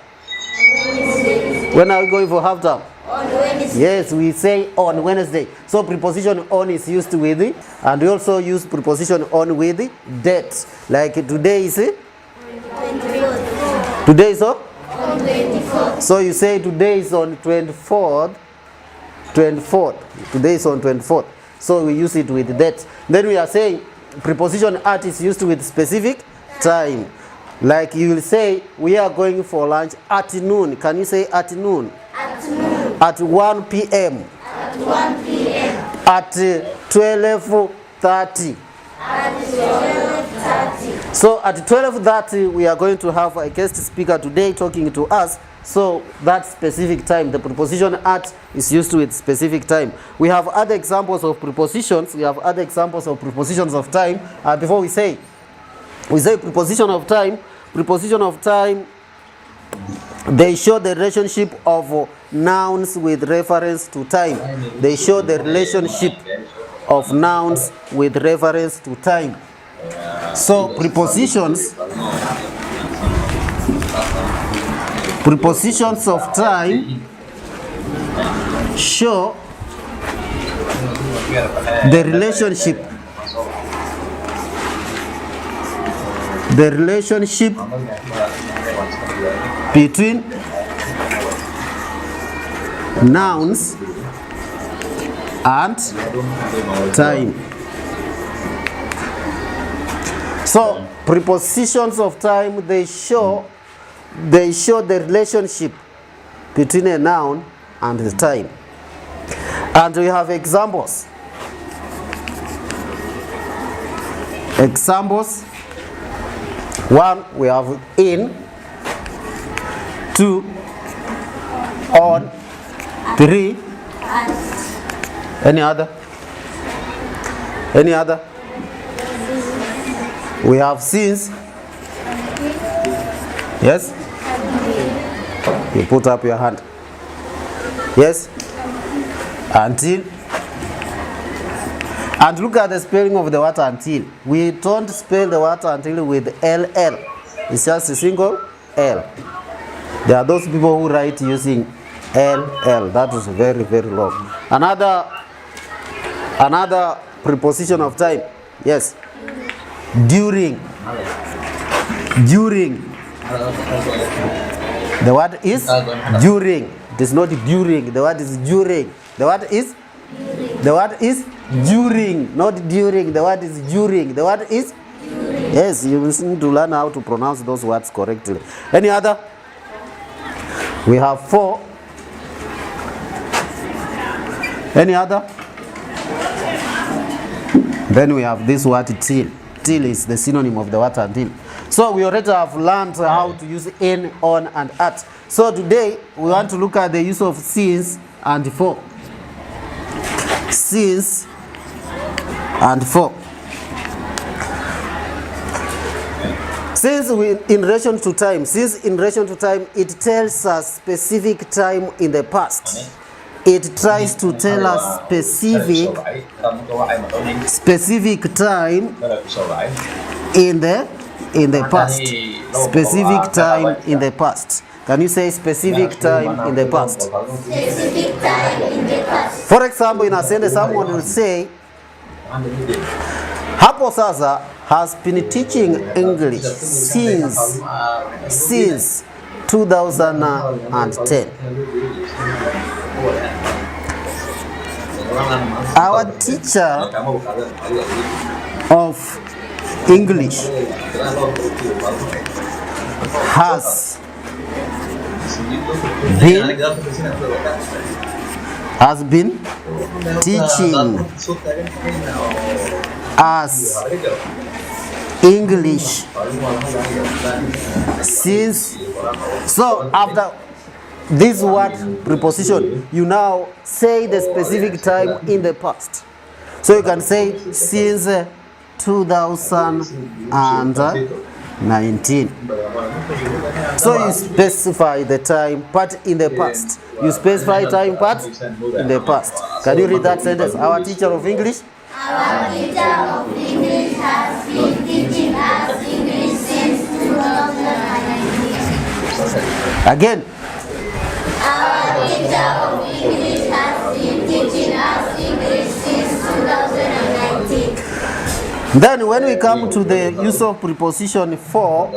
Wednesday. When are we going for half term? On Wednesday. Yes, we say on Wednesday. So preposition on is used with it, and we also use preposition on with date. Like today is? 24th. Today is on? On 24th. So you say today is on 24th. 24th. Today is on 24th. So we use it with that. Then we are saying preposition at is used with specific time. Like you will say, we are going for lunch at noon. Can you say at noon? At noon. At 1 p.m. At 1 p.m. At 12:30. At 12:30. So at 12:30 we are going to have a guest speaker today talking to us. So that specific time, the preposition at is used with specific time. We have other examples of prepositions. We have other examples of prepositions of time. Before we say preposition of time. Preposition of time, they show the relationship of nouns with reference to time. They show the relationship of nouns with reference to time. So prepositions of time show the relationship between nouns and time. So prepositions of time, they show the relationship between a noun and the time. And we have examples. Examples. 1, we have in. 2, on. 3. Any other? Any other? We have since. Yes? You put up your hand. Yes? Until. And look at the spelling of the word until. We don't spell the word until with LL. It's just a single L. There are those people who write using LL. That is very, very long. Another preposition of time. Yes. During. During. The word is during. It is not during. The word is during. The word is? The word is during. Not during. The word is during. The word is? During. Yes, you need to learn how to pronounce those words correctly. Any other? We have 4. Any other? Then we have this word till. Till is the synonym of the word until. So we already have learned how to use in, on, and at. So today we want to look at the use of since and for. Since and for. Since in relation to time, it tells us specific time in the past. It tries to tell us specific time in the past. Specific time in the past. Can you say specific time in the past? Specific time in the past. For example, in a sentence, someone will say, Hapo sasa has been teaching English since 2010. Our teacher of English has been teaching us English since. So after this word preposition, you now say the specific time in the past. So you can say since 2010. 19. So you specify the time part in the past. You specify time part in the past. Can you read that sentence? Our teacher of English? Our teacher of English has been teaching us English since 2019. Again. Our teacher of English has been teaching us English since 2019. Then when we come to the use of preposition for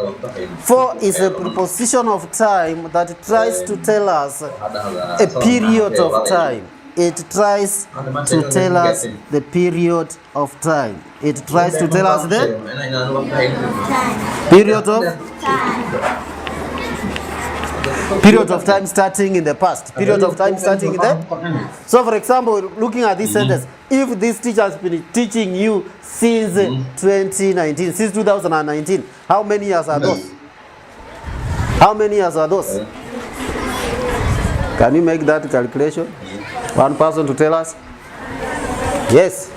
is a preposition of time that tries to tell us a period of time. It tries to tell us the period of time. It tries to tell us the period of time starting in the past. Period of time starting in the. So for example, looking at this sentence, if this teacher has been teaching you since 2019, since 2019, how many years are those? How many years are those? Can you make that calculation? One person to tell us? Yes.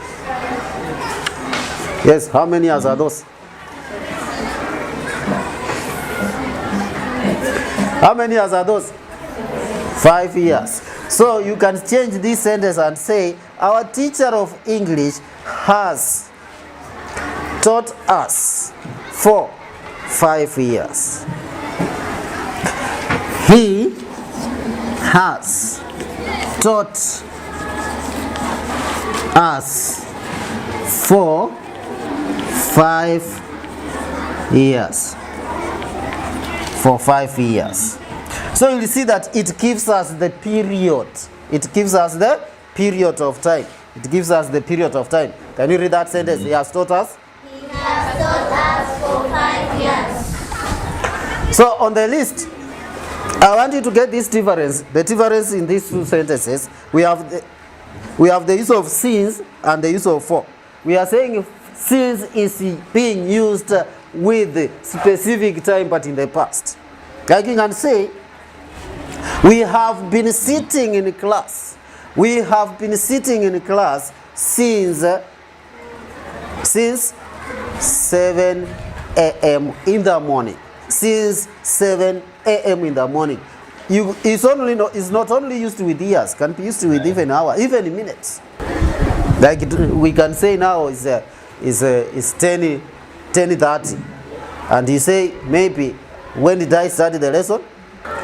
Yes, how many years are those? How many years are those? 5 years. So you can change this sentence and say, our teacher of English has taught us for 5 years. He has taught us for 5 years. For 5 years. So you'll see that it gives us the period. It gives us the period of time. It gives us the period of time. Can you read that sentence? He has taught us? He has taught us for 5 years. So on the list, I want you to get this difference. The difference in these two sentences, we have the use of since and the use of for. We are saying since is being used with specific time but in the past. Like you can say, we have been sitting in class. We have been sitting in class since 7 a.m. in the morning. Since 7 a.m. in the morning. It's not only used with years, can be used with even hours, even minutes. Like we can say now is 10:30, and you say maybe when did I study the lesson?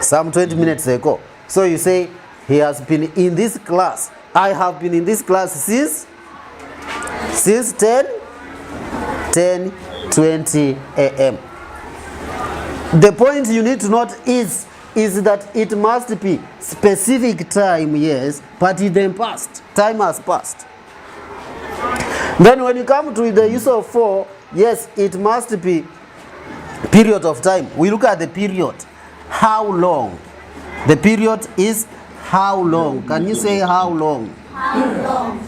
Some 20 minutes ago. So you say he has been in this class. I have been in this class since 10:20 a.m. The point you need to note is that it must be specific time, yes, but in the past. Time has passed. Then when you come to the use of for, yes, it must be period of time. We look at the period. How long? The period is how long. Can you say how long? How long?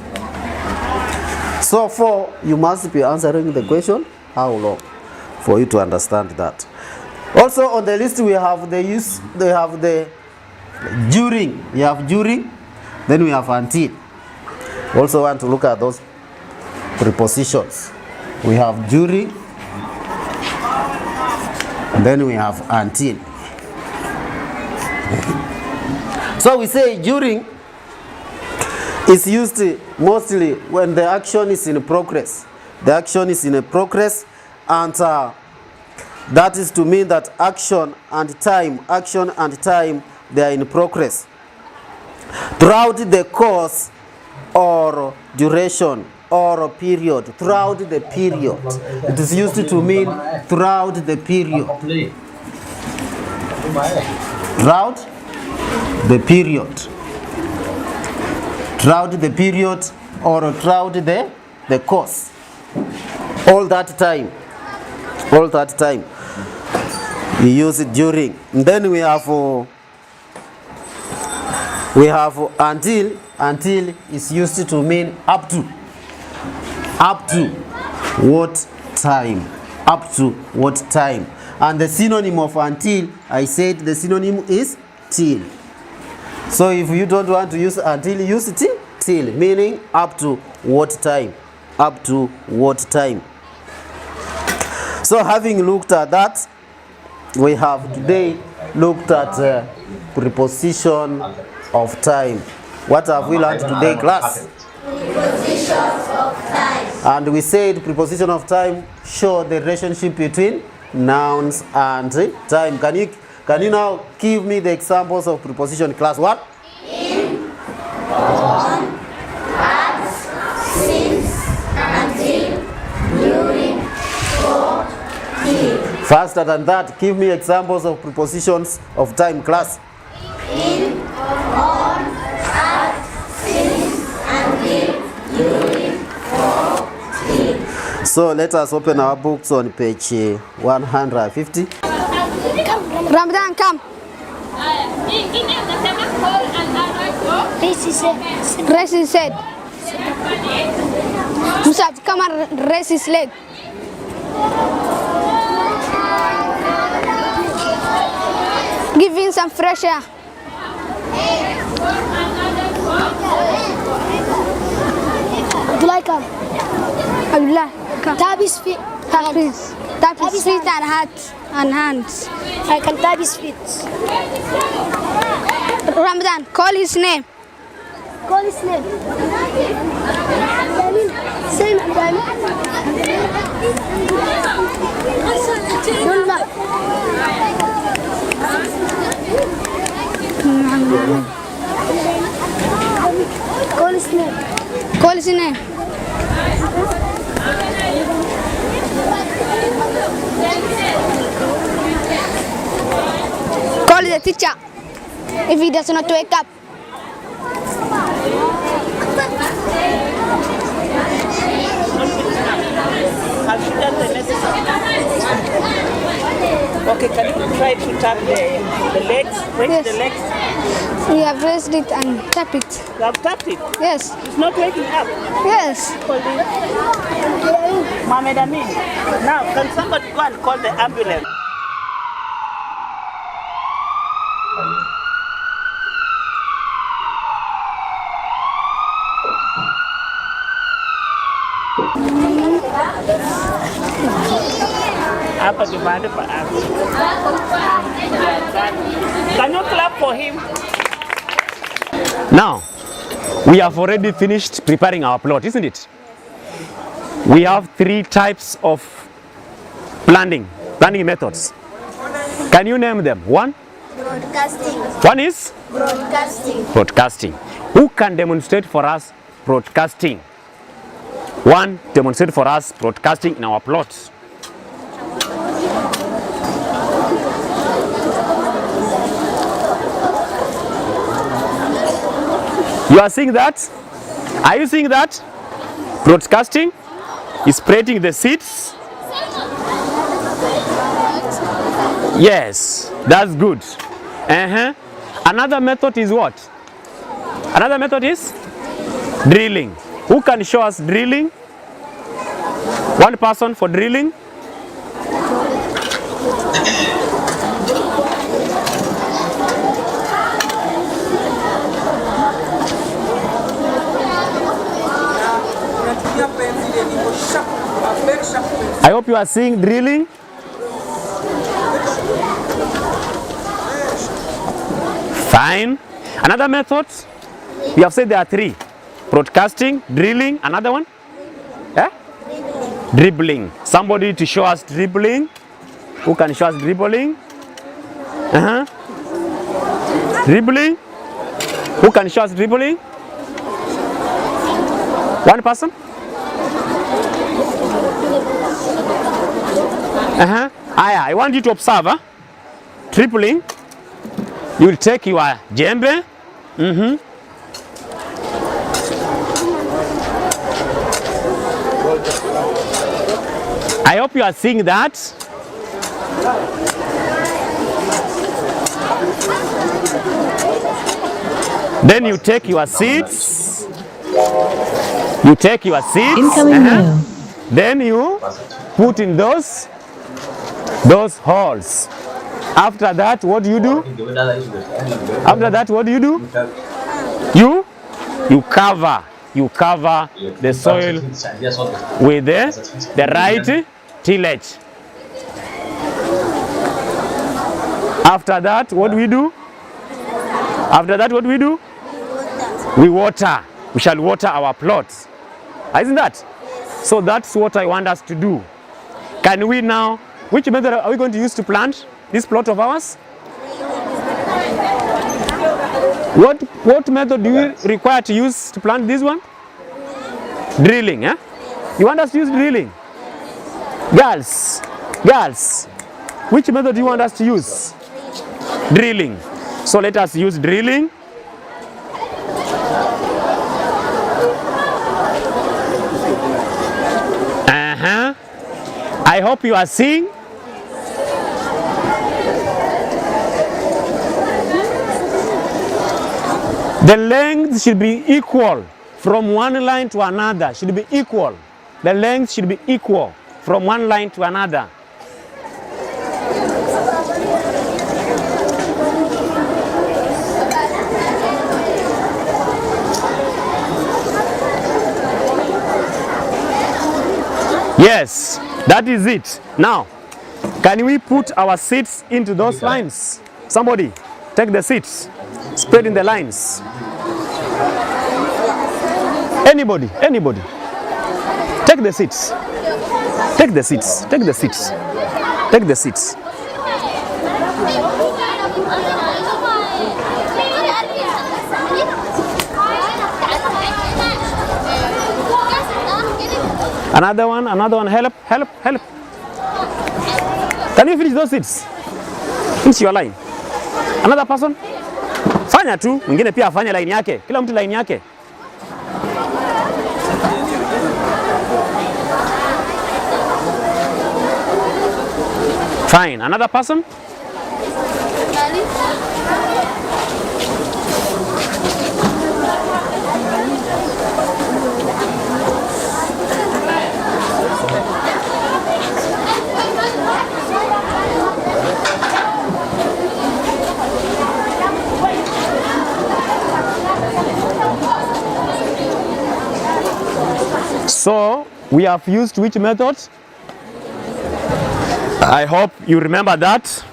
So for, you must be answering the question, how long, for you to understand that. Also on the list we have the use, they have the during. We have during, then we have until. Also want to look at those prepositions. We have during, then we have until. So we say during is used mostly when the action is in progress. The action is in progress, and that is to mean that action and time, they are in progress. Throughout the course or duration or period, throughout the period. It is used to mean throughout the period. Throughout the period. Throughout the period or throughout the course. All that time. All that time. We use it during. And then we have until. Until is used to mean up to. Up to what time? Up to what time? And the synonym of until, I said the synonym is till. So if you don't want to use until, use till, meaning up to what time? Up to what time? So having looked at that, we have today looked at preposition of time. What have we learned today, class? Prepositions of time. And we said preposition of time show the relationship between nouns and time. Can you now give me the examples of preposition, class? What? In, on, at, since, until, during, for, till. Faster than that, give me examples of prepositions of time, class. In, on, at, since, until, during, for, till. So let us open our books on page 150. Ramadan, come. Raise his head. Musa, come and raise his leg. Give him some fresh air. Abdullah, come. Abdullah, come. Tap his feet. Tap his feet and hands. I can tap his feet. Ramadan, call his name. Call his name. Say Call his name. Call his name. Call the teacher if he does not wake up. Have you done the necessary? Okay, can you try to tap the legs? Raise the legs? We have raised it and tap it. You have tapped it? Yes. It's not waking up? Yes. Mohammed Amin. Now, can somebody go and call the ambulance? Can you clap for him? Now, we have already finished preparing our plot, isn't it? We have 3 types of planning methods. Can you name them? One? Broadcasting. One is? Broadcasting. Broadcasting. Who can demonstrate for us broadcasting? One, demonstrate for us broadcasting in our plot. You are seeing that? Are you seeing that? Broadcasting is spreading the seeds. Yes, that's good. Another method is what? Another method is drilling. Who can show us drilling? One person for drilling. I hope you are seeing drilling. Fine. Another method, we have said there are 3. Broadcasting, drilling, another one? Yeah? Dribbling. Somebody to show us dribbling. Who can show us dribbling? Dribbling. Who can show us dribbling? One person? I want you to observe. Dribbling. You will take your jembe. I hope you are seeing that. Then you take your seeds. You take your seeds. Then you put in those holes. After that, what do you do? After that, what do you do? You cover the soil with the right tillage. After that, what do we do? After that, what do we do? We water. We shall water our plots. Isn't that? So that's what I want us to do. Can we now, which method are we going to use to plant this plot of ours? What method do you require to use to plant this one? Drilling, eh? You want us to use drilling? Girls, which method do you want us to use? Drilling. So let us use drilling. I hope you are seeing. The length should be equal from one line to another. Should be equal. The length should be equal from one line to another. Yes, that is it. Now, can we put our seeds into those lines? Somebody, take the seeds, spread in the lines. Anybody, take the seeds. Take the seeds, take the seeds, take the seeds. Another one, help. Can you finish those seeds? Finish your line. Another person? Fanya tu, mwingine pia afanya line yake. Kila mtu line yake. Fine, another person? So, we have used which method? I hope you remember that.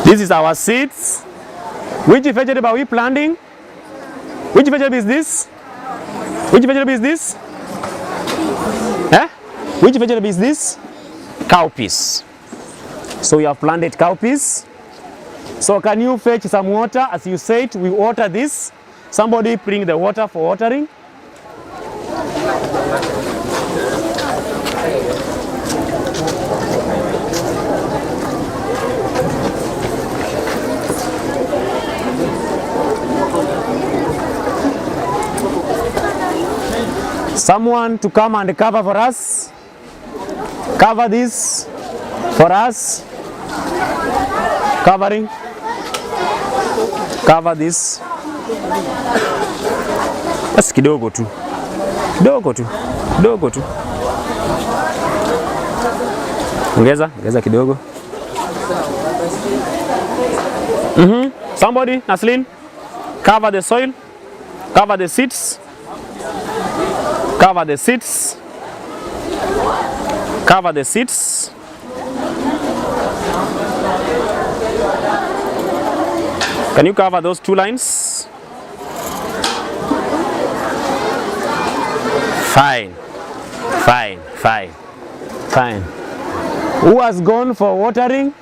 This is our seeds. Which vegetable are we planting? Which vegetable is this? Which vegetable is this? Eh? Which vegetable is this? Cowpeas. So we have planted cowpeas. So can you fetch some water? As you said, we water this. Somebody bring the water for watering. Someone to come and cover for us. Cover this for us. Covering. Cover this. Basi kidogo tu. Kidogo tu. Kidogo tu. Ongeza kidogo. Somebody, Naslin, cover the soil. Cover the seeds. Cover the seeds. Cover the seeds. Can you cover those two lines? Fine. Fine. Fine. Fine. Who has gone for watering?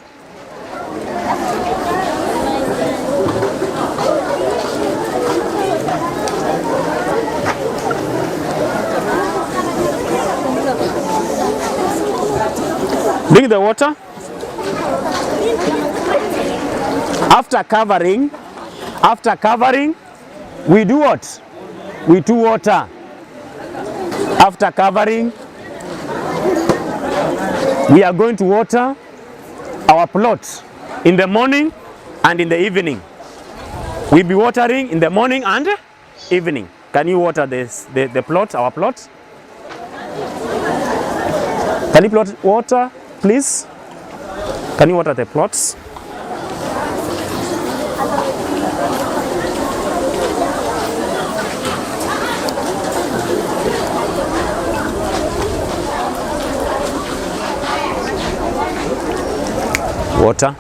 Bring the water. After covering, we do what? We do water. After covering, we are going to water our plot in the morning and in the evening. We'll be watering in the morning and evening. can you water the plot, our plot? Can you plot water, please? Can you water the plots? Water.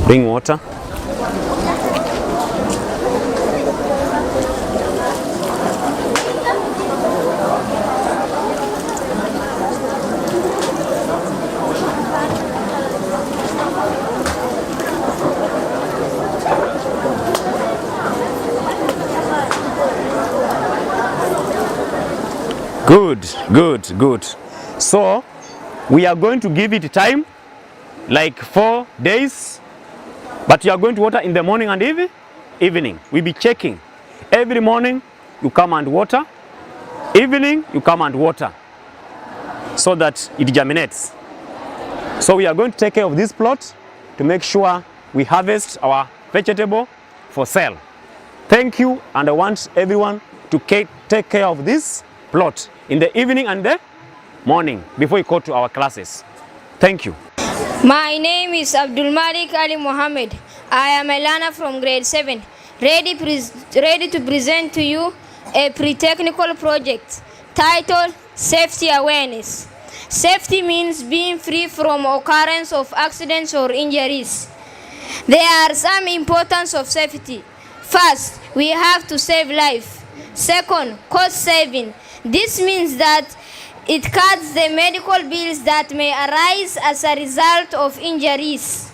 Bring water. Good. So we are going to give it time, like 4 days, but you are going to water in the morning and evening. We'll be checking. Every morning you come and water, evening you come and water, so that it germinates. So we are going to take care of this plot to make sure we harvest our vegetable for sale. Thank you, and I want everyone to take care of this plot in the evening and the morning before you go to our classes. Thank you. My name is Abdul Malik Ali Mohammed. I am a learner from grade 7, ready to present to you a pre-technical project titled Safety Awareness. Safety means being free from occurrence of accidents or injuries. There are some importance of safety. First, we have to save life. Second, cost saving. This means that it cuts the medical bills that may arise as a result of injuries.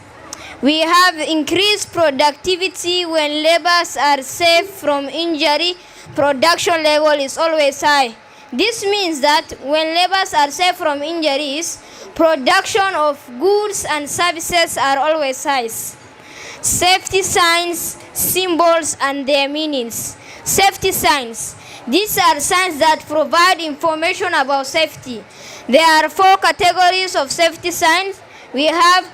We have increased productivity when laborers are safe from injury. Production level is always high. This means that when laborers are safe from injuries, production of goods and services are always high. Safety signs, symbols, and their meanings. Safety signs. These are signs that provide information about safety. There are 4 categories of safety signs. We have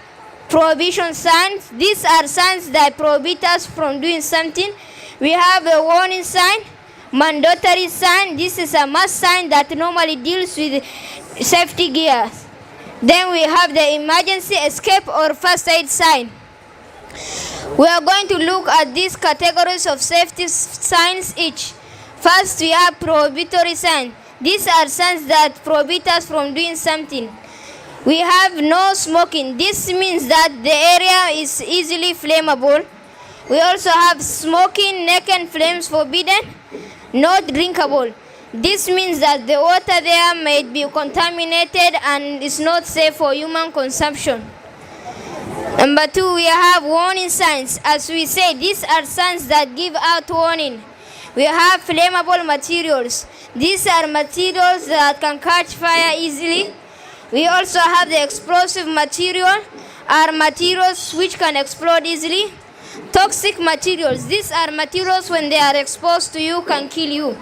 prohibition signs. These are signs that prohibit us from doing something. We have a warning sign. Mandatory sign. This is a must sign that normally deals with safety gears. Then we have the emergency escape or first aid sign. We are going to look at these categories of safety signs each. First, we have prohibitory signs. These are signs that prohibit us from doing something. We have no smoking. This means that the area is easily flammable. We also have smoking, naked flames forbidden, not drinkable. This means that the water there may be contaminated and is not safe for human consumption. Number 2, we have warning signs. As we say, these are signs that give out warning. We have flammable materials. These are materials that can catch fire easily. We also have the explosive material, are materials which can explode easily. Toxic materials. These are materials when they are exposed to you can kill you.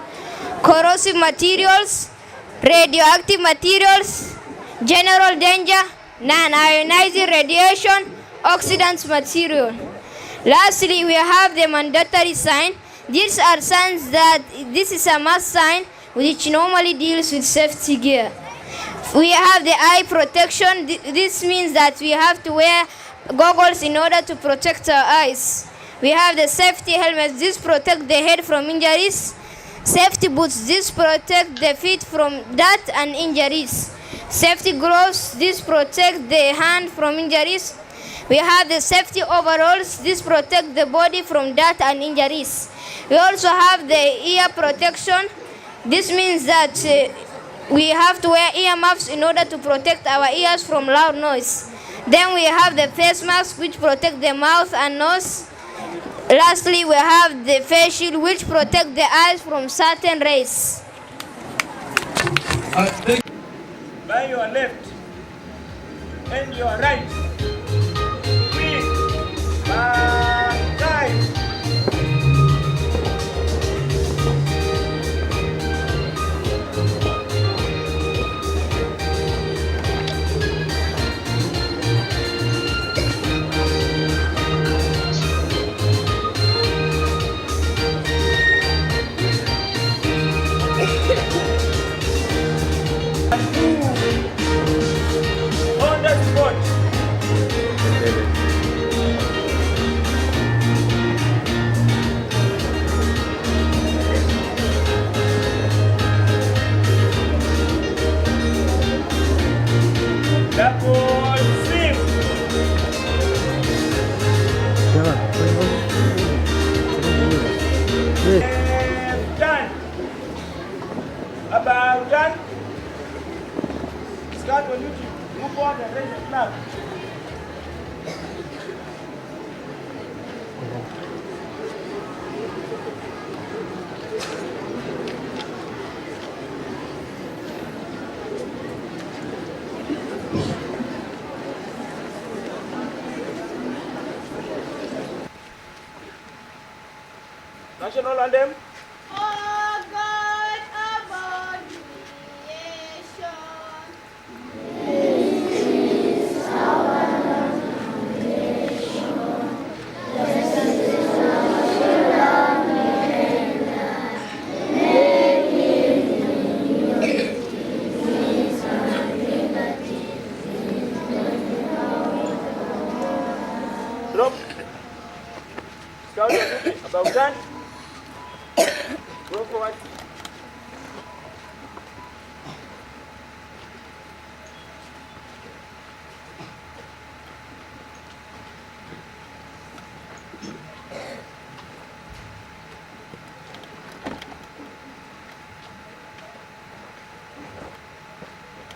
Corrosive materials, radioactive materials, general danger, non-ionizing radiation, oxidant material. Lastly, we have the mandatory sign. These are signs that this is a must sign which normally deals with safety gear. We have the eye protection. This means that we have to wear goggles in order to protect our eyes. We have the safety helmets. This protect the head from injuries. Safety boots. This protect the feet from dirt and injuries. Safety gloves. This protect the hand from injuries. We have the safety overalls. This protect the body from dirt and injuries. We also have the ear protection. This means that we have to wear earmuffs in order to protect our ears from loud noise. Then we have the face mask which protect the mouth and nose. Lastly, we have the face shield which protect the eyes from certain rays. By your left and your right. Quick. Time. Turn. About turn. Start on YouTube. Move on and raise the flag. National anthem. Oh God, about creation. This is our nation. Blessed is our children, make him peace and liberty. Drop. Scout about turn. Go forward.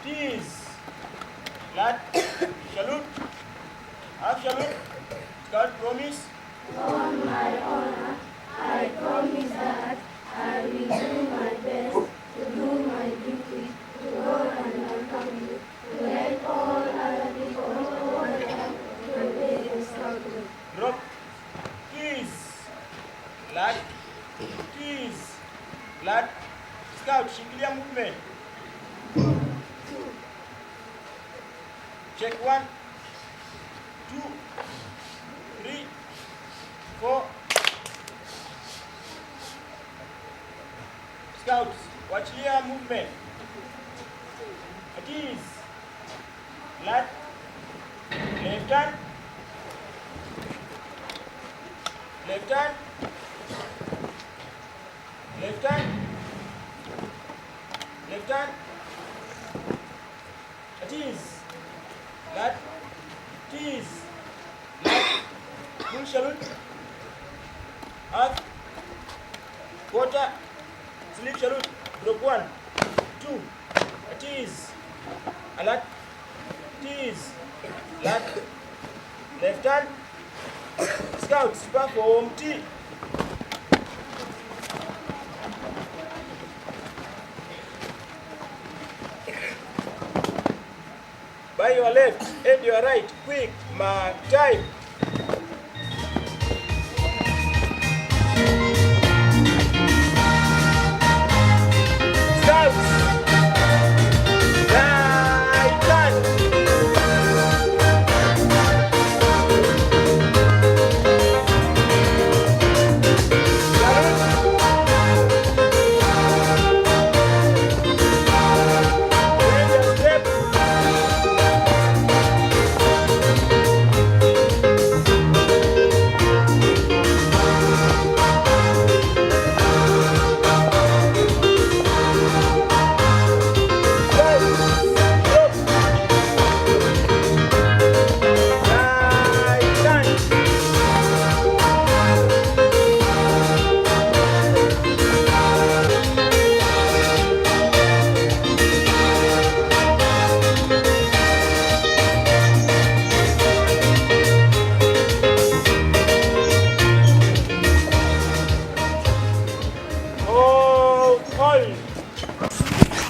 Tease. Glad. Salute. Half salute. Scout promise. On my honor, I promise that I will do my best to do my duty to God and my family, to help all other people all around to obey the struggle. Drop. Tease. Glad. Tease. Glad. Scout, shikilia movement. Check 1, 2, 3, 4. Scouts, watch here movement. At ease. Left. Left hand. Left hand. Left hand. Left hand. At ease. Left. Tease. Left. Full salute. Half. Quarter. Sleep salute. Drop 1, 2. Tease. Alert. Tease. Left. Left hand. Scouts. Perform T. By your left and your right. Quick. Mark time.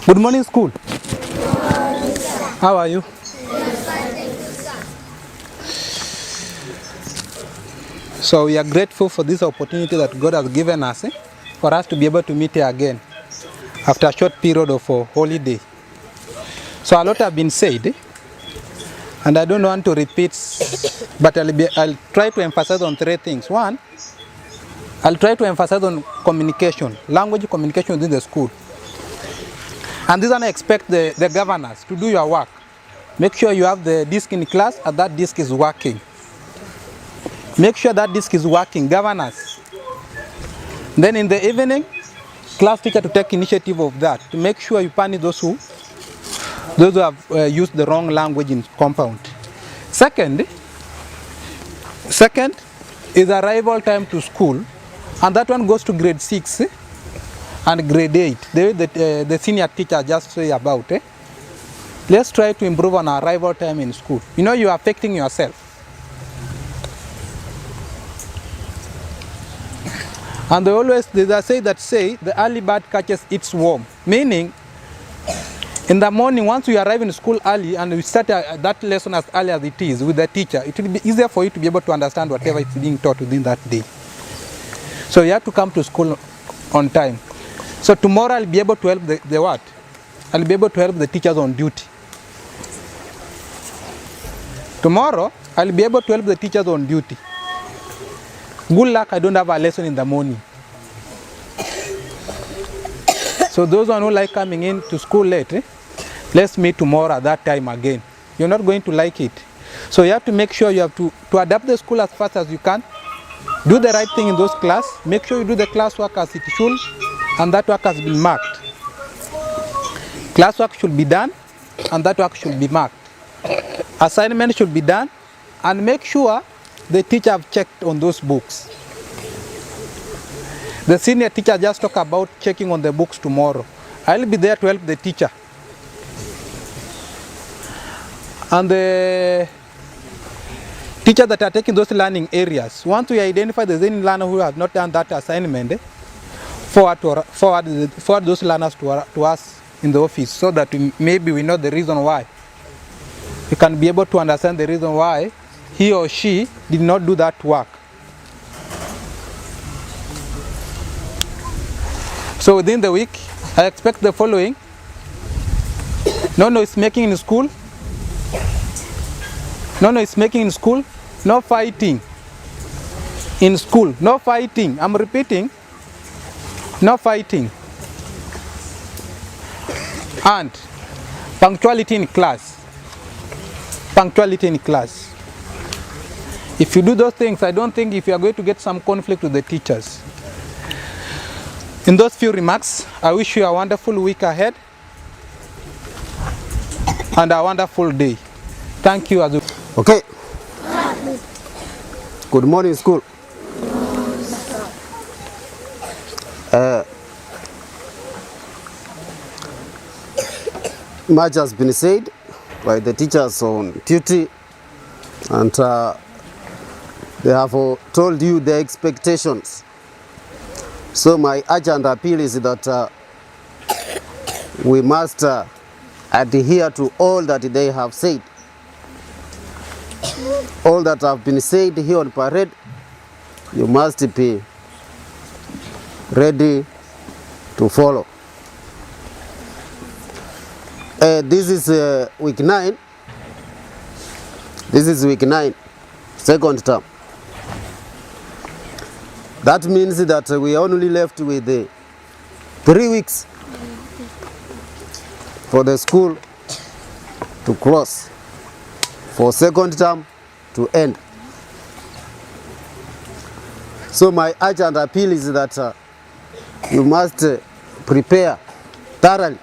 Good morning, school. How are you? So we are grateful for this opportunity that God has given us for us to be able to meet here again after a short period of a holiday. So a lot have been said, and I don't want to repeat, but I'll try to emphasize on 3 things. 1, I'll try to emphasize on communication, language communication within the school. And this one I expect the governors to do your work. Make sure you have the disk in class and that disk is working. Make sure that disk is working, governors. Then in the evening, class teacher to take initiative of that, to make sure you punish those who have used the wrong language in compound. Second is arrival time to school And that one goes to grade 6 and grade 8. The senior teacher just say about. Let's try to improve on our arrival time in school. You know, you are affecting yourself. And they say the early bird catches its worm. Meaning, in the morning, once you arrive in school early and you start that lesson as early as it is with the teacher, it will be easier for you to be able to understand whatever is being taught within that day. So you have to come to school on time. So tomorrow I'll be able to help the what? I'll be able to help the teachers on duty. Tomorrow, I'll be able to help the teachers on duty. Good luck, I don't have a lesson in the morning. So those who like coming in to school late, let's meet tomorrow at that time again. You're not going to like it. So you have to make sure you have to adapt the school as fast as you can. Do the right thing in those class. Make sure you do the classwork as it should, and that work has been marked. Classwork should be done, and that work should be marked. Assignment should be done, and make sure the teacher have checked on those books. The senior teacher just talk about checking on the books tomorrow. I'll be there to help the teacher. And the teacher that are taking those learning areas, once we identify the any learner who has not done that assignment, forward those learners to us in the office, so that maybe we know the reason why. You can be able to understand the reason why he or she did not do that work. So within the week, I expect the following. No noise making in school. No noise making in school. No fighting in school. No fighting. I'm repeating. No fighting. And punctuality in class. Punctuality in class. If you do those things, I don't think if you are going to get some conflict with the teachers. In those few remarks, I wish you a wonderful week ahead and a wonderful day. Thank you. Okay. Good morning, school. Much has been said by the teachers on duty, and they have told you their expectations. So my urgent appeal is that we must adhere to all that they have said. All that have been said here on parade, you must be ready to follow. This is week 9. This is week 9, second term. That means that we are only left with 3 weeks for the school to close, for second term to end. So my urgent appeal is that you must prepare thoroughly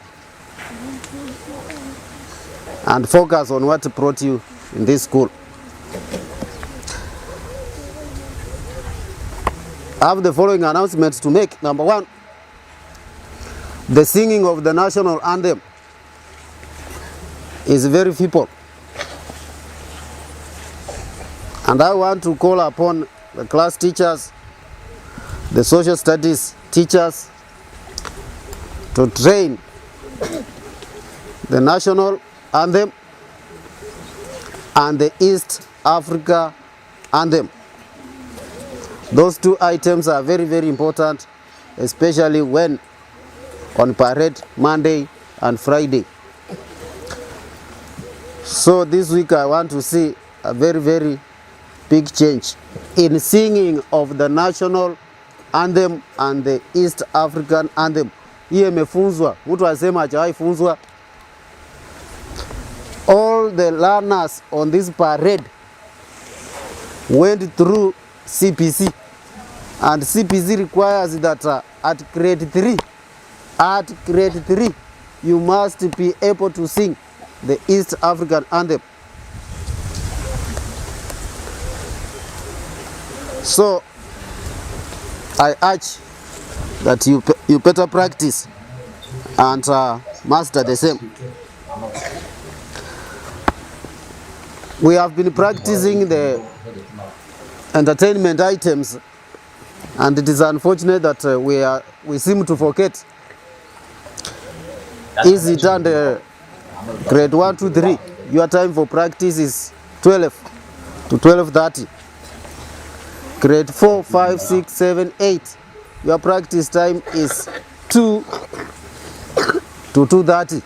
and focus on what brought you in this school. I have the following announcements to make. Number 1, the singing of the national anthem is very feeble. And I want to call upon the class teachers, the social studies teachers, to train the national anthem and the East Africa anthem. Those 2 items are very, very important, especially when on parade Monday and Friday. So this week I want to see a very, very big change in singing of the national anthem and the East African anthem. Hii imefunzwa, mtu asema hajawahi funzwa. All the learners on this parade went through CPC, and CPC requires that at grade 3, you must be able to sing the East African anthem. So I urge that you better practice and master the same. We have been practicing the entertainment items, and it is unfortunate that we seem to forget. Is it under grade 1, 2, 3? Your time for practice is 12 to 12:30. Grade 4, 5, 6, 7, 8. Your practice time is 2 to 2:30.